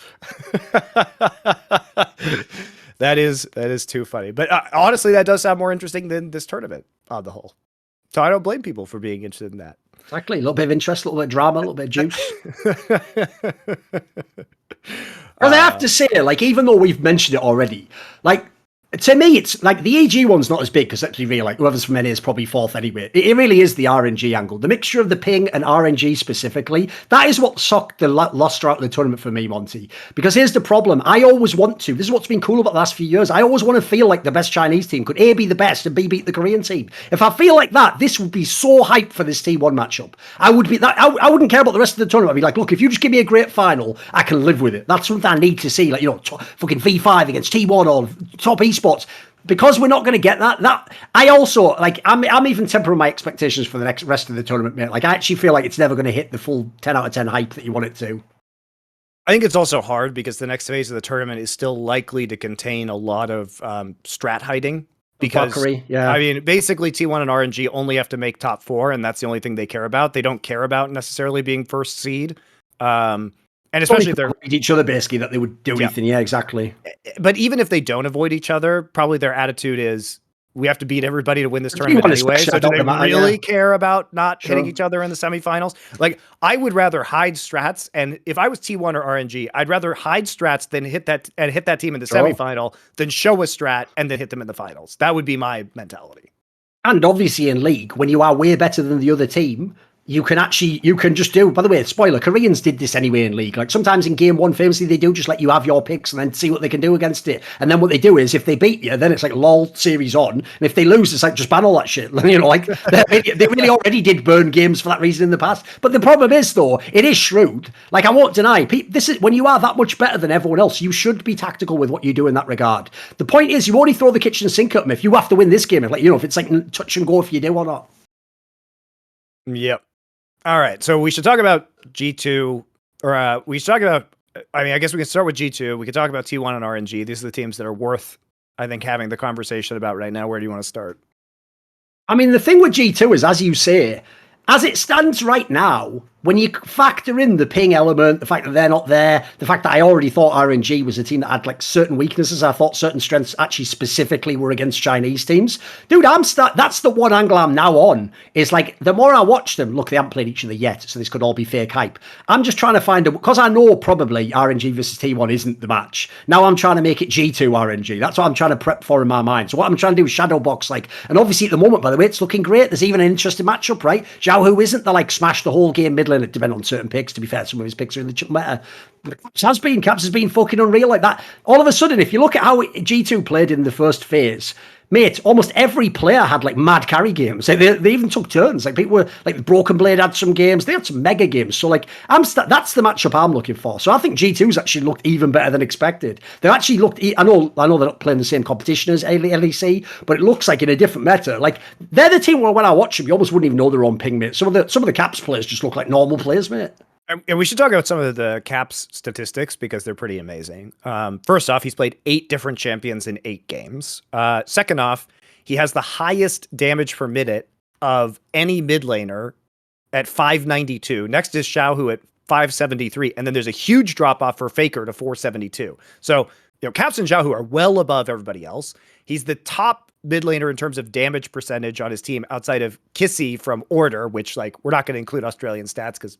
That is too funny. But honestly, that does sound more interesting than this tournament on the whole. So I don't blame people for being interested in that. Exactly. A little bit of interest, a little bit of drama, a little bit of juice. Well, I have to say, like, even though we've mentioned it already, like, to me, it's like the EG one's not as big because let's be real, like whoever's from NA is probably fourth anyway. It really is the RNG angle. The mixture of the ping and RNG specifically, that is what sucked the luster out of the tournament for me, Monty. Because here's the problem. I always want to, this is what's been cool about the last few years, I always want to feel like the best Chinese team could A, be the best, and B, beat the Korean team. If I feel like that, this would be so hyped for this T1 matchup. I wouldn't care about the rest of the tournament. I'd be like, look, if you just give me a great final, I can live with it. That's something I need to see, like, you know, fucking V5 against T1 or top esports. Because we're not going to get that I also like I'm even tempering my expectations for the rest of the tournament, mate. Like I actually feel like it's never going to hit the full 10 out of 10 hype that you want it to. I think it's also hard because the next phase of the tournament is still likely to contain a lot of strat hiding. Because yeah. I mean, basically T1 and RNG only have to make top 4, and that's the only thing they care about. They don't care about necessarily being first seed. And especially if they're each other, basically, that they would do anything. Yeah, exactly. But even if they don't avoid each other, probably their attitude is we have to beat everybody to win this tournament anyway. So do they really care about not hitting each other in the semifinals? Like, I would rather hide strats, and if I was T1 or RNG, I'd rather hide strats than hit that team in the semifinal than show a strat and then hit them in the finals. That would be my mentality. And obviously in League, when you are way better than the other team, you can just do, by the way, spoiler, Koreans did this anyway in League. Like sometimes in game 1, famously, they do just let you have your picks and then see what they can do against it. And then what they do is if they beat you, then it's like LOL series on. And if they lose, it's like just ban all that shit. You know, like they really already did burn games for that reason in the past. But the problem is though, it is shrewd. Like I won't deny, this is when you are that much better than everyone else, you should be tactical with what you do in that regard. The point is you only throw the kitchen sink at them if you have to win this game. Like, you know, if it's like touch and go if you do or not. Yep. All right, so we should talk about G2, or we should talk about, I mean, I guess we can start with G2. We could talk about T1 and RNG. These are the teams that are worth, I think, having the conversation about right now. Where do you want to start? I mean, the thing with G2 is, as you say, as it stands right now, when you factor in the ping element, the fact that they're not there, the fact that I already thought RNG was a team that had like certain weaknesses, I thought certain strengths actually specifically were against Chinese teams. Dude, that's the one angle I'm now on, is like, the more I watch them, look, they haven't played each other yet, so this could all be fake hype. I'm just trying to find because I know probably RNG versus T1 isn't the match. Now I'm trying to make it G2 RNG. That's what I'm trying to prep for in my mind. So what I'm trying to do is shadow box, like, and obviously at the moment, by the way, it's looking great. There's even an interesting matchup, right? Zhao, who isn't the like smash the whole game mid laner, depending on certain picks. To be fair, some of his picks are in the meta. Caps has been fucking unreal like that. All of a sudden, if you look at how G2 played in the first phase, mate, almost every player had like mad carry games. They even took turns. Like people were like Broken Blade had some games. They had some mega games. So like that's the matchup I'm looking for. So I think G2's actually looked even better than expected. They actually looked. I know they're not playing the same competition as LEC, but it looks like in a different meta. Like they're the team where when I watch them, you almost wouldn't even know they're on ping, mate. Some of the Caps players just look like normal players, mate. And we should talk about some of the Caps statistics because they're pretty amazing. First off, he's played 8 different champions in 8 games. Second off, he has the highest damage per minute of any mid laner at 592. Next is Xiaohu at 573. And then there's a huge drop off for Faker to 472. So, Caps and Xiaohu are well above everybody else. He's the top mid laner in terms of damage percentage on his team outside of Kissy from Order, which like we're not going to include Australian stats because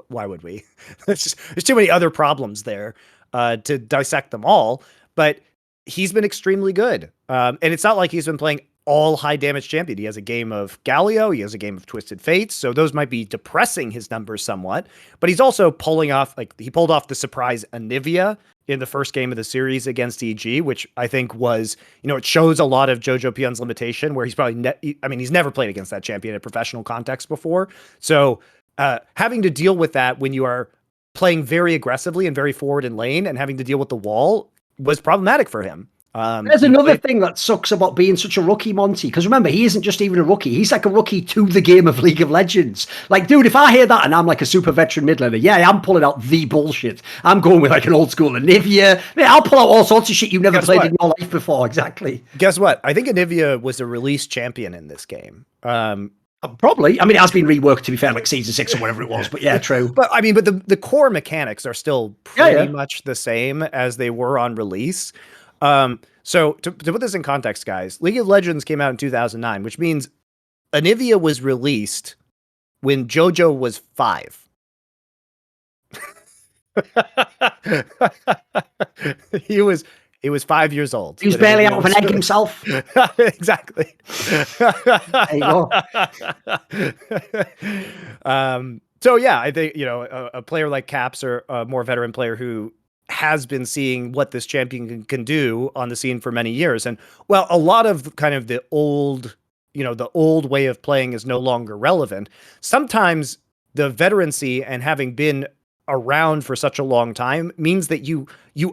why would we? There's too many other problems there to dissect them all. But he's been extremely good. And it's not like he's been playing all high damage champion. He has a game of Galio. He has a game of Twisted Fates. So those might be depressing his numbers somewhat, but he's also pulling off, like he pulled off the surprise Anivia in the first game of the series against EG, which I think was, it shows a lot of Jojo Pion's limitation where he's probably, he's never played against that champion in a professional context before. So having to deal with that when you are playing very aggressively and very forward in lane and having to deal with the wall was problematic for him. There's another thing that sucks about being such a rookie, Monty, because remember, he isn't just even a rookie. He's like a rookie to the game of League of Legends. Like, dude, if I hear that and I'm like a super veteran mid laner, yeah, I'm pulling out the bullshit. I'm going with like an old school Anivia. Man, I'll pull out all sorts of shit you've never played in your life before. Exactly. Guess what? I think Anivia was a release champion in this game. Probably. I mean, it has been reworked, to be fair, like season 6 or whatever it was. But yeah, true. But the core mechanics are still pretty much the same as they were on release. So to put this in context, guys, League of Legends came out in 2009, which means Anivia was released when JoJo was 5. He was 5 years old. He was barely out of an egg himself. Exactly. There you go. So yeah, I think, a player like Caps or a more veteran player who has been seeing what this champion can do on the scene for many years. And well, a lot of kind of the old way of playing is no longer relevant. Sometimes the veterancy and having been around for such a long time means that you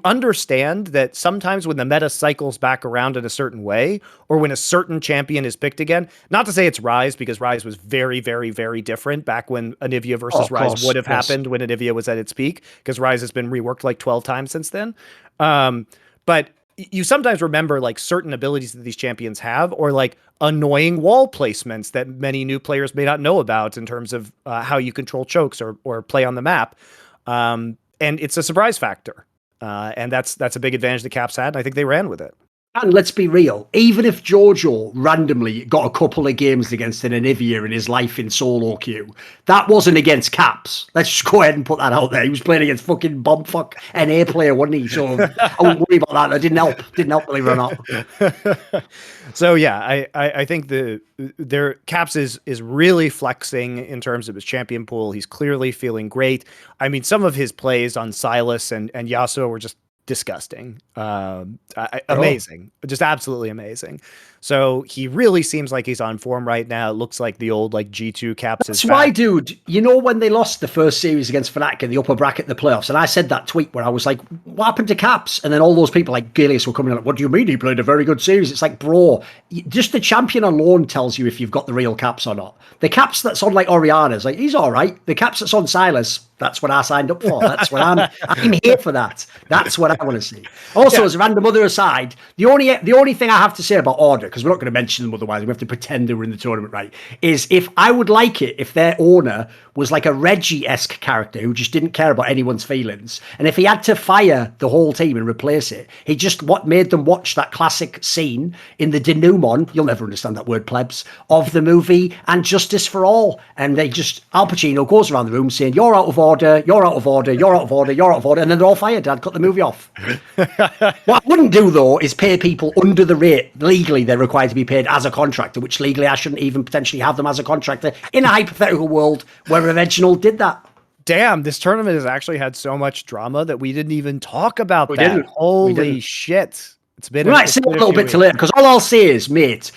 understand that sometimes when the meta cycles back around in a certain way, or when a certain champion is picked again, not to say it's Ryze, because Ryze was very, very, very different back when Anivia versus Ryze would have happened when Anivia was at its peak, because Ryze has been reworked like 12 times since then. But you sometimes remember like certain abilities that these champions have, or like annoying wall placements that many new players may not know about in terms of how you control chokes or play on the map. And it's a surprise factor. And that's a big advantage the Caps had. And I think they ran with it. And let's be real, even if Jojo randomly got a couple of games against an Anivia in his life in solo queue, that wasn't against Caps. Let's just go ahead and put that out there. He was playing against fucking bombfuck NA player, wasn't he? So I wouldn't worry about that. That didn't help believe it or not. So yeah, I think their Caps is really flexing in terms of his champion pool. He's clearly feeling great. I mean, some of his plays on Silas and Yasuo were just disgusting. Amazing. Just absolutely amazing. So he really seems like he's on form right now. It looks like the old like G2 Caps. That's why, dude, when they lost the first series against Fnatic in the upper bracket, the playoffs, and I said that tweet where I was like, what happened to Caps? And then all those people like Gilius were coming like, what do you mean he played a very good series? It's like, bro, just the champion alone tells you if you've got the real Caps or not. The Caps that's on like Oriana's, like, he's all right. The Caps that's on Silas, that's what I signed up for. That's what I'm here for that. That's what I want to see. Also, as a random other aside, the only thing I have to say about Order, because we're not going to mention them otherwise, we have to pretend they were in the tournament, right, is if I would like it if their owner was like a Reggie-esque character who just didn't care about anyone's feelings, and if he had to fire the whole team and replace it, he just made them watch that classic scene in the denouement, you'll never understand that word, plebs, of the movie And Justice for All, and they just, Al Pacino goes around the room saying, you're out of order, order, you're out of order, you're out of order, you're out of order, and then they're all fired. I'd cut the movie off. What I wouldn't do, though, is pay people under the rate legally they're required to be paid as a contractor, which legally I shouldn't even potentially have them as a contractor in a hypothetical world where Reginald did that. Damn, this tournament has actually had so much drama that we didn't even talk about that. Holy shit. It's been we might see a little bit to later, because all I'll say is, mate,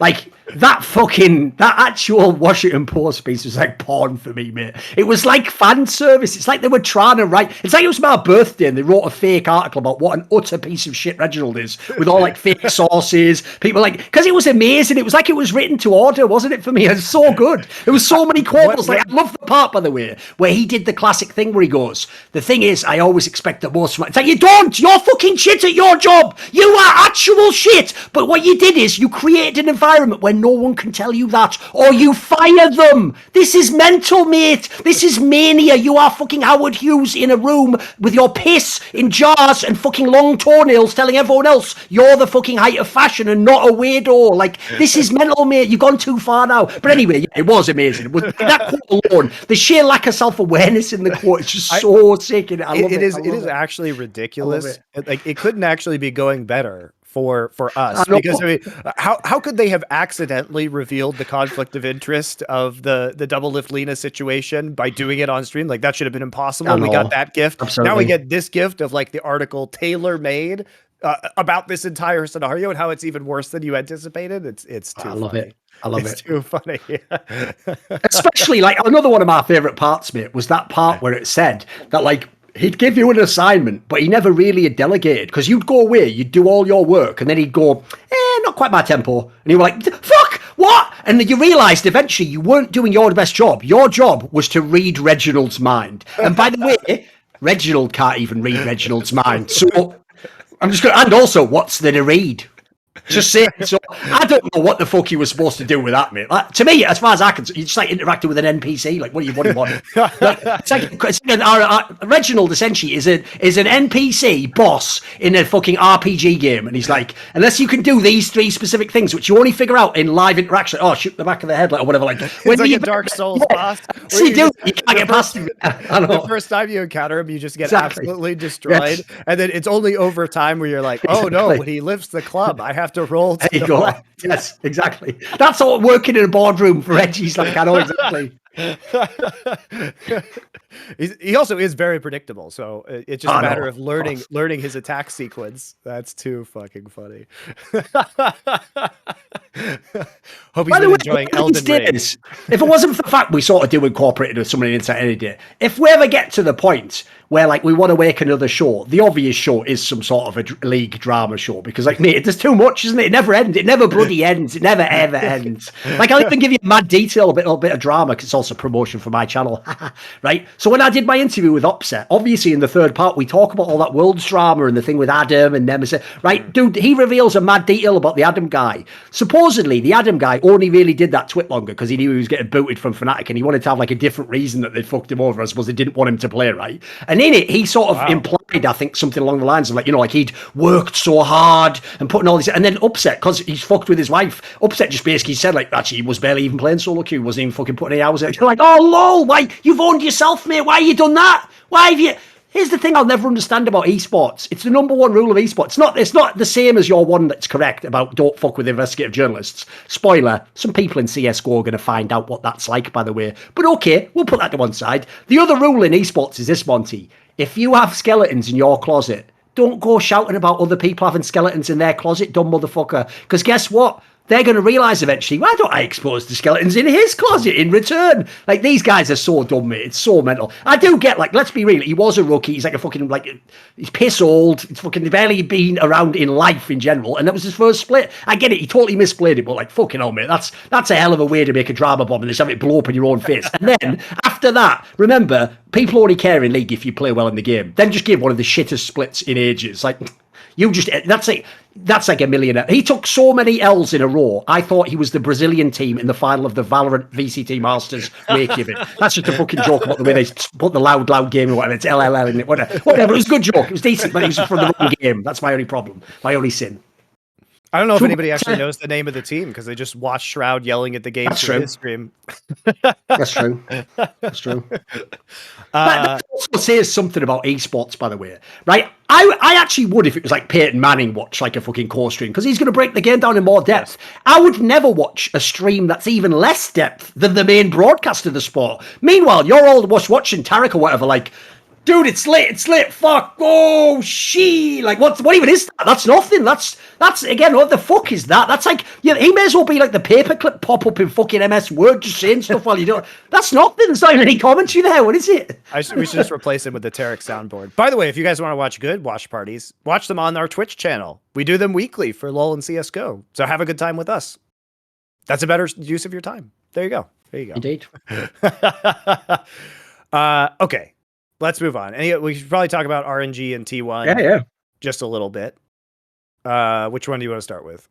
like that actual Washington Post piece was like porn for me, mate. It was like fan service. It's like they were trying to write. It's like it was my birthday and they wrote a fake article about what an utter piece of shit Reginald is, with all like fake sources. People like, because it was amazing. It was like it was written to order, wasn't it? For me, it was so good. There was so many quotes. Like I love the part, by the way, where he did the classic thing where he goes, "The thing is, I always expect the most from it." It's like, you don't. You're fucking shit at your job. You are actual shit. But what you did is you created an environment where no one can tell you that, or you fire them. This is mental, mate. This is mania. You are fucking Howard Hughes in a room with your piss in jars and fucking long toenails telling everyone else you're the fucking height of fashion and not a weirdo. Like, this is mental, mate. You've gone too far now. But anyway, yeah, it was amazing. It was, that quote alone, the sheer lack of self-awareness in the quote, it's just so sick. And I love it. It is actually ridiculous. Like, it couldn't actually be going better for us, because I mean, how could they have accidentally revealed the conflict of interest of the double lift Lena situation by doing it on stream? Like, that should have been impossible. We got that gift. Absolutely. Now we get this gift of like the article tailor made about this entire scenario and how it's even worse than you anticipated. It's too funny. I love it. It's too funny. Especially, like, another one of my favorite parts, mate, was that part where it said that, like, he'd give you an assignment, but he never really had delegated, because you'd go away, you'd do all your work, and then he'd go, not quite my tempo. And you were like, fuck, what? And then you realised eventually you weren't doing your best job. Your job was to read Reginald's mind. And by the way, Reginald can't even read Reginald's mind. So I'm just going to, and also, what's there to read? Just say it. So I don't know what the fuck he was supposed to do with that, mate. Like, to me, as far as I can, you just like interacting with an NPC. Like, what do you want? Reginald essentially is an NPC boss in a fucking RPG game, and he's like, unless you can do these three specific things, which you only figure out in live interaction. Oh, shoot the back of the head, like, or whatever. Like, when it's like a Dark Souls boss. You can't get past him. The first time you encounter him, you just get absolutely destroyed, yes. And then it's only over time where you're like, oh no, when he lifts the club, I have to roll. There you go. Yes, exactly. That's all working in a boardroom for Reggie's. Like, I know exactly. He also is very predictable, so it's just a matter of learning his attack sequence. That's too fucking funny. Hope he's been enjoying Elden Ring. If it wasn't for the fact we sort of do incorporate it with somebody inside any day, if we ever get to the point where, like, we want to make another show, the obvious show is some sort of a league drama show, because, like, mate, there's too much, isn't it? It never ends. It never bloody ends. It never ever ends. Like, I'll even give you mad detail, a little bit of drama, because it's also promotion for my channel, right? So when I did my interview with Upset, obviously in the third part we talk about all that world's drama and the thing with Adam and Nemesis, right? Dude, he reveals a mad detail about the Adam guy. Supposedly the Adam guy only really did that twit longer because he knew he was getting booted from Fnatic, and he wanted to have like a different reason that they fucked him over. I suppose they didn't want him to play, right? And in it he sort of implied, I think, something along the lines of, like, you know, like he'd worked so hard and putting all this, and then Upset, because he's fucked with his wife, Upset just basically said, like, actually he was barely even playing solo queue, wasn't even fucking putting any hours in. You're like, oh lol, why you've owned yourself, mate? Why you done that? Why have you? Here's the thing I'll never understand about esports. It's the number one rule of esports. It's not the same as your one that's correct about don't fuck with investigative journalists. Spoiler, some people in CSGO are going to find out what that's like, by the way. But okay, we'll put that to one side. The other rule in esports is this, Monty. If you have skeletons in your closet, don't go shouting about other people having skeletons in their closet, dumb motherfucker. Because guess what? They're going to realise eventually, why don't I expose the skeletons in his closet in return? Like, these guys are so dumb, mate. It's so mental. I do get, like, let's be real. He was a rookie. He's like a fucking, like, he's piss old. He's fucking barely been around in life in general. And that was his first split. I get it. He totally misplayed it. But, like, fucking hell, mate. That's a hell of a way to make a drama bomb and just have it blow up in your own face. And then, after that, remember, people only care in League if you play well in the game. Then just give one of the shittest splits in ages. Like, that's like a millionaire. He took so many L's in a row. I thought he was the Brazilian team in the final of the Valorant VCT Masters Reykjavik. That's just a fucking joke about the way they put the loud game or whatever. It's LLL in it. Whatever. It was a good joke. It was decent, but it was from the wrong game. That's my only problem. My only sin. I don't know if True. anybody actually knows the name of the team because they just watch Shroud yelling at the game That's through true. his stream. That's true. That's true. Uh, That also says something about esports, by the way, right? I actually would if it was like Peyton Manning watch like a fucking core stream because he's going to break the game down in more depth. Yes. I would never watch a stream that's even less depth than the main broadcast of the sport. Meanwhile, you're all watching Tarek or whatever, like, dude, it's lit, fuck, oh, she, like, what even is that? That's nothing. That's again, what the fuck is that? That's like, yeah, he may as well be like the paperclip pop up in fucking MS Word, just saying stuff while you do it. That's nothing. There's not even any commentary there. What is it? we should just replace him with the Tarek soundboard. By the way, if you guys want to watch good watch parties, watch them on our Twitch channel. We do them weekly for LoL and CSGO. So have a good time with us. That's a better use of your time. There you go. There you go. Indeed. Okay. Let's move on. We should probably talk about RNG and T1 Yeah. just a little bit. Which one do you want to start with?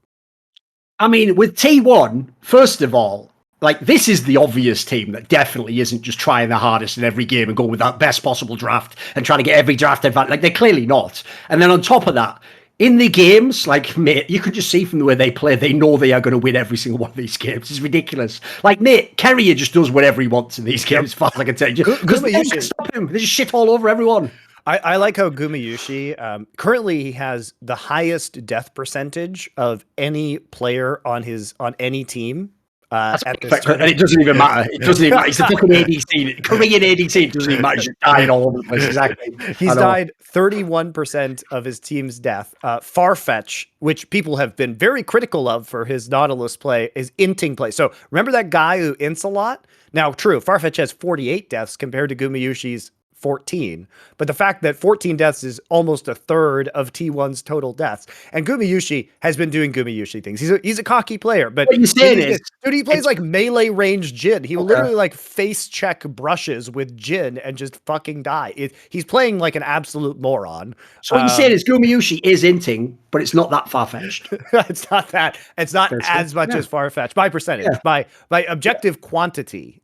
I mean, with T1, first of all, like, this is the obvious team that definitely isn't just trying their hardest in every game and going with that best possible draft and trying to get every draft advantage. Like, they're clearly not. And then on top of that, in the games, like, mate, you can just see from the way they play, they know they are going to win every single one of these games. It's ridiculous. Like, mate, Carrier just does whatever he wants in these games, as far as I can tell you. Because they can't stop him. They just shit all over everyone. I like how Gumayushi, currently he has the highest death percentage of any player on any team. At this and it doesn't even matter. It doesn't even matter. It's a fucking ADC. Korean ADC. It doesn't even matter. He's just dying all over the place. Exactly. He's died 31% of his team's death. Farfetch, which people have been very critical of for his Nautilus play, is inting play. So remember that guy who ints a lot? Now, true, Farfetch has 48 deaths compared to Gumayushi's 14, but the fact that 14 deaths is almost a third of T1's total deaths, and Gumayushi has been doing Gumayushi things. He's a cocky player, but what you're saying is, dude, he plays like melee range Jhin. He will literally like face check brushes with Jhin and just fucking die. He's playing like an absolute moron. So what you're saying is Gumayushi is inting, but it's not that far-fetched. It's not that. It's not as much as far-fetched by percentage. By objective quantity.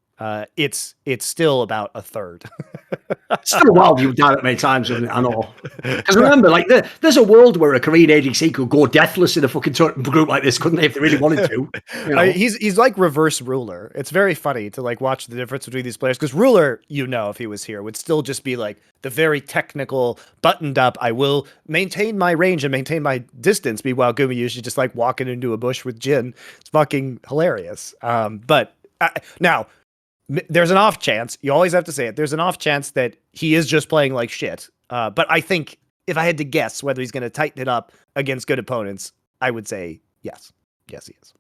It's still about a third. Still wild you've done it many times, isn't it? I know. Because remember, like, there's a world where a Korean ADC could go deathless in a fucking group like this, couldn't they, if they really wanted to? You know? He's like reverse Ruler. It's very funny to like watch the difference between these players, because Ruler, if he was here, would still just be like the very technical, buttoned up, I will maintain my range and maintain my distance, meanwhile Gumayushi just like walking into a bush with Jhin. It's fucking hilarious. But now, there's an off chance, you always have to say it, there's an off chance that he is just playing like shit. But I think if I had to guess whether he's going to tighten it up against good opponents, I would say yes. Yes, he is.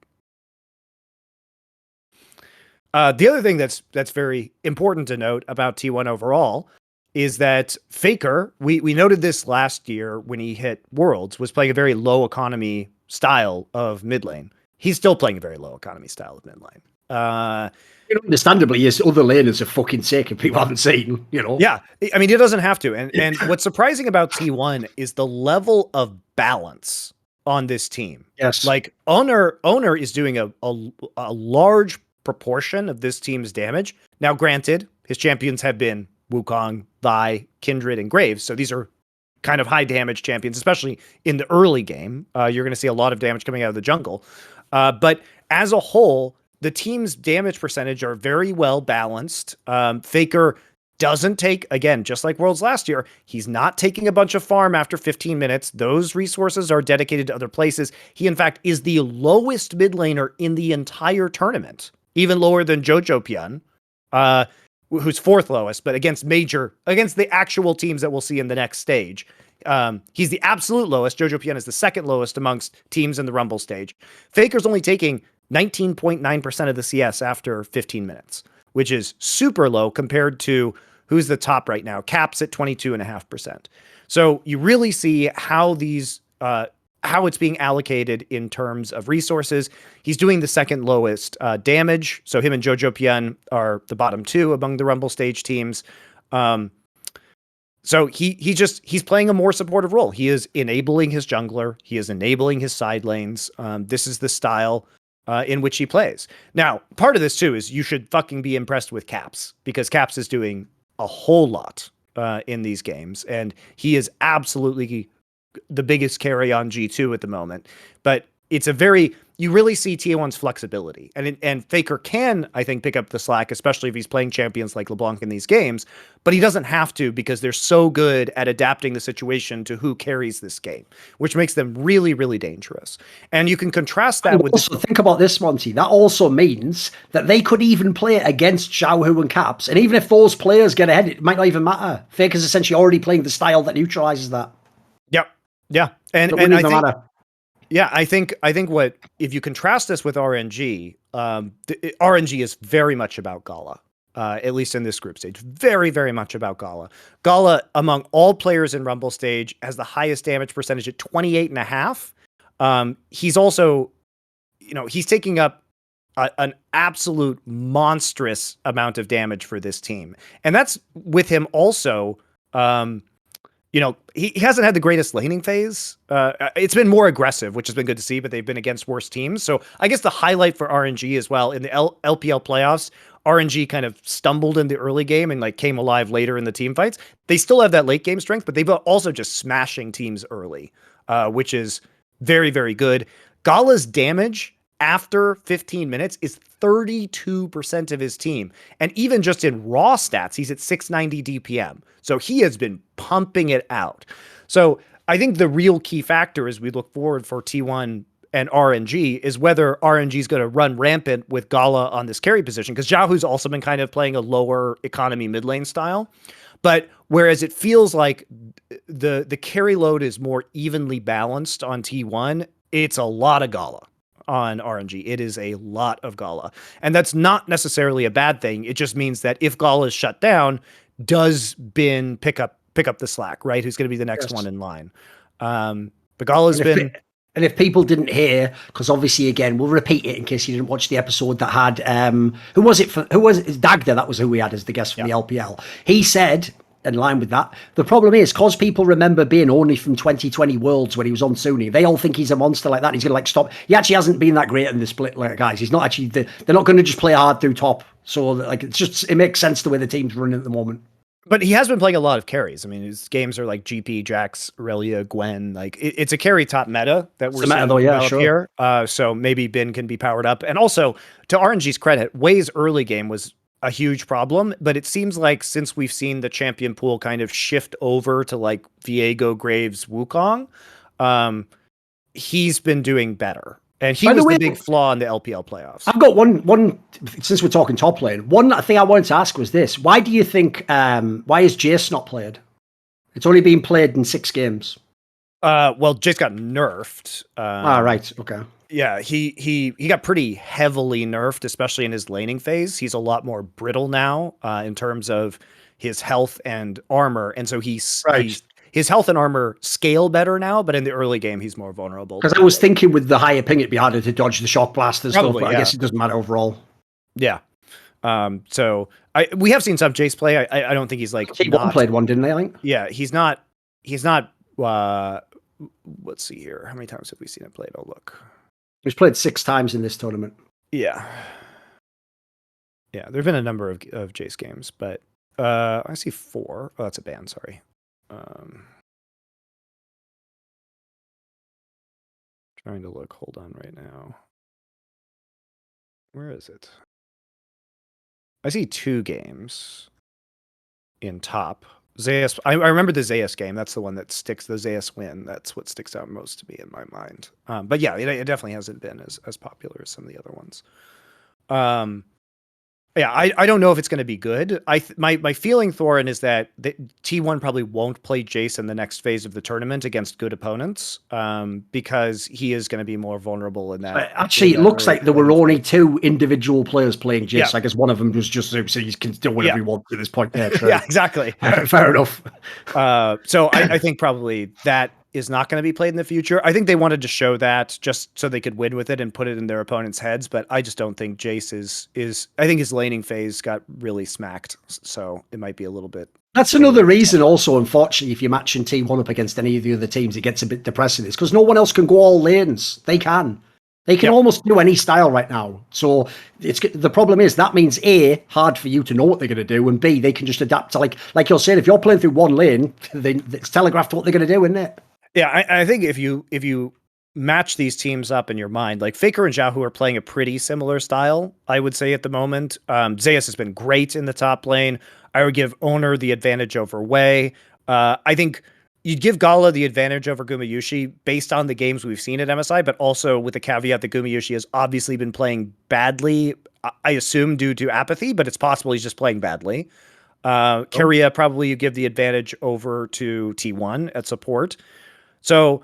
The other thing that's very important to note about T1 overall is that Faker, we noted this last year when he hit Worlds, was playing a very low economy style of mid lane. He's still playing a very low economy style of mid lane. Understandably, his other laners are fucking sick and people haven't seen, Yeah, I mean, he doesn't have to. And what's surprising about T1 is the level of balance on this team. Yes. Like, Owner is doing a large proportion of this team's damage. Now, granted, his champions have been Wukong, Vi, Kindred, and Graves. So these are kind of high damage champions, especially in the early game. You're going to see a lot of damage coming out of the jungle. But as a whole, the team's damage percentage are very well balanced. Faker doesn't take, again, just like Worlds last year, he's not taking a bunch of farm after 15 minutes. Those resources are dedicated to other places. He, in fact, is the lowest mid laner in the entire tournament, even lower than Jojo Pian, who's fourth lowest, but against the actual teams that we'll see in the next stage. He's the absolute lowest. Jojo Pian is the second lowest amongst teams in the Rumble stage. Faker's only taking 19.9% of the CS after 15 minutes, which is super low compared to who's the top right now. Caps at 22.5%. So you really see how how it's being allocated in terms of resources. He's doing the second lowest damage. So him and Jojo Pian are the bottom two among the Rumble stage teams. So he's playing a more supportive role. He is enabling his jungler. He is enabling his side lanes. This is the style in which he plays. Now, part of this too is you should fucking be impressed with Caps, because Caps is doing a whole lot in these games, and he is absolutely the biggest carry on G2 at the moment. But it's a very, you really see T1's flexibility, and Faker can, I think, pick up the slack, especially if he's playing champions like LeBlanc in these games, but he doesn't have to because they're so good at adapting the situation to who carries this game, which makes them really, really dangerous. And you can contrast that with also think about this, Monty. That also means that they could even play against Xiaohu and Caps, and even if those players get ahead, it might not even matter. Faker's essentially already playing the style that neutralizes that. Yep. Yeah. And I think matter. Yeah, I think what, if you contrast this with RNG, RNG is very much about Gala, at least in this group stage. Very, very much about Gala. Gala, among all players in Rumble stage, has the highest damage percentage at 28.5. He's also, he's taking up an absolute monstrous amount of damage for this team. And that's with him also, he hasn't had the greatest laning phase. It's been more aggressive, which has been good to see, but they've been against worse teams. So I guess the highlight for RNG as well, in the LPL playoffs, RNG kind of stumbled in the early game and like came alive later in the team fights. They still have that late game strength, but they've also just smashing teams early, which is very, very good. Gala's damage after 15 minutes is 32% of his team. And even just in raw stats, he's at 690 DPM. So he has been pumping it out. So I think the real key factor as we look forward for T1 and RNG is whether RNG is going to run rampant with Gala on this carry position, because Xiaohu's also been kind of playing a lower economy mid lane style. But whereas it feels like the carry load is more evenly balanced on T1, it's a lot of Gala on RNG. It is a lot of Gala. And that's not necessarily a bad thing. It just means that if Gala is shut down, does Bin pick up the slack, right? Who's going to be the next one in line? But Gala's been... And if people didn't hear, because obviously, again, we'll repeat it in case you didn't watch the episode that had, who was it? Dagda, that was who we had as the guest from the LPL. He said, in line with that, the problem is, because people remember being only from 2020 Worlds when he was on Sunni, they all think he's a monster like that. He's going to like stop. He actually hasn't been that great in the split, like, guys. He's not actually, they're not going to just play hard through top. So like, it makes sense the way the team's running at the moment. But he has been playing a lot of carries. I mean, his games are like GP, Jax, Aurelia, Gwen. Like it's a carry top meta that we're seeing develop here. So maybe Bin can be powered up. And also, to RNG's credit, Wei's early game was a huge problem. But it seems like since we've seen the champion pool kind of shift over to like Viego, Graves, Wukong, he's been doing better. And he was the big flaw in the LPL playoffs. I've got one, since we're talking top lane, one thing I wanted to ask was this. Why do you think, why is Jace not played? It's only been played in 6 games. Well, Jace got nerfed. Right. Okay. Yeah, he got pretty heavily nerfed, especially in his laning phase. He's a lot more brittle now in terms of his health and armor. And so his health and armor scale better now, but in the early game, he's more vulnerable. Because I was thinking with the higher ping, it'd be harder to dodge the shock blast and stuff, but I guess it doesn't matter overall. Yeah. So we have seen some Jace play. I don't think he's like... T1 played one, didn't they, I think? Yeah, he's not... let's see here. How many times have we seen him play? Oh, look. He's played 6 times in this tournament. Yeah. Yeah, there have been a number of Jace games, but I see 4. Oh, that's a ban, sorry. Trying to look. Hold on right now. Where is it? I see 2 games in top. Zeus. I remember the Zeus game. That's the one that sticks. The Zeus win. That's what sticks out most to me in my mind. But yeah, it definitely hasn't been as popular as some of the other ones. Yeah, I don't know if it's going to be good. My feeling, Thorin, is that T1 probably won't play Jace in the next phase of the tournament against good opponents, because he is going to be more vulnerable in that. Actually, it looks like there were only 2 individual players playing Jace. Yeah. I guess one of them was just so he can do whatever he wants at this point. Yeah, yeah, exactly. Fair enough. So I think probably that is not going to be played in the future. I think they wanted to show that just so they could win with it and put it in their opponents' heads, but I just don't think Jace is I think his laning phase got really smacked, so it might be a little bit... That's another reason also, unfortunately, if you're matching T1 up against any of the other teams, it gets a bit depressing. It's because no one else can go all lanes. They can. They can almost do any style right now. So the problem is that means A, hard for you to know what they're going to do, and B, they can just adapt to like you're saying, if you're playing through one lane, it's telegraphed what they're going to do, isn't it? Yeah, I think if you match these teams up in your mind, like Faker and Xiaohu are playing a pretty similar style, I would say, at the moment. Zeus has been great in the top lane. I would give Owner the advantage over Wei. I think you'd give Gala the advantage over Gumayushi based on the games we've seen at MSI, but also with the caveat that Gumayushi has obviously been playing badly, I assume due to apathy, but it's possible he's just playing badly. Keria, probably you give the advantage over to T1 at support. So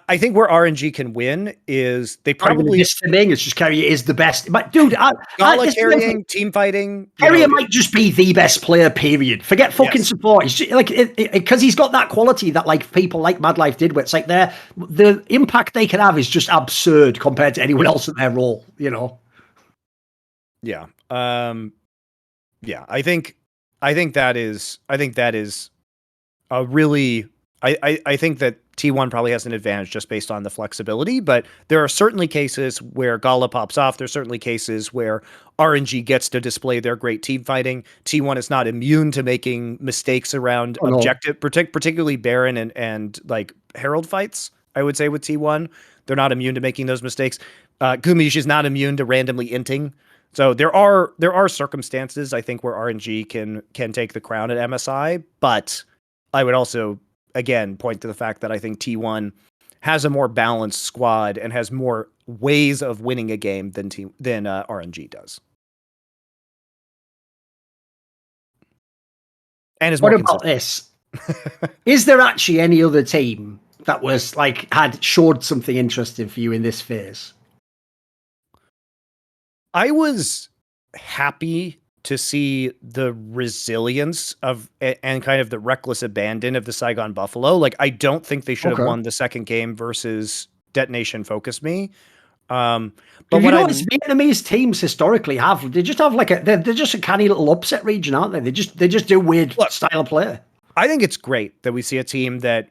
I think where RNG can win is they probably this thing. It's just Carrier is the best. But dude, Gala carrying, team fighting. Carrier might just be the best player. Period. Forget fucking support. It's just, like because he's got that quality that like people like Mad Life did. Where it's like the impact they can have is just absurd compared to anyone else in their role. You know. Yeah. Yeah. I think that is a really. I think that T1 probably has an advantage just based on the flexibility, but there are certainly cases where Gala pops off. There's certainly cases where RNG gets to display their great team fighting. T1 is not immune to making mistakes around objective, particularly Baron and like Herald fights, I would say with T1. They're not immune to making those mistakes. Gumish is not immune to randomly inting. So there are circumstances, I think, where RNG can take the crown at MSI, but I would also again point to the fact that I think T1 has a more balanced squad and has more ways of winning a game than RNG does. And is more what about this? Is there actually any other team that was like had showed something interesting for you in this phase? I was happy to see the resilience of and kind of the reckless abandon of the Saigon Buffalo. Like, I don't think they should have won the second game versus Detonation Focus Me. But you know, Vietnamese teams historically have, they just have like they're just a canny little upset region, aren't they? They just do weird style of play. I think it's great that we see a team that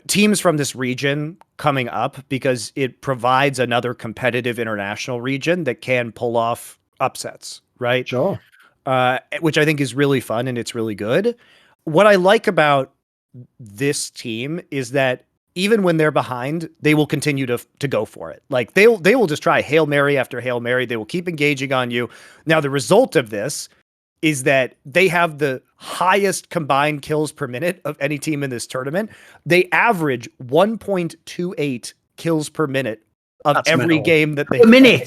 teams from this region coming up because it provides another competitive international region that can pull off upsets, right? Sure. Which I think is really fun and it's really good. What I like about this team is that even when they're behind, they will continue to go for it. Like they will just try Hail Mary after Hail Mary. They will keep engaging on you. Now, the result of this is that they have the highest combined kills per minute of any team in this tournament. They average 1.28 kills per minute of every game that they play.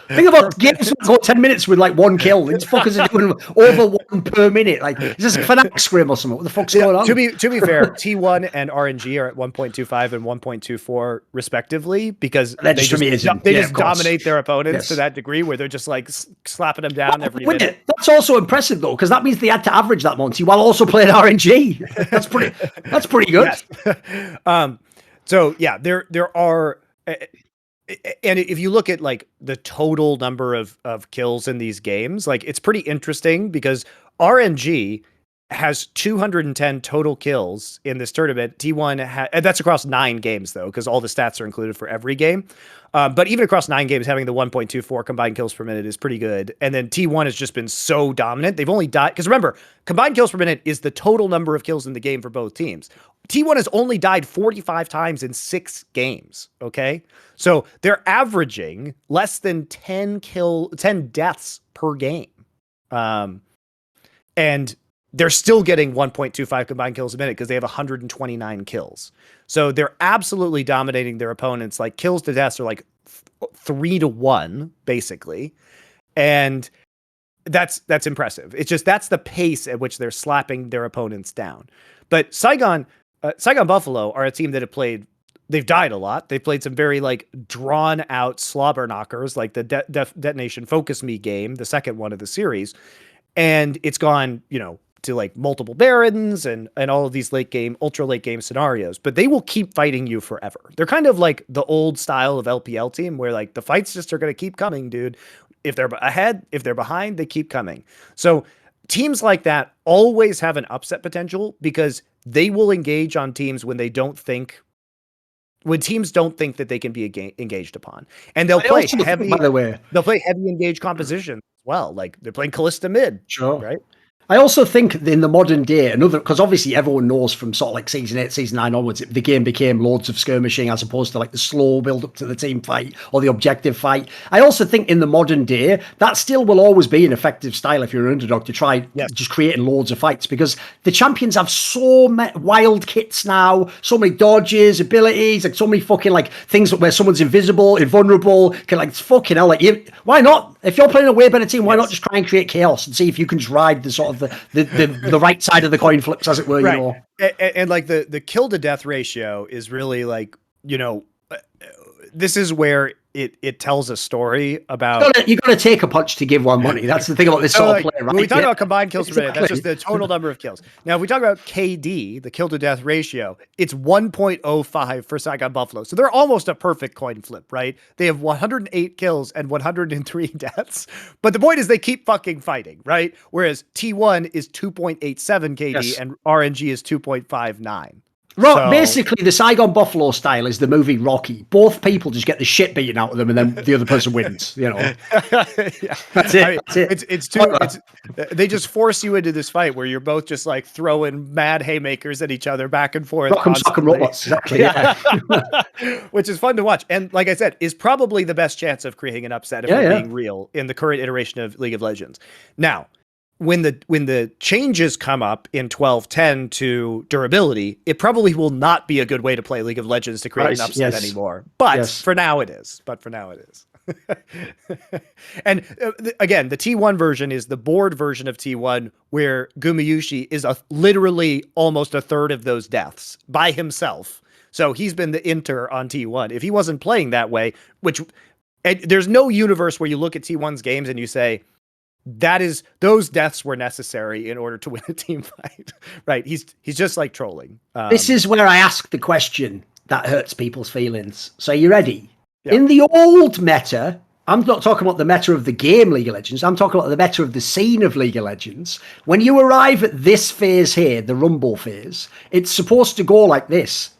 Think about games that go 10 minutes with like one kill. These fuckers are doing over one per minute. Like, is this a Fnatic scrim or something? What the fuck's going on? To be fair, T1 and RNG are at 1.25 and 1.24 respectively because they just dominate their opponents to that degree where they're just like slapping them down every minute. That's also impressive though, because that means they had to average that Monty while also playing RNG. That's pretty good. Yes. So yeah, there are. And if you look at like the total number of kills in these games, like it's pretty interesting because RNG has 210 total kills in this tournament. T1 that's across 9 games though, because all the stats are included for every game. But even across 9 games, having the 1.24 combined kills per minute is pretty good. And then T1 has just been so dominant. They've only died because remember, combined kills per minute is the total number of kills in the game for both teams. T1 has only died 45 times in 6 games. Okay. So they're averaging less than 10 deaths per game. And they're still getting 1.25 combined kills a minute because they have 129 kills. So they're absolutely dominating their opponents. Like kills to deaths are like 3-1 basically. And that's impressive. It's just, that's the pace at which they're slapping their opponents down. But Saigon Buffalo are a team that they've died a lot. They've played some very like drawn out slobber knockers, like the Detonation Focus Me game, the second one of the series. And it's gone, to like multiple Barons and all of these ultra late game scenarios, but they will keep fighting you forever. They're kind of like the old style of LPL team where like the fights just are going to keep coming, dude. If they're ahead, if they're behind, they keep coming. So teams like that always have an upset potential because they will engage on teams when teams don't think that they can be engaged upon. And they'll play heavy, by the way. They'll play heavy engaged composition as well. Like they're playing Callista mid. Sure. Right. I also think in the modern day, because obviously everyone knows from sort of like season 8, season 9 onwards, the game became loads of skirmishing as opposed to like the slow build up to the team fight or the objective fight. I also think in the modern day, that still will always be an effective style if you're an underdog to try just creating loads of fights, because the champions have so many wild kits now, so many dodges, abilities, like so many fucking like things where someone's invisible, invulnerable, can like fucking hell, like why not? If you're playing a way better team, why not just try and create chaos and see if you can just ride the sort of the right side of the coin flips, as it were, right. you know. And like the kill to death ratio is really like, you know, this is where it tells a story about. You got to take a punch to give one money. That's the thing about this sort of play, right? When we talk about combined kills per minute, that's just the total number of kills. Now, if we talk about KD, the kill to death ratio, it's 1.05 for Saigon Buffalo. So they're almost a perfect coin flip, right? They have 108 kills and 103 deaths. But the point is they keep fucking fighting, right? Whereas T1 is 2.87 KD and RNG is 2.59. So, basically, the Saigon Buffalo style is the movie Rocky. Both people just get the shit beaten out of them, and then the other person wins. You know, that's it. I mean, that's it. They just force you into this fight where you're both just like throwing mad haymakers at each other back and forth. Rock'em sock'em robots, exactly. Yeah. Which is fun to watch, and like I said, is probably the best chance of creating an upset if we're being real in the current iteration of League of Legends. Now, when the changes come up in 12.10 to durability, it probably will not be a good way to play League of Legends to create an upset anymore. But for now it is. And again, the T1 version is the board version of T1 where Gumayushi is literally almost a third of those deaths by himself. So he's been the inter on T1. If he wasn't playing that way, there's no universe where you look at T1's games and you say, those deaths were necessary in order to win a team fight, right? He's just like trolling. This is where I ask the question that hurts people's feelings. So you ready? Yeah. In the old meta, I'm not talking about the meta of the game League of Legends. I'm talking about the meta of the scene of League of Legends. When you arrive at this phase here, the Rumble phase, it's supposed to go like this.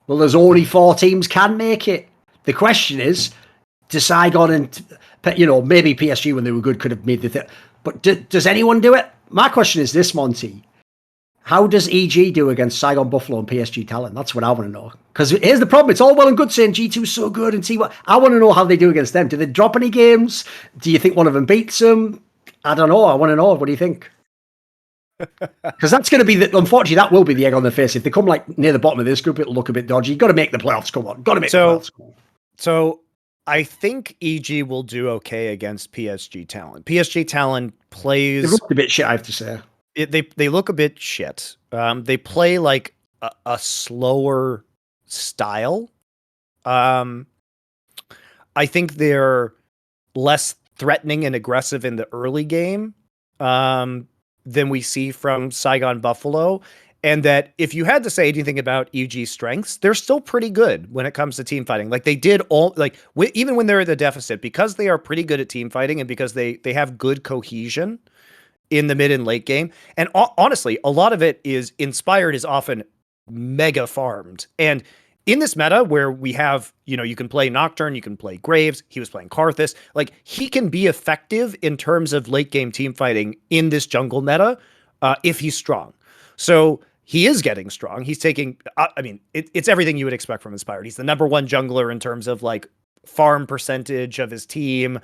Well, there's only 4 teams can make it. The question is, do Saigon and, you know, maybe PSG when they were good could have made the thing. But does anyone do it? My question is this, Monty. How does EG do against Saigon Buffalo and PSG Talon? That's what I want to know. Because here's the problem. It's all well and good saying G2's so good and T1. I want to know how they do against them. Do they drop any games? Do you think one of them beats them? I don't know. I want to know. What do you think? Because that's going to be unfortunately, that will be the egg on the face. If they come like near the bottom of this group, it'll look a bit dodgy. You've got to make the playoffs. Come on. Got to make the playoffs. So I think EG will do okay against PSG Talon. PSG Talon plays... They look a bit shit, I have to say. They look a bit shit. They play like a slower style. I think they're less threatening and aggressive in the early game than we see from Saigon Buffalo. And that if you had to say anything about EG's strengths, they're still pretty good when it comes to team fighting. Like they did even when they're at the deficit, because they are pretty good at team fighting and because they have good cohesion in the mid and late game. And honestly, a lot of it is Inspired is often mega farmed. And in this meta where we have, you know, you can play Nocturne, you can play Graves, he was playing Karthus, like he can be effective in terms of late game team fighting in this jungle meta if he's strong. So he is getting strong. He's taking, I mean, it's everything you would expect from Inspired. He's the #1 jungler in terms of like farm percentage of his team.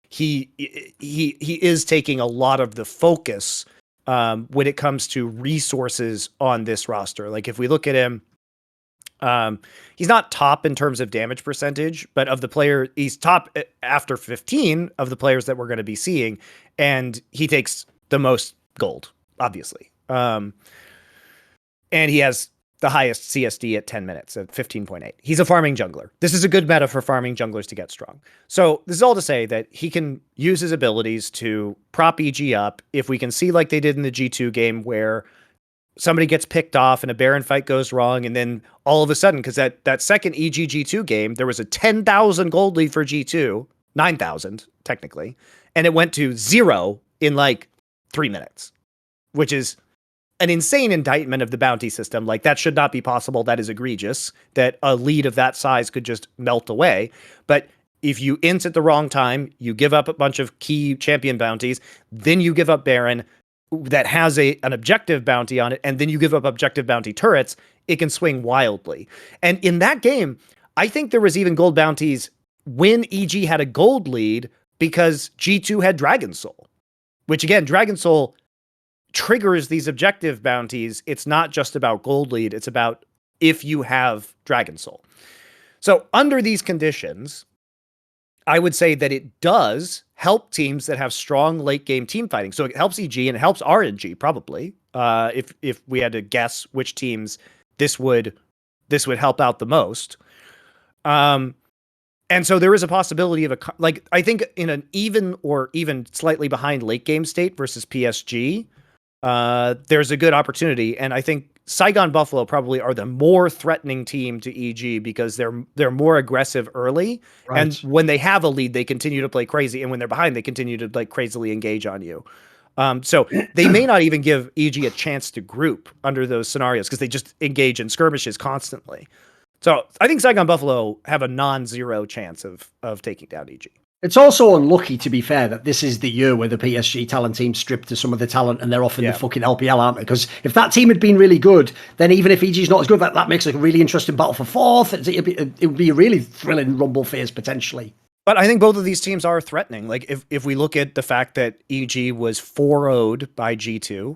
He is taking a lot of the focus when it comes to resources on this roster. Like if we look at him, he's not top in terms of damage percentage, but of the player, he's top after 15 of the players that we're going to be seeing. And he takes the most gold, obviously. And he has the highest CSD at 10 minutes at 15.8. He's a farming jungler. This is a good meta for farming junglers to get strong. So this is all to say that he can use his abilities to prop EG up. If we can see like they did in the G2 game where somebody gets picked off and a Baron fight goes wrong, and then all of a sudden, because that second EG G2 game, there was a 10,000 gold lead for G2, 9,000 technically, and it went to 0 in like 3 minutes, which is an insane indictment of the bounty system. Like that should not be possible. That is egregious that a lead of that size could just melt away. But if you int at the wrong time, you give up a bunch of key champion bounties, then you give up Baron, that has an objective bounty on it, and then you give up objective bounty turrets, it can swing wildly. And in that game, I think there was even gold bounties when EG had a gold lead because G2 had Dragon Soul, which again, Dragon Soul triggers these objective bounties. It's not just about gold lead, it's about if you have Dragon Soul. So under these conditions, I would say that it does help teams that have strong late game team fighting. So it helps EG and it helps RNG probably. If we had to guess which teams this would help out the most. And so there is a possibility of I think in an even or even slightly behind late game state versus PSG, there's a good opportunity. And I think Saigon Buffalo probably are the more threatening team to EG because they're more aggressive early. Right. And when they have a lead, they continue to play crazy. And when they're behind, they continue to like crazily engage on you. So they may not even give EG a chance to group under those scenarios because they just engage in skirmishes constantly. So I think Saigon Buffalo have a non-zero chance of taking down EG. It's also unlucky, to be fair, that this is the year where the PSG Talon team stripped to some of the talent and they're off in the fucking LPL, aren't they? Because if that team had been really good, then even if EG's not as good, that makes like a really interesting battle for fourth. It would be a really thrilling Rumble phase, potentially. But I think both of these teams are threatening. Like, if we look at the fact that EG was 4-0'd by G2,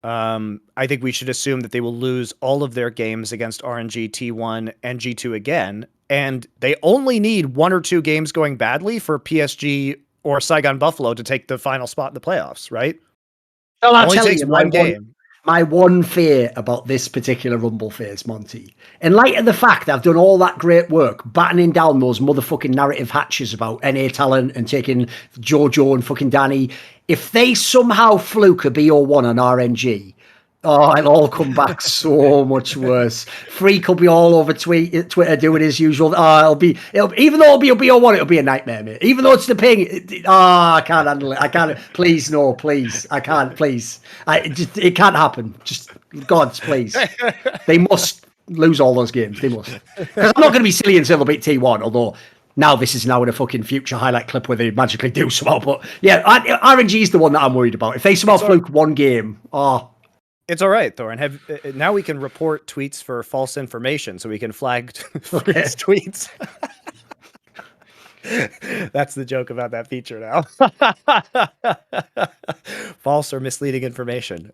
I think we should assume that they will lose all of their games against RNG, T1, and G2 again. And they only need 1 or 2 games going badly for PSG or Saigon Buffalo to take the final spot in the playoffs, right? Well, I'll tell you, one game. My one fear about this particular Rumble phase, Monty, in light of the fact that I've done all that great work battening down those motherfucking narrative hatches about NA Talent and taking Jojo and fucking Danny, if they somehow fluke a BO1 on RNG, oh, it'll all come back so much worse. Freak will be all over Twitter doing his usual. It'll be even though it'll be a BO1, it'll be a nightmare, mate. Even though it's the ping, I can't handle it. I can't. Please, no, please. I can't. Please, it can't happen. Just gods, please. They must lose all those games. They must. Because I'm not going to be silly and say they'll beat T1, although. Now this is now in a fucking future highlight clip where they magically do somehow. But yeah, RNG is the one that I'm worried about. If they somehow fluke one game, it's all right, Thorin. Now we can report tweets for false information, so we can flag his tweets. That's the joke about that feature now. False or misleading information.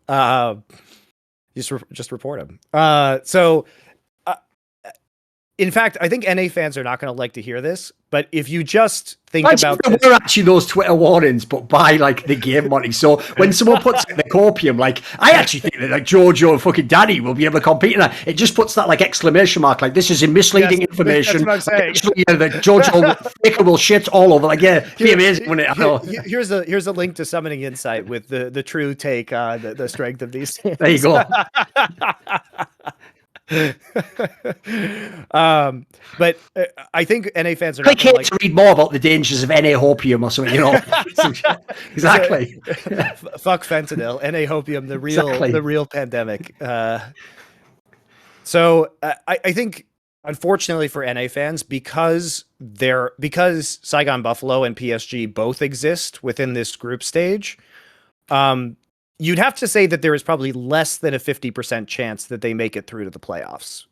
Just report them. In fact, I think NA fans are not going to like to hear this, but if you just think about there were actually those Twitter warnings, but by like the game money. So when someone puts the copium, like I actually think that like Jojo and fucking Danny will be able to compete in that. It just puts that like exclamation mark, like this is misleading information. That's what I'm saying. Actually, the Jojo Faker will shit all over. Like it'd be amazing, wouldn't it? I know. Here's a link to Summoning Insight with the true take on the strength of these things. There you go. But I think NA fans are click here to read more about the dangers of NA hopium or something, you know. Exactly. Fuck fentanyl, NA hopium, the real pandemic. So I think unfortunately for NA fans, because Saigon Buffalo and PSG both exist within this group stage, you'd have to say that there is probably less than a 50% chance that they make it through to the playoffs.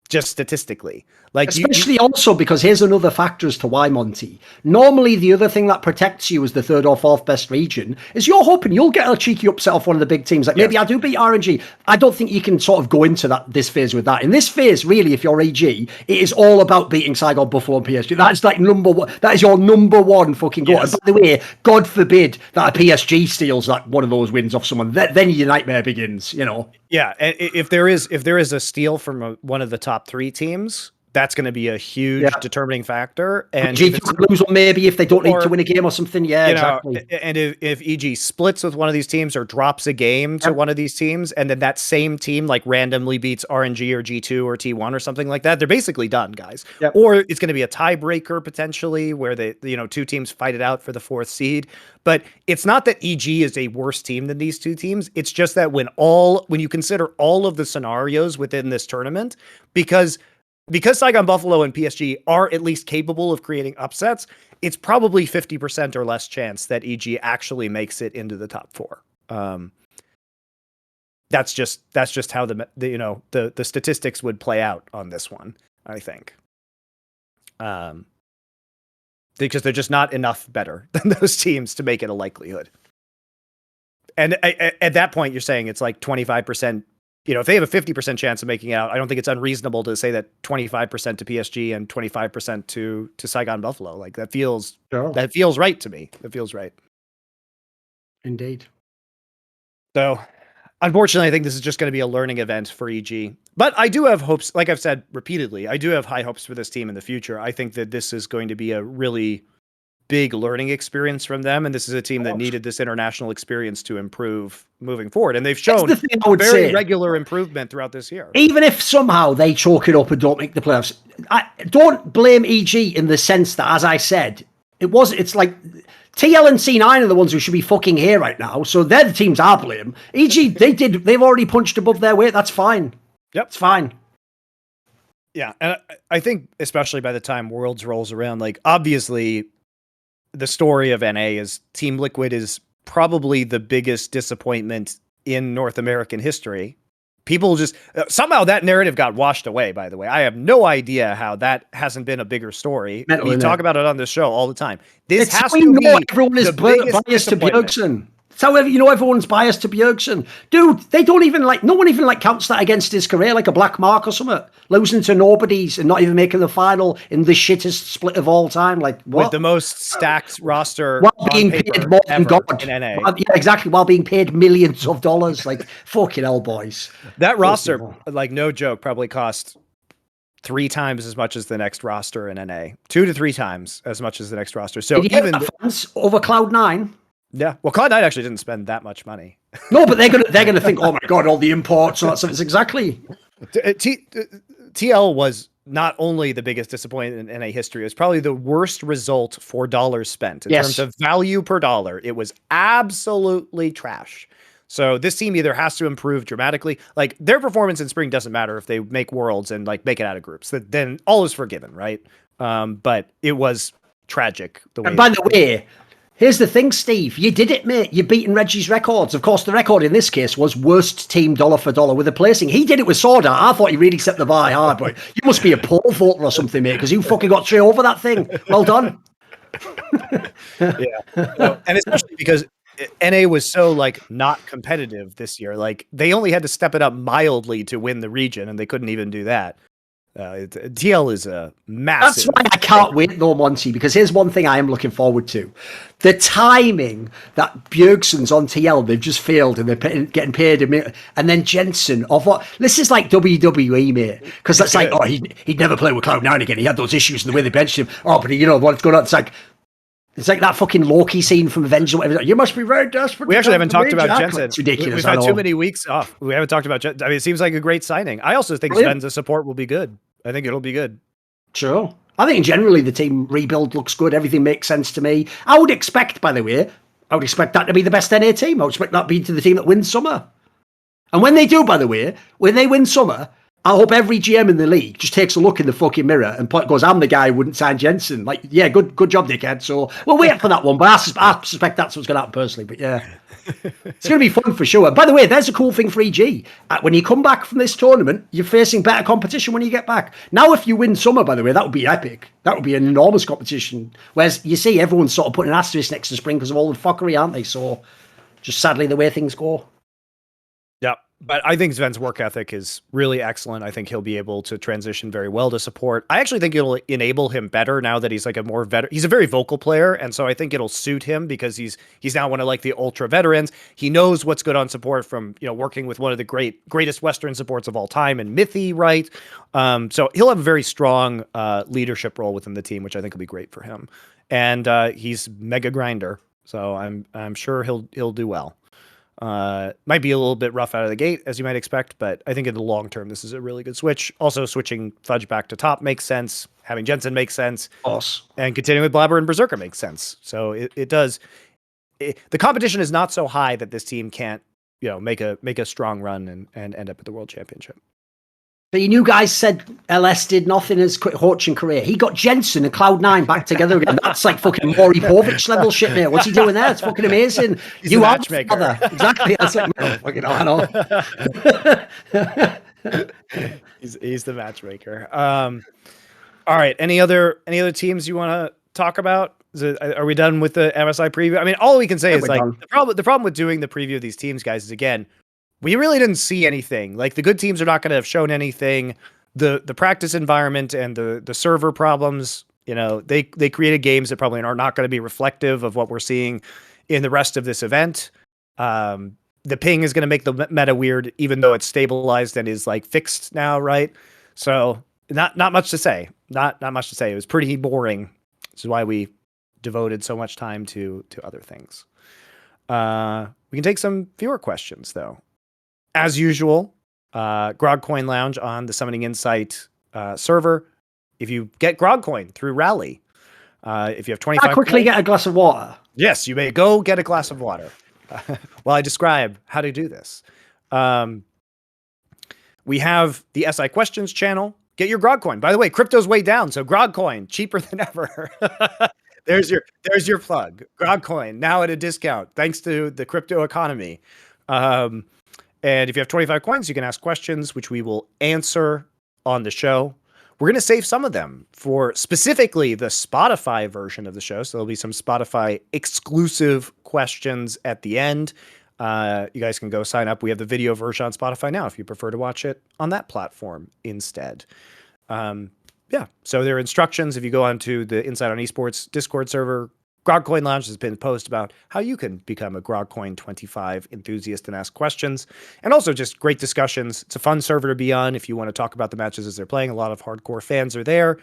Just statistically, like especially also because here's another factor as to why, Monty. Normally, the other thing that protects you as the 3rd or 4th best region is you're hoping you'll get a cheeky upset off one of the big teams. Like maybe I do beat RNG. I don't think you can sort of go into this phase with that. In this phase, really, if you're EG, it is all about beating Saigon Buffalo and PSG. That's like number one. That is your number one fucking goal. Yes. And by the way, God forbid that a PSG steals that one of those wins off someone. Then your nightmare begins. You know. Yeah, and if there is a steal from one of the top 3 teams, that's going to be a huge determining factor. And if could lose one, maybe if they don't need to win a game or something. Yeah, exactly. And if EG splits with one of these teams or drops a game to one of these teams, and then that same team like randomly beats RNG or G2 or T1 or something like that, they're basically done, guys. Yep. Or it's going to be a tiebreaker potentially where 2 teams fight it out for the 4th seed. But it's not that EG is a worse team than these 2 teams. It's just that when you consider all of the scenarios within this tournament, because Saigon Buffalo and PSG are at least capable of creating upsets, it's probably 50% or less chance that EG actually makes it into the top 4. That's just how the statistics would play out on this one, I think. Because they're just not enough better than those teams to make it a likelihood. And at that point, you're saying it's like 25%. If they have a 50% chance of making it out, I don't think it's unreasonable to say that 25% to PSG and 25% to Saigon Buffalo. Like that feels right to me. That feels right. Indeed. So, unfortunately, I think this is just going to be a learning event for EG. But I do have hopes. Like I've said repeatedly, I do have high hopes for this team in the future. I think that this is going to be a really big learning experience from them, and this is a team that needed this international experience to improve moving forward, and they've shown very regular improvement throughout this year. Even if somehow they chalk it up and don't make the playoffs, I don't blame EG in the sense that, as I said, it's like TL and C9 are the ones who should be fucking here right now, so they're the teams I blame. EG, they've already punched above their weight. That's fine. Yep, it's fine. Yeah, and I think especially by the time Worlds rolls around, like obviously the story of NA is Team Liquid is probably the biggest disappointment in North American history. People just somehow that narrative got washed away, by the way. I have no idea how that hasn't been a bigger story. We talk about it on this show all the time. This has to be everyone is biased to Bjergsen. So everyone's biased to Bjergsen. Dude, they don't even no one even counts that against his career like a black mark or something. Losing to nobodies and not even making the final in the shittest split of all time. Like what? With the most stacked roster while being paid more than God. In NA. Yeah, exactly. While being paid millions of dollars. Like fucking hell, boys. That roster, like no joke, probably cost 3 times as much as the next roster in NA. 2 to 3 times as much as the next roster. So even fans over Cloud9. Yeah, well, Cloud9 actually didn't spend that much money. No, but they're gonna think, oh my god, all the imports and that stuff. It's exactly. TL was not only the biggest disappointment in NA history, it was probably the worst result for dollars spent in terms of value per dollar. It was absolutely trash. So this team either has to improve dramatically. Like their performance in spring doesn't matter if they make Worlds and make it out of groups. Then all is forgiven, right? But it was tragic the way. And by the way. Here's the thing, Steve. You did it, mate. You're beating Reggie's records. Of course, the record in this case was worst team dollar for dollar with a placing. He did it with Sword Art. I thought he really set the bar hard, boy. You must be a poll voter or something, mate, because you fucking got straight over that thing. Well done. Yeah. And especially because NA was so not competitive this year. Like they only had to step it up mildly to win the region, and they couldn't even do that. TL is a massive. That's why I can't wait though, Monty, because here's one thing I am looking forward to. The timing that Bjergsen's on TL, they've just failed and they're getting paid. And then Jensen of what? This is like WWE, mate. Because that's like, he'd never play with Cloud9 again. He had those issues in the way they benched him. Oh, but what's going on? It's like that fucking Loki scene from Avengers. You must be very desperate. We actually haven't talked about Jensen. It's ridiculous. We've had too many weeks off. We haven't talked about Jensen. I mean, it seems like a great signing. I also think Sven's support will be good. I think it'll be good. Sure. I think generally the team rebuild looks good. Everything makes sense to me. I would expect, by the way, that to be the best NA team. I would expect that to be the team that wins summer. And when they do, by the way, when they win summer, I hope every GM in the league just takes a look in the fucking mirror and goes, I'm the guy who wouldn't sign Jensen. Like, yeah, good job, dickhead. So we'll wait for that one. But I suspect that's what's going to happen personally. But yeah, it's going to be fun for sure. By the way, there's a cool thing for EG. When you come back from this tournament, you're facing better competition when you get back. Now, if you win summer, by the way, that would be epic. That would be an enormous competition. Whereas you see everyone's sort of putting an asterisk next to spring because of all the fuckery, aren't they? So just sadly the way things go. Yeah. But I think Sven's work ethic is really excellent. I think he'll be able to transition very well to support. I actually think it'll enable him better now that he's like a more veteran. He's a very vocal player, and so I think it'll suit him because he's now one of the ultra veterans. He knows what's good on support from working with one of the greatest Western supports of all time in Mythy, right? So he'll have a very strong leadership role within the team, which I think will be great for him. And he's mega grinder, so I'm sure he'll do well. Might be a little bit rough out of the gate, as you might expect, but I think in the long term, this is a really good switch. Also, switching Fudge back to top makes sense. Having Jensen makes sense. And continuing with Blabber and Berserker makes sense. So it does. The competition is not so high that this team can't, make a strong run and end up at the World Championship. But you guys said LS did nothing as Horchin career. He got Jensen and Cloud9 back together again. That's like fucking Maury Povich level shit, mate. What's he doing there? It's fucking amazing. He's you the are matchmaker. The father. Exactly. That's like, no, fucking I know. He's the matchmaker. All right. Any other teams you want to talk about? Are we done with the MSI preview? I mean, all we can say is like the problem with doing the preview of these teams, guys, is again, we really didn't see anything. Like the good teams are not going to have shown anything. The practice environment and the server problems, they created games that probably are not going to be reflective of what we're seeing in the rest of this event. The ping is going to make the meta weird, even though it's stabilized and is like fixed now, right? So not much to say. Not much to say. It was pretty boring. This is why we devoted so much time to other things. We can take some viewer questions though. As usual, GrogCoin Lounge on the Summoning Insight server. If you get GrogCoin through Rally, if you have 25 quickly get a glass of water. Yes, you may go get a glass of water. While I describe how to do this. We have the SI Questions channel. Get your GrogCoin. By the way, crypto's way down, so GrogCoin, cheaper than ever. There's your plug. GrogCoin, now at a discount, thanks to the crypto economy. And if you have 25 coins, you can ask questions, which we will answer on the show. We're going to save some of them for specifically the Spotify version of the show. So there'll be some Spotify exclusive questions at the end. You guys can go sign up. We have the video version on Spotify now if you prefer to watch it on that platform instead. Yeah, so there are instructions. If you go onto the Insight on Esports Discord server, GrogCoin Lounge has been a post about how you can become a GrogCoin 25 enthusiast and ask questions. And also just great discussions. It's a fun server to be on if you want to talk about the matches as they're playing. A lot of hardcore fans are there.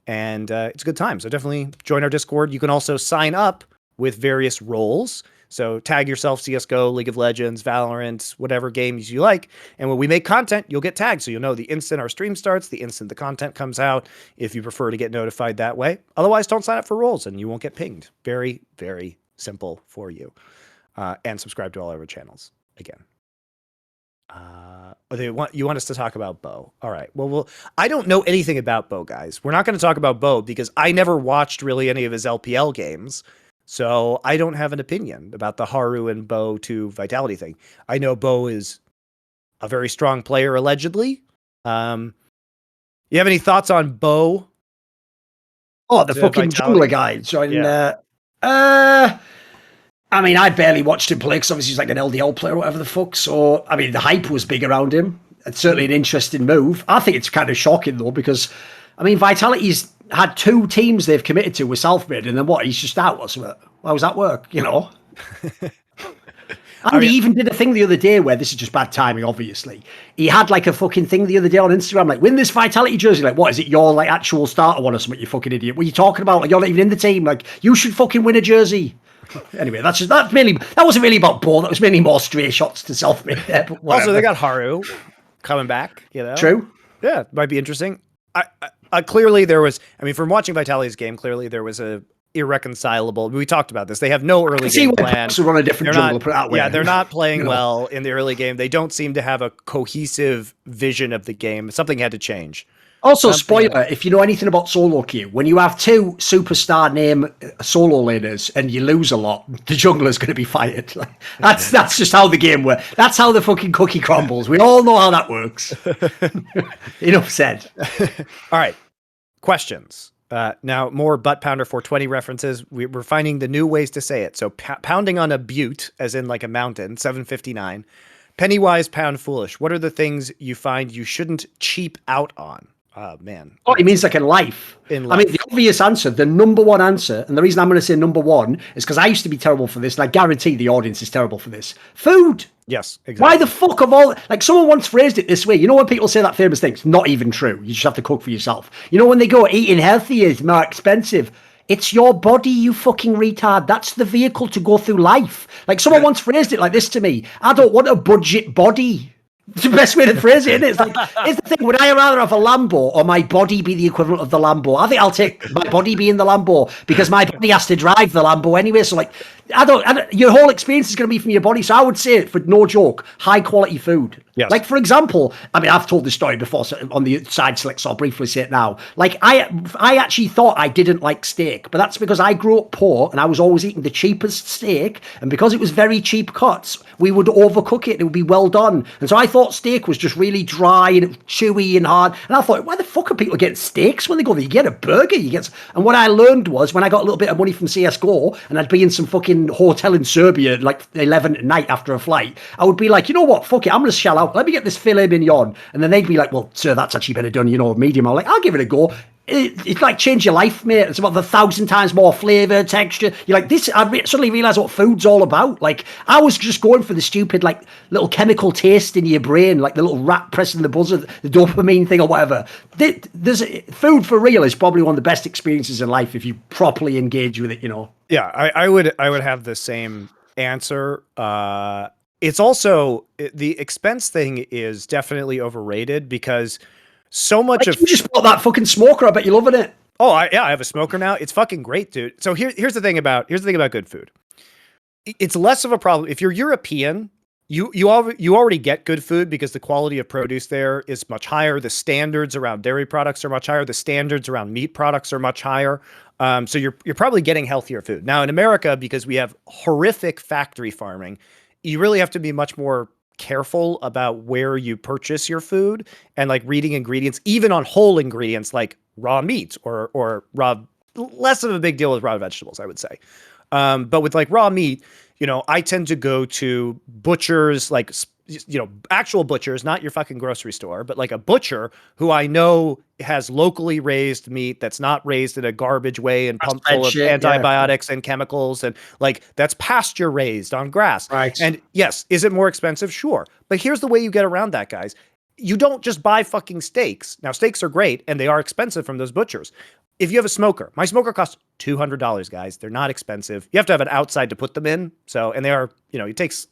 And it's a good time. So definitely join our Discord. You can also sign up with various roles. So tag yourself CSGO, League of Legends, Valorant, whatever games you like. And when we make content, you'll get tagged. So you'll know the instant our stream starts, the instant the content comes out, if you prefer to get notified that way. Otherwise, don't sign up for roles and you won't get pinged. Very, very simple for you. And subscribe to all our channels again. You want us to talk about Bo. All right. Well, I don't know anything about Bo, guys. We're not going to talk about Bo because I never watched really any of his LPL games. So I don't have an opinion about the Haru and Bo 2 Vitality thing. I know Bo is a very strong player, allegedly. You have any thoughts on Bo? Oh, the fucking jungler guy. I mean, I barely watched him play because obviously he's like an LDL player or whatever the fuck. So, I mean, the hype was big around him. It's certainly an interesting move. I think it's kind of shocking, though, because, I mean, Vitality's had 2 teams they've committed to with Southmid, and then what? He's just out, wasn't it? How does that work, And he even did a thing the other day where, this is just bad timing, obviously. He had like a fucking thing the other day on Instagram, like, win this Vitality jersey. Like, what is it, your like actual starter one or something, you fucking idiot? What are you talking about? Like, you're not even in the team. Like, you should fucking win a jersey. Anyway, that wasn't really about Bo. That was mainly more stray shots to Selfmade there. But also, they got Haru coming back, True. Yeah, might be interesting. Clearly there was, I mean, from watching Vitality's game, clearly there was a irreconcilable. We talked about this. They have no early game plan. To run a different jungle, put it that way. Yeah, they're not playing well in the early game. They don't seem to have a cohesive vision of the game. Something had to change. Also, spoiler, if you know anything about solo queue, when you have 2 superstar name solo laners and you lose a lot, the jungler's going to be fired. Like, that's just how the game works. That's how the fucking cookie crumbles. We all know how that works. Enough said. All right. Questions. Now, more Butt Pounder 420 references. We're finding the new ways to say it. So pounding on a butte, as in like a mountain, 759. Pennywise, pound foolish. What are the things you find you shouldn't cheap out on? Oh, man. Oh, it means like in life. I mean, the obvious answer, the number one answer, and the reason I'm going to say number one is because I used to be terrible for this, and I guarantee the audience is terrible for this. Food. Yes, exactly. Why the fuck of all... Like, someone once phrased it this way. You know when people say that famous thing? It's not even true. You just have to cook for yourself. You know when they go, eating healthy is more expensive. It's your body, you fucking retard. That's the vehicle to go through life. Like, someone once phrased it like this to me. I don't want a budget body. It's the best way to phrase it, isn't it? It's like, here's the thing, would I rather have a Lambo or my body be the equivalent of the Lambo? I think I'll take my body being the Lambo because my body has to drive the Lambo anyway. So, like, your whole experience is going to be from your body. So I would say, for no joke, high quality food. Yes. Like, for example, I mean, I've told this story before so on the side select, so I'll briefly say it now. Like, I actually thought I didn't like steak, but that's because I grew up poor and I was always eating the cheapest steak. And because it was very cheap cuts, we would overcook it. It would be well done. And so I thought steak was just really dry and chewy and hard. And I thought, why the fuck are people getting steaks when they go there? You get a burger, and what I learned was, when I got a little bit of money from CSGO and I'd be in some fucking hotel in Serbia like 11 at night after a flight, I would be like, you know what, fuck it, I'm gonna shell out, let me get this filet mignon. And then they'd be like, well, sir, that's actually better done, medium. I'm like, I'll give it a go. It's like change your life, mate. It's about 1,000 times more flavour, texture. You're like, this, suddenly realised what food's all about. Like, I was just going for the stupid, like, little chemical taste in your brain, like the little rat pressing the buzzer, the dopamine thing or whatever. Food for real is probably one of the best experiences in life if you properly engage with it, Yeah, I would have the same answer. It's also, the expense thing is definitely overrated because so much of... You just bought that fucking smoker. I bet you're loving it. Oh, I have a smoker now. It's fucking great, dude. So here's the thing about good food. It's less of a problem if you're European. You already get good food because the quality of produce there is much higher. The standards around dairy products are much higher. The standards around meat products are much higher. So you're probably getting healthier food. Now in America, because we have horrific factory farming, you really have to be much more careful about where you purchase your food and like reading ingredients, even on whole ingredients like raw meat or raw, less of a big deal with raw vegetables, I would say. But with like raw meat, I tend to go to butchers, like, actual butchers, not your fucking grocery store, but like a butcher who I know has locally raised meat that's not raised in a garbage way and pumped full of antibiotics and chemicals, and like that's pasture raised on grass. Right. And yes, is it more expensive? Sure. But here's the way you get around that, guys. You don't just buy fucking steaks. Now, steaks are great and they are expensive from those butchers. If you have a smoker, my smoker costs $200, guys. They're not expensive. You have to have an outside to put them in. So, and they are, it takes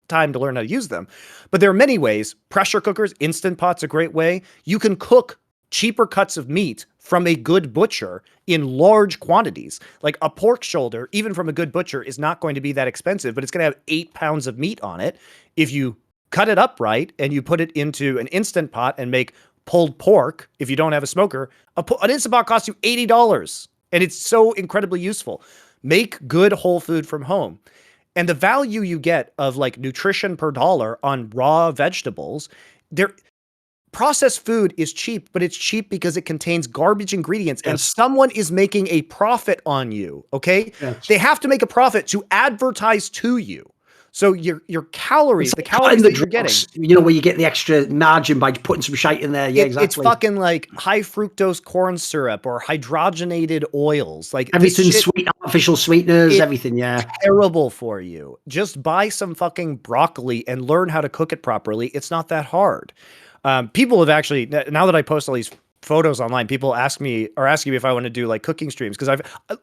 time to learn how to use them. But there are many ways. Pressure cookers, Instant Pot's a great way. You can cook cheaper cuts of meat from a good butcher in large quantities. Like a pork shoulder, even from a good butcher, is not going to be that expensive, but it's going to have 8 pounds of meat on it. If you cut it up right and you put it into an Instant Pot and make pulled pork, if you don't have a smoker, an Instant Pot costs you $80. And it's so incredibly useful. Make good whole food from home. And the value you get of like nutrition per dollar on raw vegetables, processed food is cheap, but it's cheap because it contains garbage ingredients and someone is making a profit on you. Okay. Yes. They have to make a profit to advertise to you. So your calories, the calories that you're getting, where you get the extra margin by putting some shite in there. Yeah, exactly. It's fucking like high fructose corn syrup or hydrogenated oils. Like everything sweet, artificial sweeteners, everything. Yeah. Terrible for you. Just buy some fucking broccoli and learn how to cook it properly. It's not that hard. People have actually, now that I post all these photos online, people asking me if I want to do like cooking streams. Cause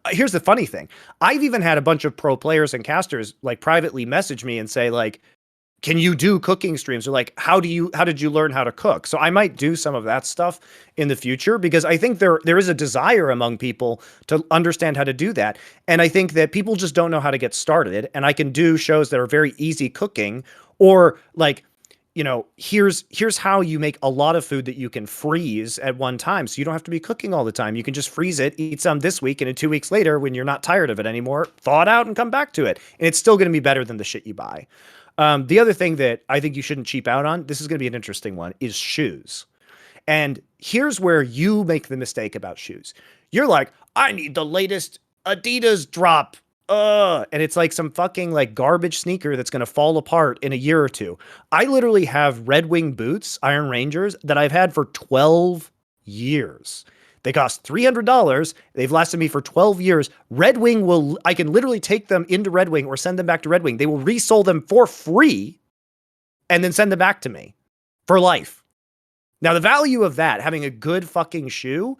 here's the funny thing. I've even had a bunch of pro players and casters like privately message me and say like, can you do cooking streams? Or like, how did you learn how to cook? So I might do some of that stuff in the future because I think there is a desire among people to understand how to do that. And I think that people just don't know how to get started. And I can do shows that are very easy cooking, or like, here's how you make a lot of food that you can freeze at one time. So you don't have to be cooking all the time. You can just freeze it, eat some this week, and 2 weeks later, when you're not tired of it anymore, thaw it out and come back to it. And it's still going to be better than the shit you buy. The other thing that I think you shouldn't cheap out on, this is going to be an interesting one, is shoes. And here's where you make the mistake about shoes. You're like, I need the latest Adidas drop. And it's like some fucking like garbage sneaker that's going to fall apart in a year or two. I literally have Red Wing boots, Iron Rangers, that I've had for 12 years. They cost $300. They've lasted me for 12 years. Red Wing I can literally take them into Red Wing or send them back to Red Wing. They will resell them for free and then send them back to me for life. Now, the value of that, having a good fucking shoe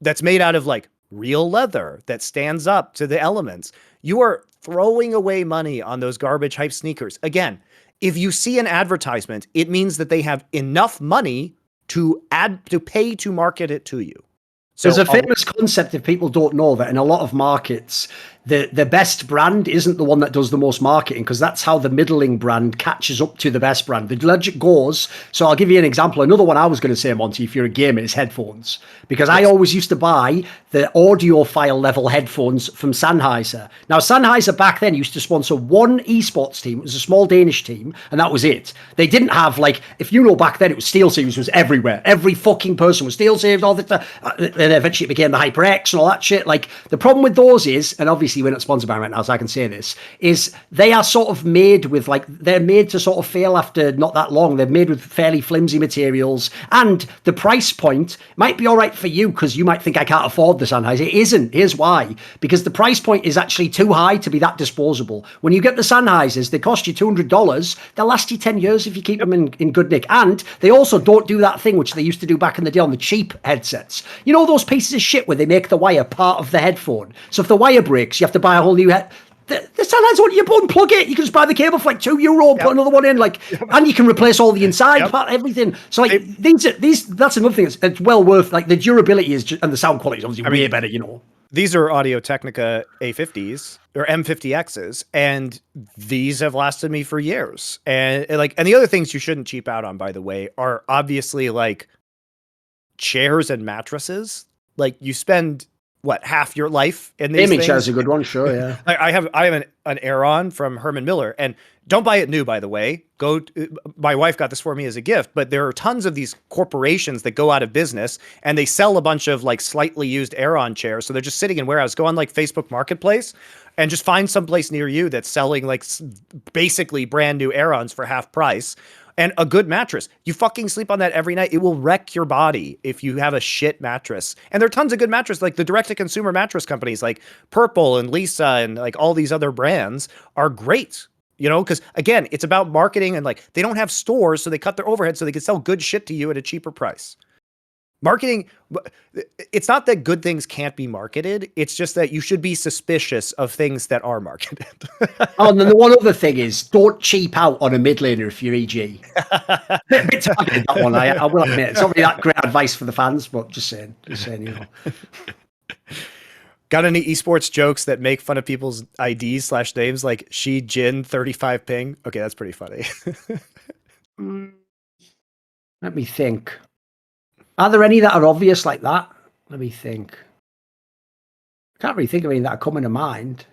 that's made out of like real leather that stands up to the elements, you are throwing away money on those garbage hype sneakers. Again, if you see an advertisement, it means that they have enough money to pay to market it to you. So there's a famous concept, if people don't know, that in a lot of markets, the best brand isn't the one that does the most marketing, because that's how the middling brand catches up to the best brand. The logic goes. So I'll give you an example. Another one I was going to say, Monty, if you're a gamer, is headphones, because I always used to buy the audiophile level headphones from Sennheiser. Now, Sennheiser back then used to sponsor one esports team. It was a small Danish team, and that was it. They didn't have, like, if you know, back then it was SteelSeries was everywhere. Every fucking person was SteelSeries, all that. Then eventually it became the HyperX and all that shit. Like, the problem with those is, and obviously we're not sponsored by them right now, so I can say this, is they are sort of made with, like, they're made to sort of fail after not that long. They're made with fairly flimsy materials, and the price point might be all right for you because you might think I can't afford the Sennheiser. It isn't. Here's why. Because the price point is actually too high to be that disposable. When you get the Sennheisers, they cost you $200. They'll last you 10 years if you keep them in good nick. And they also don't do that thing which they used to do back in the day on the cheap headsets. You know those pieces of shit where they make the wire part of the headphone? So if the wire breaks, you have to buy a whole new head. The Sennheiser one, you unplug it. You can just buy the cable for like €2 and put another one in, like, and you can replace all the inside part, everything. So like these, that's another thing. It's well worth, like, the durability is just, and the sound quality is obviously way better, you know. These are Audio-Technica A50s or M50Xs, and these have lasted me for years. And the other things you shouldn't cheap out on, by the way, are obviously like chairs and mattresses. Like, you spend what, half your life in these things? Chair's a good one, sure, yeah. I have an Aeron from Herman Miller, and don't buy it new, by the way. My wife got this for me as a gift, but there are tons of these corporations that go out of business, and they sell a bunch of like slightly used Aeron chairs. So they're just sitting in warehouses. Go on like Facebook Marketplace and just find someplace near you that's selling like basically brand new Aerons for half price. And a good mattress. You fucking sleep on that every night. It will wreck your body if you have a shit mattress. And there are tons of good mattresses, like the direct-to-consumer mattress companies like Purple and Lisa and like all these other brands are great. You know, because again, it's about marketing, and like they don't have stores, so they cut their overhead so they can sell good shit to you at a cheaper price. Marketing, it's not that good things can't be marketed. It's just that you should be suspicious of things that are marketed. Oh, and then the one other thing is, don't cheap out on a mid laner if you're EG. Bit targeted, that one, I will admit. It's not really that great advice for the fans, but just saying, you know. Got any esports jokes that make fun of people's IDs/names, like Shi Jin 35 ping? Okay, that's pretty funny. Let me think. Are there any that are obvious like that? Let me think. I can't really think of any that are coming to mind.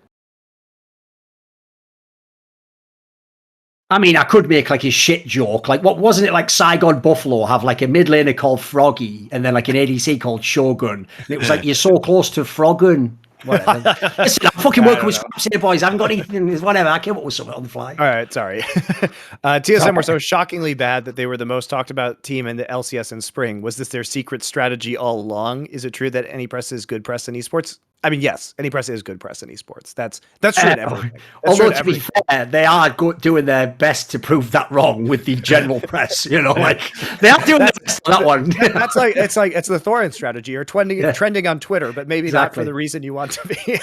I mean, I could make like a shit joke. Like, what wasn't it like Saigon Buffalo have like a mid laner called Froggy and then like an ADC called Shogun? And it was like, you're so close to Froggun. Whatever. Listen, I'm fucking working with scraps here, boys. I haven't got anything. Whatever. I came up with something on the fly. All right, sorry. TSM were so shockingly bad that they were the most talked about team in the LCS in spring. Was this their secret strategy all along? Is it true that any press is good press in esports? I mean, yes, any press is good press in esports. That's true in everything. Although, to be fair, they are doing their best to prove that wrong with the general press. You know, like they are doing their best on that one. That's like it's the Thorin strategy, or trending on Twitter, but maybe not for the reason you want to be.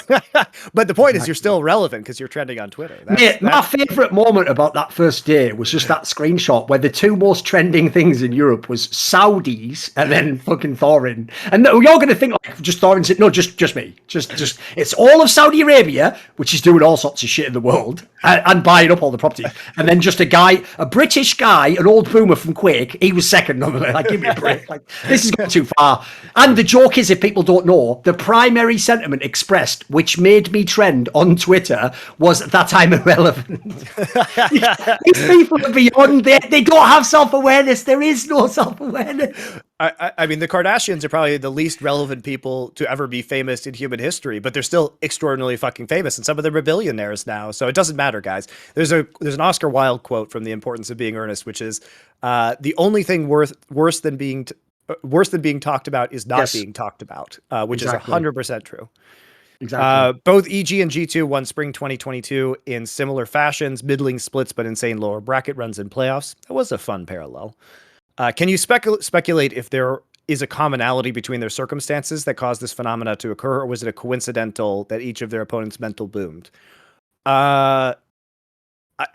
But the point is, you're still relevant because you're trending on Twitter. My favorite moment about that first day was just that screenshot where the two most trending things in Europe was Saudis and then fucking Thorin. And you're going to think like just Thorin said, no, just me. Just it's all of Saudi Arabia, which is doing all sorts of shit in the world and buying up all the properties, and then just a British guy, an old boomer from Quake. He was second on the list. Like, give me a break. Like, this has gone too far. And the joke is, if people don't know, the primary sentiment expressed, which made me trend on Twitter, was that I'm irrelevant. These people are beyond. They don't have self-awareness. There is no self-awareness. I mean, the Kardashians are probably the least relevant people to ever be famous in human history, but they're still extraordinarily fucking famous, and some of them are billionaires now. So it doesn't matter, guys. There's an Oscar Wilde quote from The Importance of Being Earnest, which is, "The only thing worse than being talked about is not being talked about," which is 100% true. Exactly. Both EG and G2 won spring 2022 in similar fashions, middling splits, but insane lower bracket runs in playoffs. That was a fun parallel. Can you speculate if there is a commonality between their circumstances that caused this phenomena to occur, or was it a coincidental that each of their opponents' mental boomed? I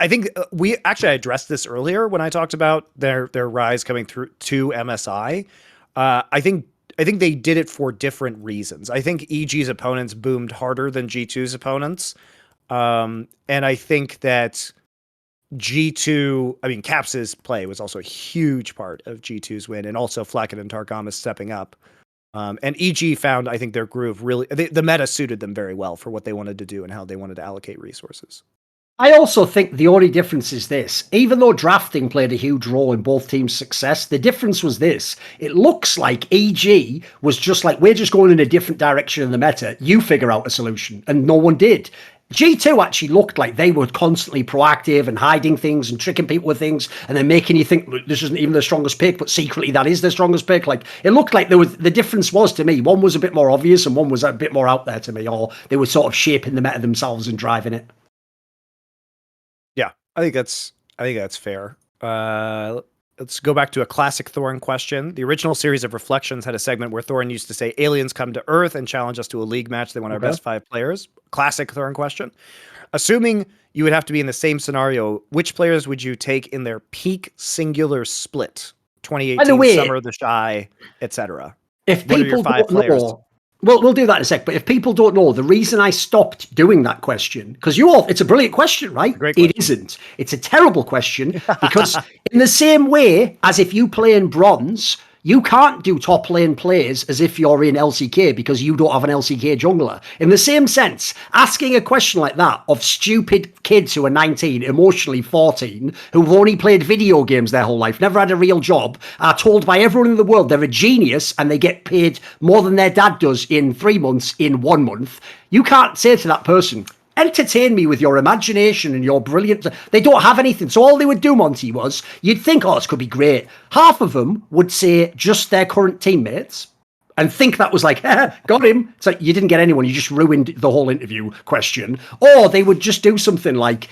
think we actually addressed this earlier when I talked about their rise coming through to MSI. I think they did it for different reasons. I think EG's opponents boomed harder than G2's opponents. And I think that G2, I mean, Caps's play was also a huge part of G2's win, and also Flacket and Targamas stepping up. And EG found, I think, their groove really, the meta suited them very well for what they wanted to do and how they wanted to allocate resources. I also think the only difference is this. Even though drafting played a huge role in both teams' success, the difference was this. It looks like EG was just like, we're just going in a different direction in the meta. You figure out a solution. And no one did. G2 actually looked like they were constantly proactive and hiding things and tricking people with things and then making you think, look, this isn't even the strongest pick, but secretly that is the strongest pick. Like, it looked like the difference was, to me, one was a bit more obvious and one was a bit more out there to me, or they were sort of shaping the meta themselves and driving it. Yeah, I think that's fair. Let's go back to a classic Thorin question. The original series of Reflections had a segment where Thorin used to say, aliens come to Earth and challenge us to a league match. They want our best 5 players. Classic Thorin question. Assuming you would have to be in the same scenario, which players would you take in their peak singular split? 2018 Summer, The Shy, etc. If people don't know, we'll do that in a sec. But if people don't know, the reason I stopped doing that question, because it's a brilliant question, right? It isn't. It's a terrible question because in the same way as if you play in bronze, you can't do top lane plays as if you're in LCK because you don't have an LCK jungler. In the same sense, asking a question like that of stupid kids who are 19, emotionally 14, who've only played video games their whole life, never had a real job, are told by everyone in the world they're a genius and they get paid more than their dad does in 3 months in 1 month. You can't say to that person, entertain me with your imagination and your brilliant... They don't have anything. So all they would do, Monty, was you'd think, oh, this could be great. Half of them would say just their current teammates and think that was like, got him. It's like, you didn't get anyone. You just ruined the whole interview question. Or they would just do something like...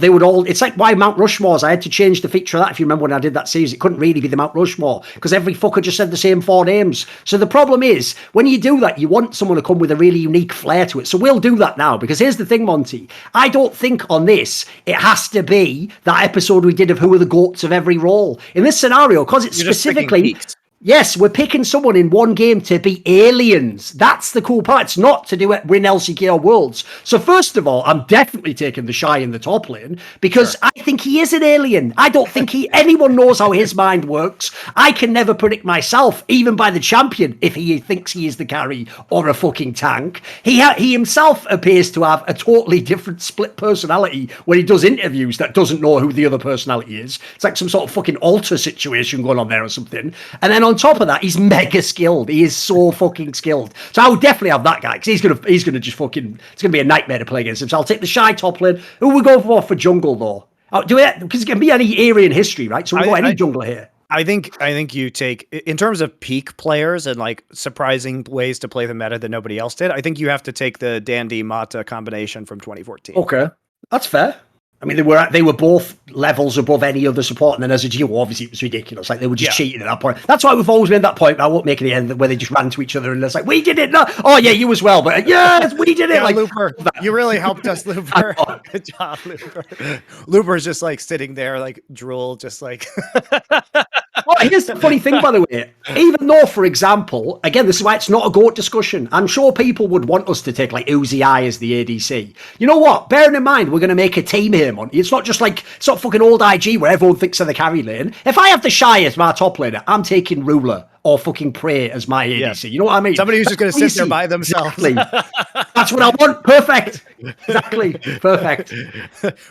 they would all... It's like why Mount Rushmore's. I had to change the feature of that, if you remember when I did that series. It couldn't really be the Mount Rushmore because every fucker just said the same 4 names. So the problem is, when you do that, you want someone to come with a really unique flair to it. So we'll do that now, because here's the thing, Monty. I don't think on this, it has to be that episode we did of who are the GOATs of every role. In this scenario, because it's specifically... Yes, we're picking someone in one game to be aliens. That's the cool part. It's not to do it win LCK or Worlds. So first of all, I'm definitely taking the Shy in the top lane because I think he is an alien. I don't think anyone knows how his mind works. I can never predict myself, even by the champion, if he thinks he is the carry or a fucking tank. He himself appears to have a totally different split personality when he does interviews that doesn't know who the other personality is. It's like some sort of fucking alter situation going on there or something. And then on top of that, he's mega skilled. He is so fucking skilled. So I would definitely have that guy because he's gonna just fucking... It's gonna be a nightmare to play against him. So I'll take the Shy top lane. Who we go for jungle though? Because it can be any area in history, right? So we got any jungler here. I think you take, in terms of peak players and like surprising ways to play the meta that nobody else did, I think you have to take the Dandy Mata combination from 2014. Okay, that's fair. I mean, they were both levels above any other support, and then as a duo, obviously it was ridiculous. Like they were just cheating at that point. That's why we've always made that point. I won't make it the end where they just ran to each other and it's like, we did it. No, oh yeah, you as well, but yes, we did it. Yeah, like Looper, you really helped us, Looper. Good job, Looper. Looper's just like sitting there, like drool, just like. Well, here's the funny thing, by the way. Even though, for example, again, this is why it's not a GOAT discussion. I'm sure people would want us to take like Uzi I as the ADC. You know what? Bearing in mind, we're going to make a team here, Monty. It's not just like, it's not fucking old IG where everyone thinks they're the carry lane. If I have the Shy as my top laner, I'm taking Ruler or fucking Prey as my ADC. Yes. You know what I mean? Somebody who's just going to sit there by themselves. Exactly. That's what I want. Perfect. Exactly. Perfect.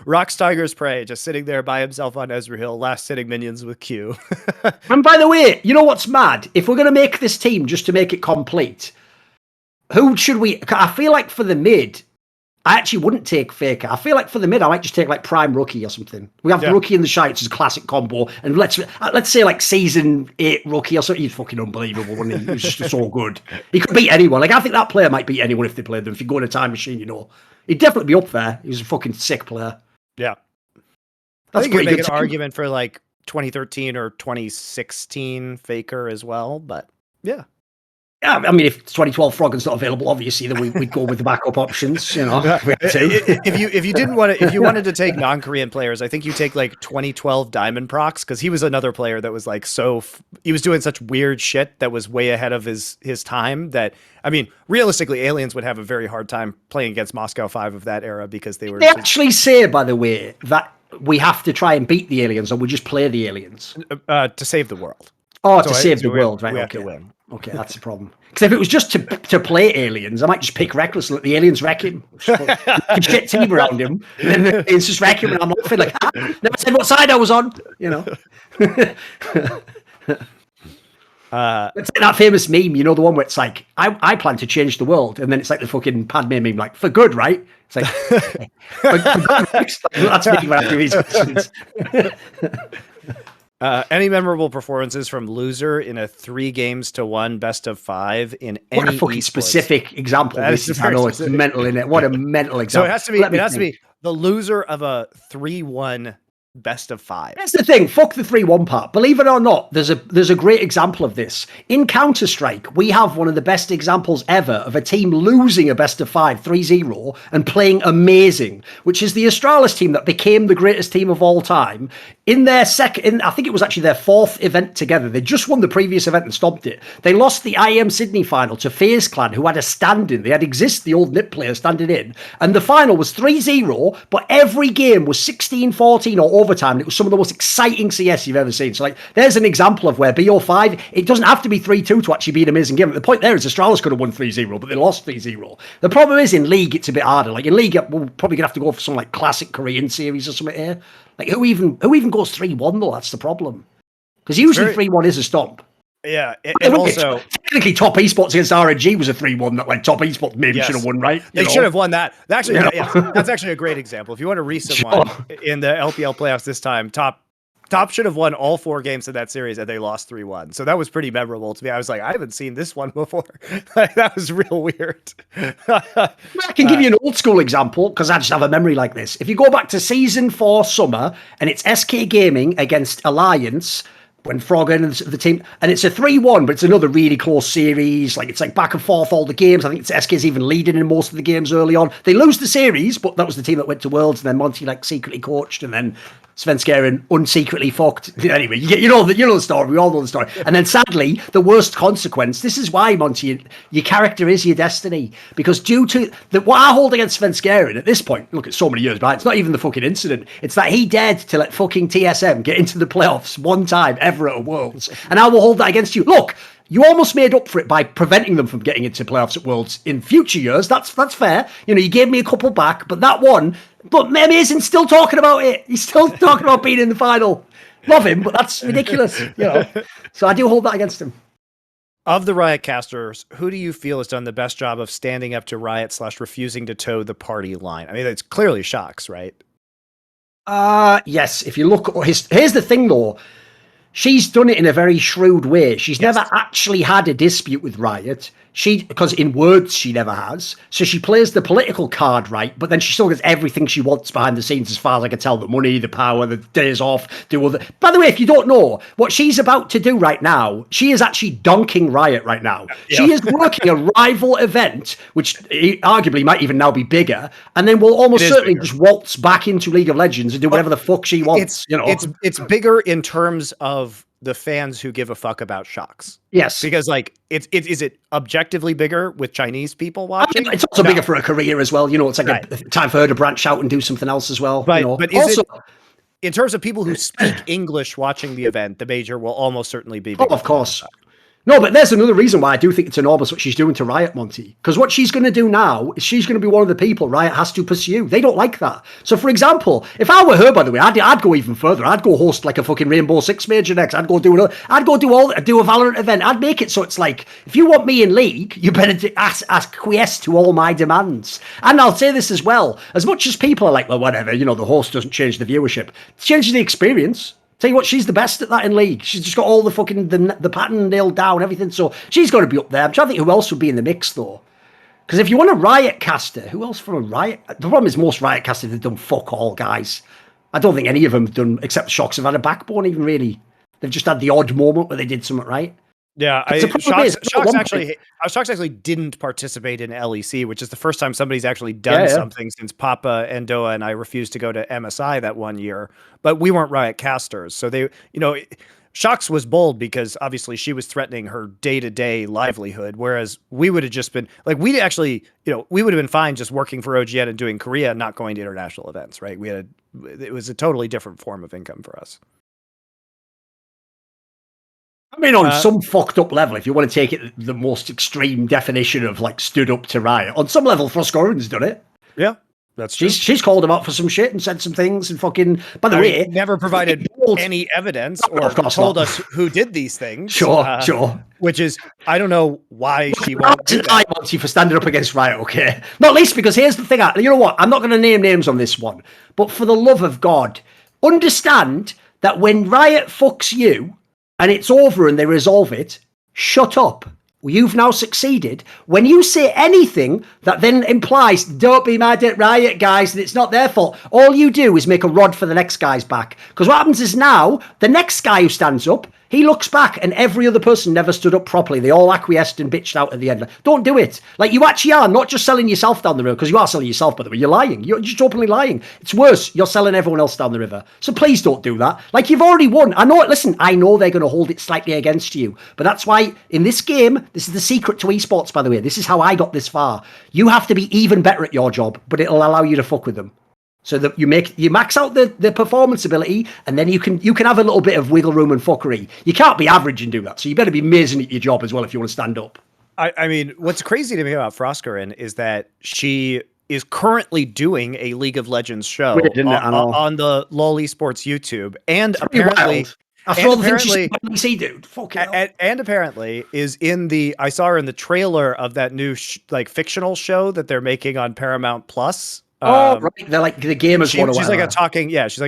Rock's Tiger's Prey, just sitting there by himself on Ezreal, last sitting minions with Q. And by the way, you know what's mad? If we're going to make this team just to make it complete, who should we... I feel like for the mid, I actually wouldn't take Faker. I feel like for the mid, I might just take like Prime Rookie or something. We have the Rookie and the Shy, which is a classic combo. And let's say like Season 8 Rookie or something. He's fucking unbelievable, wasn't he? He was just so good. He could beat anyone. Like I think that player might beat anyone if they played them. If you go in a time machine, you know. He'd definitely be up there. He was a fucking sick player. Yeah. That's I think you make an argument for like 2013 or 2016 Faker as well, but yeah. Yeah, I mean, if 2012 Froggen's not available, obviously, then we'd go with the backup options. You know, we have to. If you didn't want to, if you wanted to take non-Korean players, I think you take like 2012 Diamond Prox, because he was another player that was like he was doing such weird shit that was way ahead of his time. That, I mean, realistically, aliens would have a very hard time playing against Moscow 5 of that era, because they were. They actually say, by the way, that we have to try and beat the aliens, or we just play the aliens to save the world. Oh, to save the world, right? We have to win. Okay, that's the problem. Because if it was just to play aliens, I might just pick reckless and let the aliens wreck him. Shit team around him, and then the aliens just wreck him, and I'm laughing like, never said what side I was on, you know. It's like that famous meme, you know, the one where it's like, I plan to change the world, and then it's like the fucking Padme meme, like, for good, right? It's like, for good, right? That's me when I do these questions. Any memorable performances from loser in a 3-1 best of 5 in any what a fucking esports? Specific example. I know it's mental in it. What a mental example. So it has to be the loser of a 3-1 best of 5. That's the thing. Fuck the 3-1 part. Believe it or not, there's a great example of this. In Counter-Strike, we have one of the best examples ever of a team losing a best of 5, 3-0, and playing amazing, which is the Astralis team that became the greatest team of all time. In their I think it was actually their 4th event together. They just won the previous event and stopped it. They lost the IEM Sydney final to FaZe Clan, who had a stand-in. They had Exist, the old NIP player, standing in. And the final was 3-0, but every game was 16-14 or overtime. And it was some of the most exciting CS you've ever seen. So, like, there's an example of where BO5, it doesn't have to be 3-2 to actually be an amazing game. The point there is Astralis could have won 3-0, but they lost 3-0. The problem is in League, it's a bit harder. Like, in League, we're probably going to have to go for some, like, classic Korean series or something here. Like, who even goes 3-1 though? That's the problem. Because usually 3-1 is a stomp. Yeah, and also technically top esports against RNG was a 3-1 that like top esports maybe should have won, right? They should have won that. Actually, that's actually a great example. If you want a recent one in the LPL playoffs this time, top should have won all 4 games of that series, and they lost 3-1. So that was pretty memorable to me. I was like, I haven't seen this one before. That was real weird. I can give you an old school example because I just have a memory like this. If you go back to season 4 summer, and it's SK Gaming against Alliance, when Froggen and the team, and it's a 3-1, but it's another really close series. Like, it's like back and forth all the games. I think it's SK's even leading in most of the games early on. They lose the series, but that was the team that went to Worlds, and then Monty like secretly coached, and then Svenskeren unsecretly fucked. Anyway, you know the story. We all know the story. And then sadly, the worst consequence. This is why, Monty, your character is your destiny. Because due to what I hold against Svenskeren at this point, look, it's so many years back, it's not even the fucking incident. It's that he dared to let fucking TSM get into the playoffs one time ever at a Worlds. And I will hold that against you. Look, you almost made up for it by preventing them from getting into playoffs at Worlds in future years. That's fair. You know, you gave me a couple back, but that one, but Amazing's still talking about it. He's still talking about being in the final. Love him, but that's ridiculous, you know. So I do hold that against him. Of the Riot casters, who do you feel has done the best job of standing up to Riot / refusing to toe the party line? I mean, it's clearly Shox, right? Yes. If you look, here's the thing though. She's done it in a very shrewd way. She's never actually had a dispute with Riot. Because in words she never has. So she plays the political card right, but then she still gets everything she wants behind the scenes as far as I can tell. The money, the power, the days off, do all the... By the way, if you don't know, what she's about to do right now, she is actually donking Riot right now. Yeah. She is working a rival event, which arguably might even now be bigger, and then will almost certainly just waltz back into League of Legends and do whatever the fuck she wants. It's bigger in terms of the fans who give a fuck about Shox. Yes. Because like is it objectively bigger with Chinese people watching? I mean, it's also bigger for a career as well. You know, it's like a time for her to branch out and do something else as well. But, you know? But also, in terms of people who speak English watching the event, the major will almost certainly be bigger. Oh, of course. No, but there's another reason why I do think it's enormous what she's doing to Riot, Monty. Because what she's going to do now is she's going to be one of the people Riot has to pursue. They don't like that. So, for example, if I were her, by the way, I'd go even further. I'd go host like a fucking Rainbow Six Major next. I'd do a Valorant event. I'd make it so it's like, if you want me in League, you better acquiesce to all my demands. And I'll say this as well. As much as people are like, well, whatever, you know, the host doesn't change the viewership. It changes the experience. Tell you what, she's the best at that in League. She's just got all the fucking the pattern nailed down, everything. So she's got to be up there. I'm trying to think who else would be in the mix though. Because if you want a Riot caster, who else from a Riot? The problem is most Riot casters have done fuck all, guys. I don't think any of them have done, except the Shox have had a backbone even really. They've just had the odd moment where they did something right. Yeah, The problem is, Shocks actually didn't participate in LEC, which is the first time somebody's actually done Yeah. something since Papa and Doa and I refused to go to MSI that one year. But we weren't Riot casters, so they, Shocks was bold because obviously she was threatening her day-to-day livelihood, whereas we would have just been like, we actually, we would have been fine just working for OGN and doing Korea, and not going to international events, right? It was a totally different form of income for us. I mean, on some fucked up level, if you want to take it the most extreme definition of like stood up to Riot, on some level, Froscorin's done it. Yeah, that's true. She's called him out for some shit and said some things and fucking. By the way, never provided any evidence or told us who did these things. Sure. Which is, I don't know why she won't do that. I want you for standing up against Riot, okay? Not least because here's the thing. You know what? I'm not going to name names on this one, but for the love of God, understand that when Riot fucks you and it's over and they resolve it, shut up. You've now succeeded. When you say anything that then implies, don't be mad at Riot, guys, and it's not their fault, all you do is make a rod for the next guy's back. Because what happens is now, the next guy who stands up, he looks back and every other person never stood up properly. They all acquiesced and bitched out at the end. Don't do it. Like, you actually are not just selling yourself down the river, because you are selling yourself, by the way. You're lying. You're just openly lying. It's worse. You're selling everyone else down the river. So please don't do that. Like, you've already won. I know they're going to hold it slightly against you. But that's why in this game, this is the secret to esports, by the way. This is how I got this far. You have to be even better at your job, but it'll allow you to fuck with them. So that you max out the performance ability, and then you can have a little bit of wiggle room and fuckery. You can't be average and do that. So you better be amazing at your job as well if you want to stand up. I mean, what's crazy to me about Froscorin is that she is currently doing a League of Legends show on the LoL Esports YouTube, and apparently. After all the things you see, dude. And apparently is I saw her in the trailer of that new fictional show that they're making on Paramount Plus. Right. They're like the gamers. She's like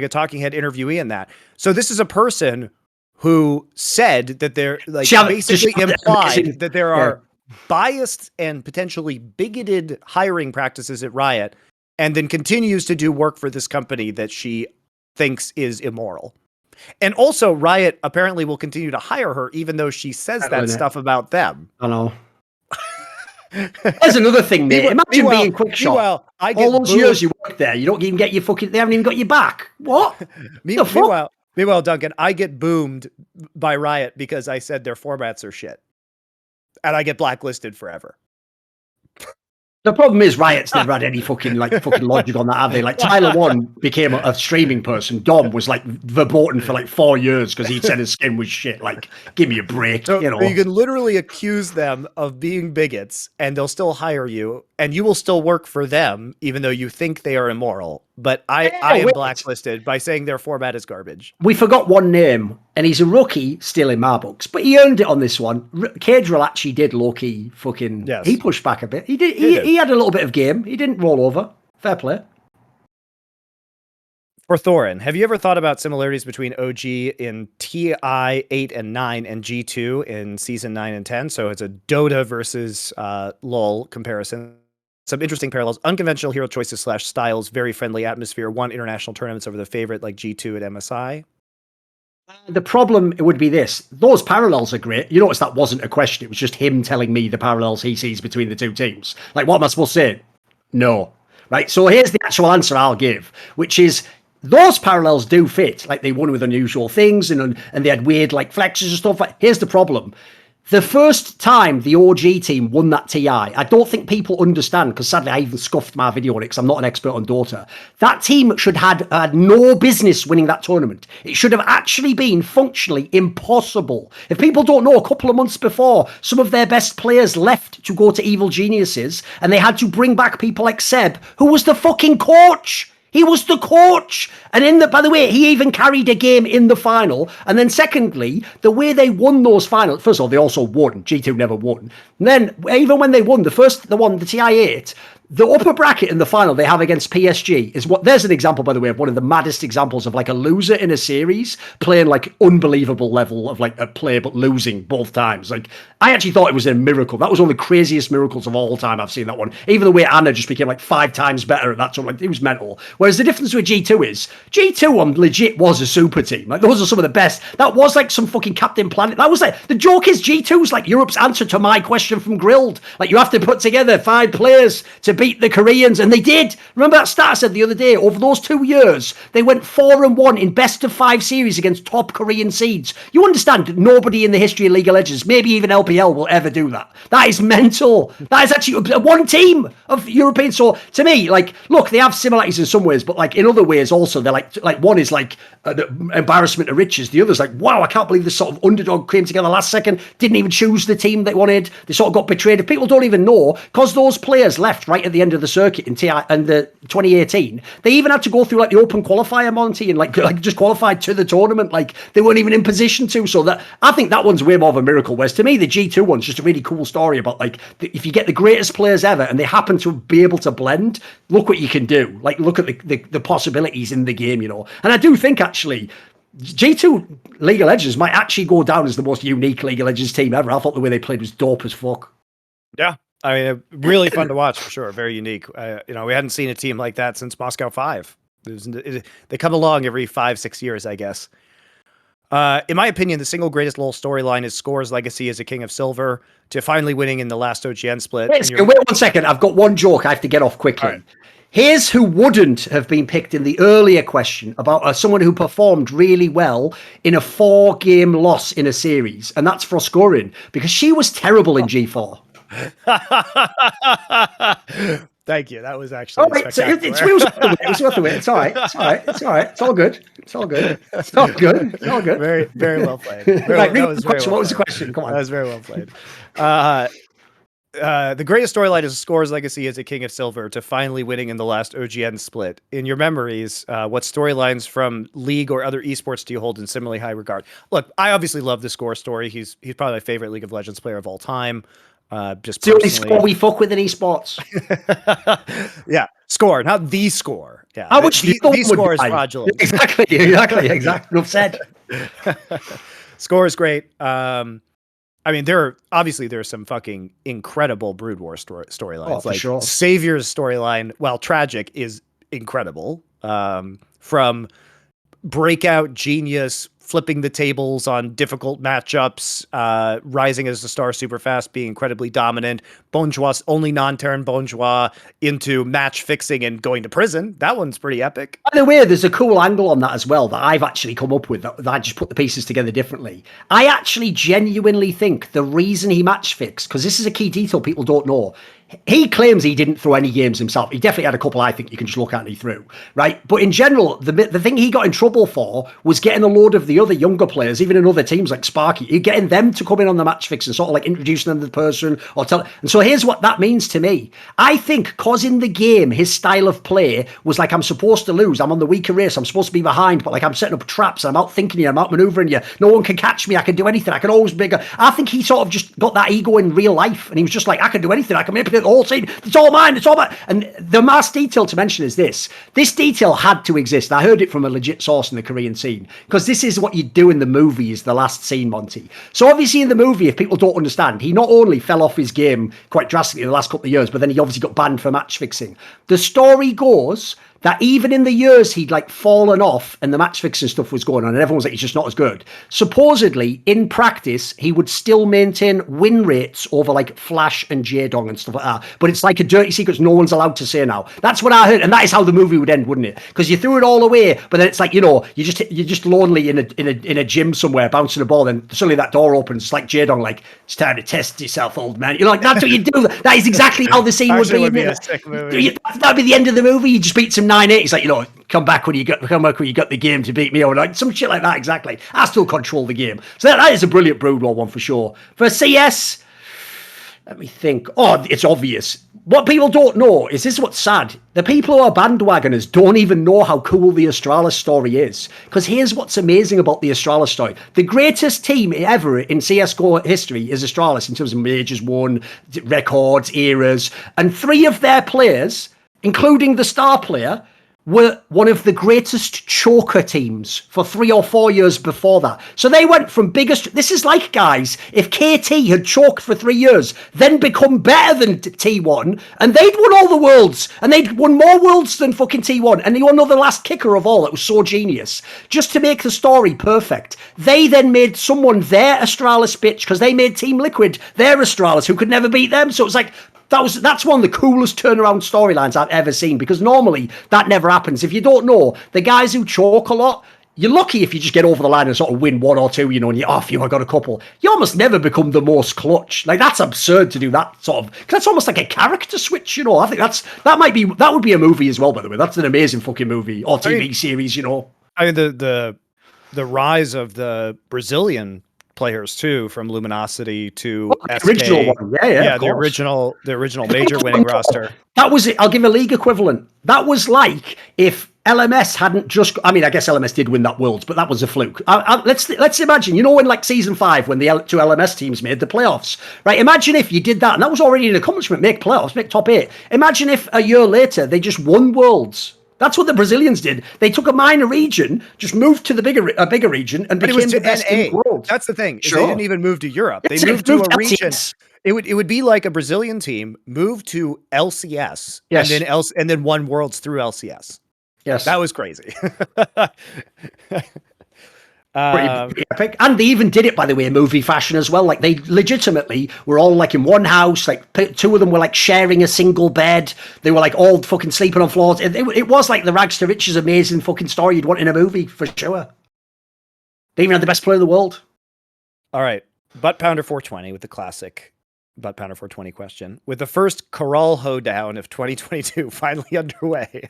a talking head interviewee in that. So this is a person who said that they're basically implied that there are biased and potentially bigoted hiring practices at Riot, and then continues to do work for this company that she thinks is immoral. And also, Riot apparently will continue to hire her, even though she says that stuff about them. I know. There's another thing, mate. Imagine being quick shot. All those years you worked there, you don't even get your fucking. They haven't even got your back. What? Meanwhile, Duncan, I get boomed by Riot because I said their formats are shit, and I get blacklisted forever. The problem is Riot's never had any fucking logic on that, have they? Like, Tyler 1 became a streaming person. Dom was like verboten for 4 years because he said his skin was shit. Like, give me a break. So you can literally accuse them of being bigots and they'll still hire you, and you will still work for them even though you think they are immoral. But I am blacklisted by saying their format is garbage. We forgot one name, and he's a rookie still in my books, but he earned it on this one. Cadril actually did low-key fucking... Yes. He pushed back a bit. He did. He had a little bit of game. He didn't roll over. Fair play. For Thorin, have you ever thought about similarities between OG in TI 8 and 9 and G2 in Season 9 and 10? So it's a Dota versus LoL comparison. Some interesting parallels, unconventional hero choices / styles, very friendly atmosphere, won international tournaments over the favorite like G2 at MSI. The problem would be this. Those parallels are great. You notice that wasn't a question. It was just him telling me the parallels he sees between the two teams. Like, what am I supposed to say? No. Right? So here's the actual answer I'll give, which is those parallels do fit. Like, they won with unusual things and they had weird flexes and stuff. Here's the problem. The first time the OG team won that TI, I don't think people understand, because sadly I even scuffed my video on it because I'm not an expert on Dota. That team should have had no business winning that tournament. It should have actually been functionally impossible. If people don't know, a couple of months before, some of their best players left to go to Evil Geniuses, and they had to bring back people like Seb, who was the fucking coach. He was the coach. And by the way, he even carried a game in the final. And then secondly, the way they won those finals, first of all, they also won. G2 never won. And then even when they won, the TI8, The upper bracket in the final they have against PSG is what. There's an example, by the way, of one of the maddest examples of like a loser in a series playing like unbelievable level of like a play, but losing both times. Like, I actually thought it was a miracle. That was one of the craziest miracles of all time. I've seen that one. Even the way Anna just became like 5 times better at that time, like, it was mental. Whereas the difference with G2 is G2 on legit was a super team. Like, those are some of the best. That was like some fucking Captain Planet. That was like, the joke is G2's like Europe's answer to my question from Grilled. Like, you have to put together 5 players to beat the Koreans, and they did. Remember that stat I said the other day? Over those 2 years, they went 4-1 in best of 5 series against top Korean seeds. You understand? Nobody in the history of League of Legends, maybe even LPL, will ever do that. That is mental. That is actually one team of Europeans. So to me, like, look, they have similarities in some ways, but like in other ways also, they're like one is like the embarrassment of riches. The other's like, wow, I can't believe this sort of underdog came together last second, didn't even choose the team they wanted. They sort of got betrayed. If people don't even know, because those players left right at the end of the circuit in the 2018, they even had to go through like the open qualifier, Monty, and like just qualified to the tournament. Like, they weren't even in position to. So that, I think that one's way more of a miracle. Whereas to me, the G2 one's just a really cool story about like, if you get the greatest players ever and they happen to be able to blend, look what you can do. Like, look at the possibilities in the game, you know. And I do think actually G2 League of Legends might actually go down as the most unique League of Legends team ever. I thought the way they played was dope as fuck. Yeah. I mean, really fun to watch for sure. Very unique. You know, we hadn't seen a team like that since Moscow 5. They come along every 5-6 years, I guess. In my opinion, the single greatest LoL storyline is Score's legacy as a King of Silver to finally winning in the last OGN split. Wait 1 second. I've got one joke I have to get off quickly. Right. Here's who wouldn't have been picked in the earlier question about someone who performed really well in a 4-game loss in a series, and that's Froscorin, because she was terrible in G4. Thank you. That was actually spectacular. It was worth the wait. It's all right. It's all right. It's all right. It's all good. It's all good. It's all good. It's all good. Very, very well played. What was the question? Come on. That was very well played. The greatest storyline is Score's legacy as a King of Silver to finally winning in the last OGN split. In your memories, what storylines from League or other esports do you hold in similarly high regard? Look, I obviously love the Score story. He's probably my favorite League of Legends player of all time. Just the only Score we fuck with in esports. Yeah, Score, not the Score. Yeah, how much the Score is fraudulent. Exactly. Enough said. Score is great. I mean, there are some fucking incredible Brood War storylines. Like sure. Savior's storyline, while tragic, is incredible. From breakout genius, flipping the tables on difficult matchups, rising as a star super fast, being incredibly dominant, Bonjois, only non-Terran Bonjois, into match fixing and going to prison. That one's pretty epic. By the way, there's a cool angle on that as well that I've actually come up with, that I just put the pieces together differently. I actually genuinely think the reason he match fixed, because this is a key detail people don't know, he claims he didn't throw any games himself. He definitely had a couple I think you can just look at and he threw, right? But in general, the thing he got in trouble for was getting a load of the other younger players, even in other teams like Sparky, getting them to come in on the match fix and sort of like introducing them to the person or tell. And so here's what that means to me. I think because in the game, his style of play was like, I'm supposed to lose. I'm on the weaker race. I'm supposed to be behind, but like I'm setting up traps. I'm out thinking you. I'm out maneuvering you. No one can catch me. I can do anything. I can always be bigger. I think he sort of just got that ego in real life. And he was just like, I can do anything. I can manipulate the whole scene. It's all mine. It's all mine. And the last detail to mention is this. This detail had to exist. I heard it from a legit source in the Korean scene, because this is what you do in the movies, the last scene, Monty. So obviously in the movie, if people don't understand, he not only fell off his game quite drastically in the last couple of years, but then he obviously got banned for match fixing. The story goes that even in the years he'd like fallen off and the match fixing stuff was going on and everyone's like, he's just not as good. Supposedly, in practice, he would still maintain win rates over like Flash and J-Dong and stuff like that. But it's like a dirty secret no one's allowed to say now. That's what I heard. And that is how the movie would end, wouldn't it? Because you threw it all away, but then it's like, you know, you're just lonely in a gym somewhere bouncing a ball. Then suddenly that door opens. It's like J-Dong, like, it's time to test yourself, old man. You're like, that's what you do. That is exactly how the scene would be a sick movie. That'd be the end of the movie. You just beat some 9-8. He's like, you know, come back when you got the game to beat me, or like some shit like that. Exactly. I still control the game. So that is a brilliant Brood War one for sure. For CS, Let me think. Oh, it's obvious. What people don't know is this is what's sad. The people who are bandwagoners don't even know how cool the Astralis story is. Because here's what's amazing about the Astralis story. The greatest team ever in CSGO history is Astralis in terms of majors won, records, eras. And 3 of their players, including the star player, were one of the greatest choker teams for 3 or 4 years before that. So they went from biggest... This is like, guys, if KT had choked for 3 years, then become better than T1, and they'd won all the worlds, and they'd won more worlds than fucking T1, and they won the last kicker of all. That was so genius. Just to make the story perfect. They then made someone their Astralis bitch, because they made Team Liquid their Astralis, who could never beat them. So it's like... That's one of the coolest turnaround storylines I've ever seen, because normally that never happens. If you don't know, the guys who choke a lot, you're lucky if you just get over the line and sort of win 1 or 2, and you're off, I got a couple. You almost never become the most clutch. Like, that's absurd to do that sort of... That's almost like a character switch, I think that would be a movie as well, by the way. That's an amazing fucking movie or TV series, I mean, the rise of the Brazilian players too, from Luminosity to the SK. Original one. Yeah, the original major winning roster. That was it. I'll give a league equivalent. That was like if LMS hadn't just... I mean, I guess LMS did win that Worlds, but that was a fluke. Let's imagine, when like season 5, when the 2 LMS teams made the playoffs, right? Imagine if you did that, and that was already an accomplishment, make playoffs, make top 8. Imagine if a year later they just won Worlds. That's what the Brazilians did. They took a minor region, just moved to the bigger region, and became the best in the world. That's the thing. Sure. They didn't even move to Europe. They moved to a region. It would be like a Brazilian team moved to LCS, yes, and then won Worlds through LCS. Yes, that was crazy. Pretty epic. And they even did it, by the way, in movie fashion as well. Like, they legitimately were all like in one house. Like, 2 of them were like sharing a single bed. They were like all fucking sleeping on floors. It was like the rags to riches amazing fucking story you'd want in a movie, for sure. They even had the best player in the world. All right. Butt Pounder 420 with the classic Butt Pounder 420 question. With the first Corral hoedown of 2022 finally underway,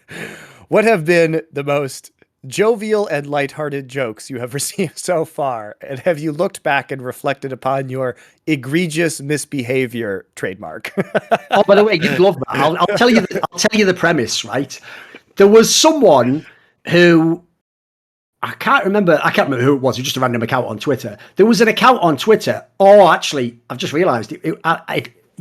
what have been the most jovial and lighthearted jokes you have received so far, and have you looked back and reflected upon your egregious misbehavior trademark? Oh, by the way, you'd love that. I'll tell you the premise, right? There was someone who I can't remember who it was. It was just a random account on Twitter. There was an account on Twitter. Oh, actually, I've just realised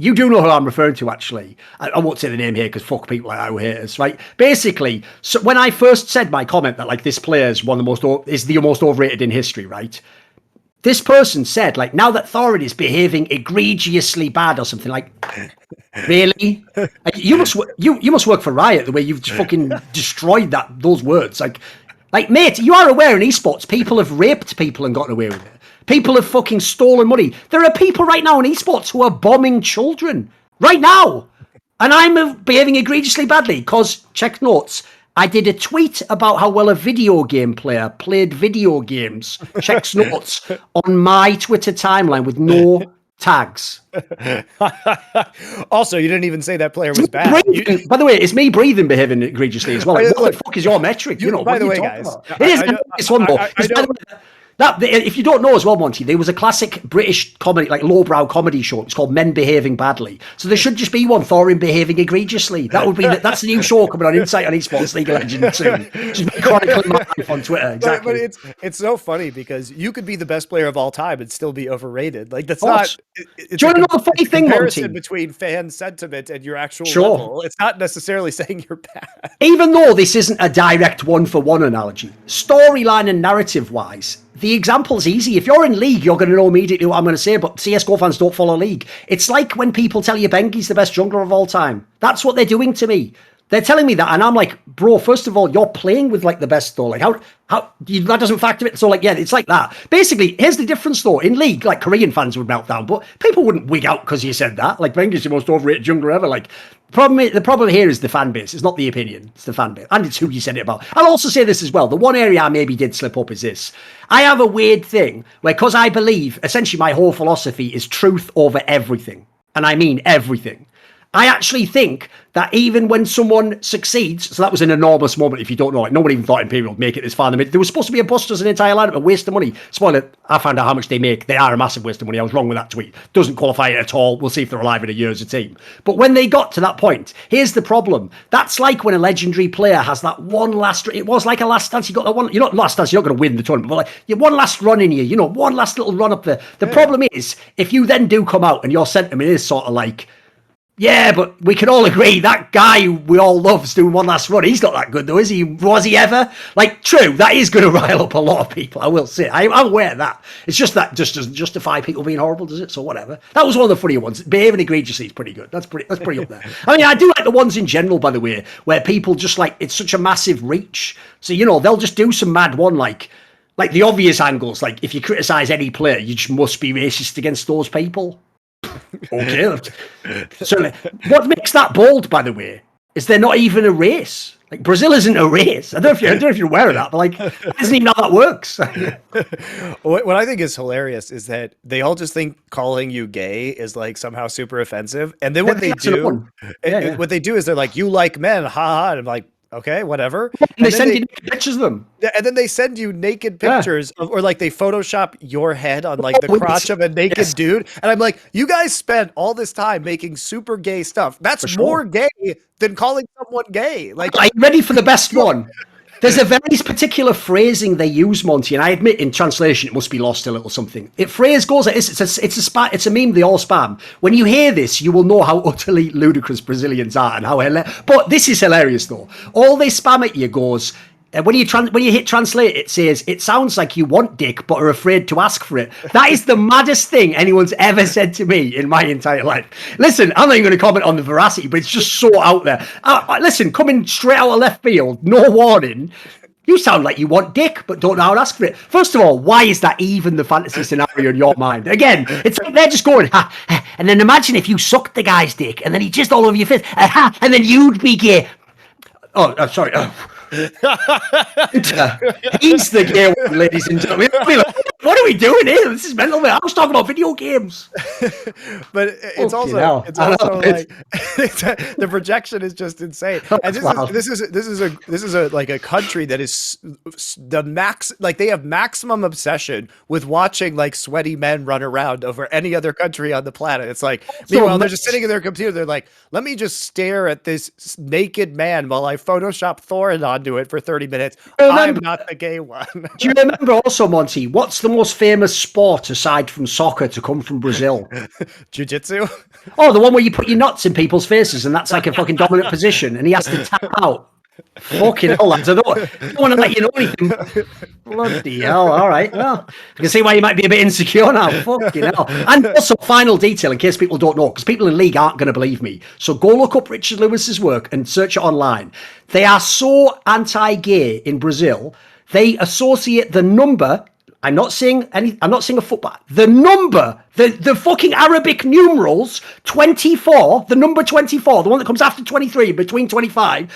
you do know who I'm referring to, actually. I won't say the name here because fuck people like that who hate us, right? Basically, so when I first said my comment that like this player is the most overrated in history, right? This person said, like, now that Thorin is behaving egregiously bad or something, like, really? You must work for Riot the way you've fucking destroyed those words. Like, mate, you are aware in esports, people have raped people and gotten away with it. People have fucking stolen money. There are people right now in esports who are bombing children. Right now. And I'm behaving egregiously badly because, check notes, I did a tweet about how well a video game player played video games. Checks notes on my Twitter timeline with no tags. Also, you didn't even say that player was bad. By the way, it's me breathing behaving egregiously as well. Like, what the fuck is your metric? By the way, guys, it is this one though. If you don't know as well, Monty, there was a classic British comedy, like lowbrow comedy show. It's called Men Behaving Badly. So there should just be one, Thorin behaving egregiously. That's the new show coming on Insight on Esports League of Legends soon. Just be chronicling my life on Twitter. Exactly. But it's so funny because you could be the best player of all time and still be overrated. Like, that's not. Do you want to know the funny thing, Monty? Between fan sentiment and your actual level. It's not necessarily saying you're bad. Even though this isn't a direct one-for-one analogy, storyline and narrative-wise, the example's easy. If you're in League, you're going to know immediately what I'm going to say, but CSGO fans don't follow League. It's like when people tell you Bengi's the best jungler of all time. That's what they're doing to me. They're telling me that, and I'm like, bro, first of all, you're playing with, like, the best, though. Like, how that doesn't factor it. So, like, yeah, it's like that. Basically, here's the difference, though. In League, like, Korean fans would melt down, but people wouldn't wig out because you said that. Like, Bengi's the most overrated jungler ever. Like, the problem here is the fan base. It's not the opinion. It's the fan base. And it's who you said it about. I'll also say this as well. The one area I maybe did slip up is this. I have a weird thing where, because I believe, essentially my whole philosophy is truth over everything. And I mean everything. I actually think that even when someone succeeds, so that was an enormous moment. If you don't know it, no one even thought Imperial would make it this far. There was supposed to be a bust as an entire lineup, a waste of money. Spoiler, I found out how much they make. They are a massive waste of money. I was wrong with that tweet. Doesn't qualify it at all. We'll see if they're alive in a year as a team. But when they got to that point, here's the problem. That's like when a legendary player has that one last. It was like a last dance. You got that one. You're not last dance. You're not going to win the tournament. But like you one last run in you. One last little run up there. The problem is if you then do come out and your sentiment is sort of like, yeah, but we can all agree that guy we all love's doing one last run. He's not that good though, is he? Was he ever? Like, true, that is going to rile up a lot of people, I will say. I'm aware of that. It's just that just doesn't justify people being horrible, does it? So whatever. That was one of the funnier ones. Behaving egregiously is pretty good. That's pretty up there. I mean, I do like the ones in general, by the way, where people just like, it's such a massive reach. So, they'll just do some mad one like the obvious angles. Like, if you criticize any player, you just must be racist against those people. Okay. So what makes that bold, by the way, is they're not even a race. Like Brazil isn't a race. I don't know if you're aware of that, but like, it isn't even how that works. What I think is hilarious is that they all just think calling you gay is like somehow super offensive, and then what they do is they're like, "You like men, ha ha," and I'm like, okay, whatever. And they send you pictures of them. Yeah, and then they send you naked pictures or like they Photoshop your head on like the crotch of a naked dude. And I'm like, you guys spent all this time making super gay stuff. That's more gay than calling someone gay. Like, are you ready for the best one? There's a very particular phrasing they use, Monty, and I admit in translation it must be lost a little something. Phrase goes like this. It's a meme they all spam. When you hear this, you will know how utterly ludicrous Brazilians are and how hilarious. But this is hilarious though. All they spam at you goes, when you hit translate, it says, "It sounds like you want dick but are afraid to ask for it." That is the maddest thing anyone's ever said to me in my entire life. Listen, I'm not even going to comment on the veracity, but it's just so out there. Listen, coming straight out of left field, no warning. You sound like you want dick, but don't know how to ask for it. First of all, why is that even the fantasy scenario in your mind? Again, it's like they're just going, ha, ha, and then imagine if you sucked the guy's dick, and then he just all over your face, and then you'd be gay. Oh, sorry. He's the gay one, ladies and gentlemen. What are we doing here? This is mental. I was talking about video games. But it's also like the projection is just insane. And this is like a country that is the max, like they have maximum obsession with watching like sweaty men run around over any other country on the planet. It's like, meanwhile, they're just sitting in their computer. They're like, let me just stare at this naked man while I Photoshop Thorin onto it for 30 minutes. I'm not the gay one. Do you remember also, Monty, what's the most famous sport aside from soccer to come from Brazil? Jiu-jitsu? Oh, the one where you put your nuts in people's faces and that's like a fucking dominant position and he has to tap out. Fucking hell, lads. I don't want to let you know anything. Bloody hell. All right. Well, I can see why you might be a bit insecure now. Fucking hell. And also, final detail, in case people don't know, because people in League aren't going to believe me. So go look up Richard Lewis's work and search it online. They are so anti-gay in Brazil, they associate the number. I'm not saying a football. The number, the fucking Arabic numerals, 24, the number 24, the one that comes after 23, between 25,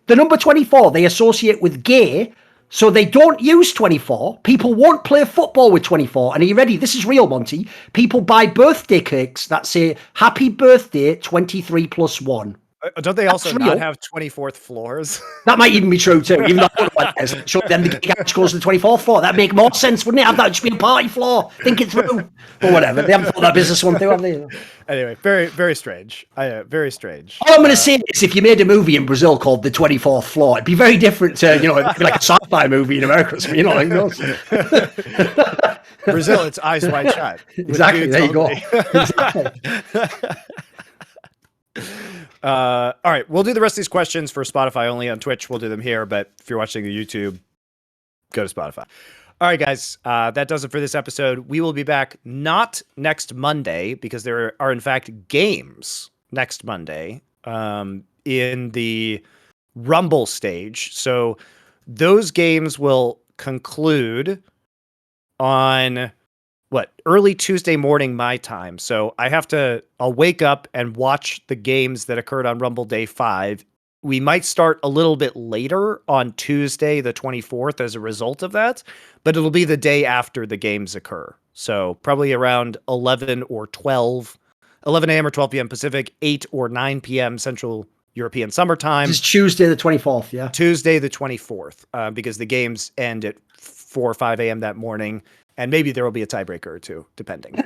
the number 24, they associate with gay, so they don't use 24. People won't play football with 24. And are you ready? This is real, Monty. People buy birthday cakes that say, "Happy birthday, 23 plus 1. Don't they also not have 24th floors? That might even be true too. Even though I don't know what that is. Sure, then the gig goes to the 24th floor. That'd make more sense, wouldn't it? Have that just be a party floor. Think it through. Or whatever. They haven't thought that business one through, have they? Anyway, very, very strange. Very strange. All I'm going to say is if you made a movie in Brazil called The 24th Floor, it'd be very different to, it'd be like a sci-fi movie in America. So, like those. Brazil, it's Eyes Wide Shut. Exactly. There you go. Exactly. All right, we'll do the rest of these questions for Spotify only. On Twitch, we'll do them here, but if you're watching the YouTube, go to Spotify. All right, guys, that does it for this episode. We will be back not next Monday because there are in fact games next Monday in the Rumble stage. So those games will conclude on early Tuesday morning my time. So I'll wake up and watch the games that occurred on Rumble Day 5. We might start a little bit later on Tuesday, the 24th, as a result of that, but it'll be the day after the games occur. So probably around 11 or 12 11 a.m. or 12 p.m. Pacific, 8 or 9 p.m. Central European summertime. This is Tuesday the 24th, yeah? Tuesday the 24th, because the games end at 4 or 5 a.m. that morning, and maybe there will be a tiebreaker or two, depending.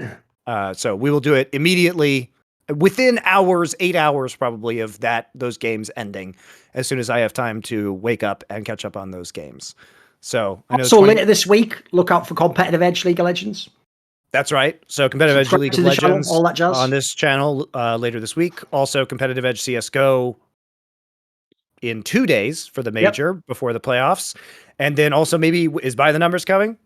So we will do it immediately, within hours, 8 hours probably of those games ending, as soon as I have time to wake up and catch up on those games. So I know. So later this week, look out for Competitive Edge League of Legends. That's right. So Competitive Edge League of Legends channel, all that jazz. on this channel later this week. Also Competitive Edge CSGO in 2 days for the major before the playoffs. And then also maybe is By the Numbers coming?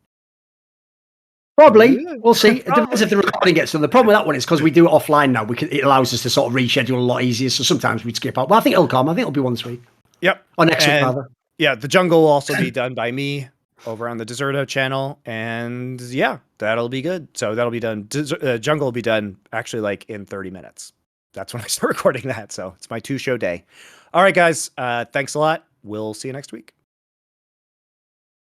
Probably. We'll see. It depends if the recording gets done. The problem with that one is because we do it offline now, it allows us to sort of reschedule a lot easier. So sometimes we'd skip out. But I think it'll come. I think it'll be one this week. Yep. Or next week, rather. Yeah, the jungle will also be done by me over on the Deserto channel. And yeah, that'll be good. So that'll be done. Jungle will be done actually like in 30 minutes. That's when I start recording that. So it's my 2-show day. All right, guys. Thanks a lot. We'll see you next week.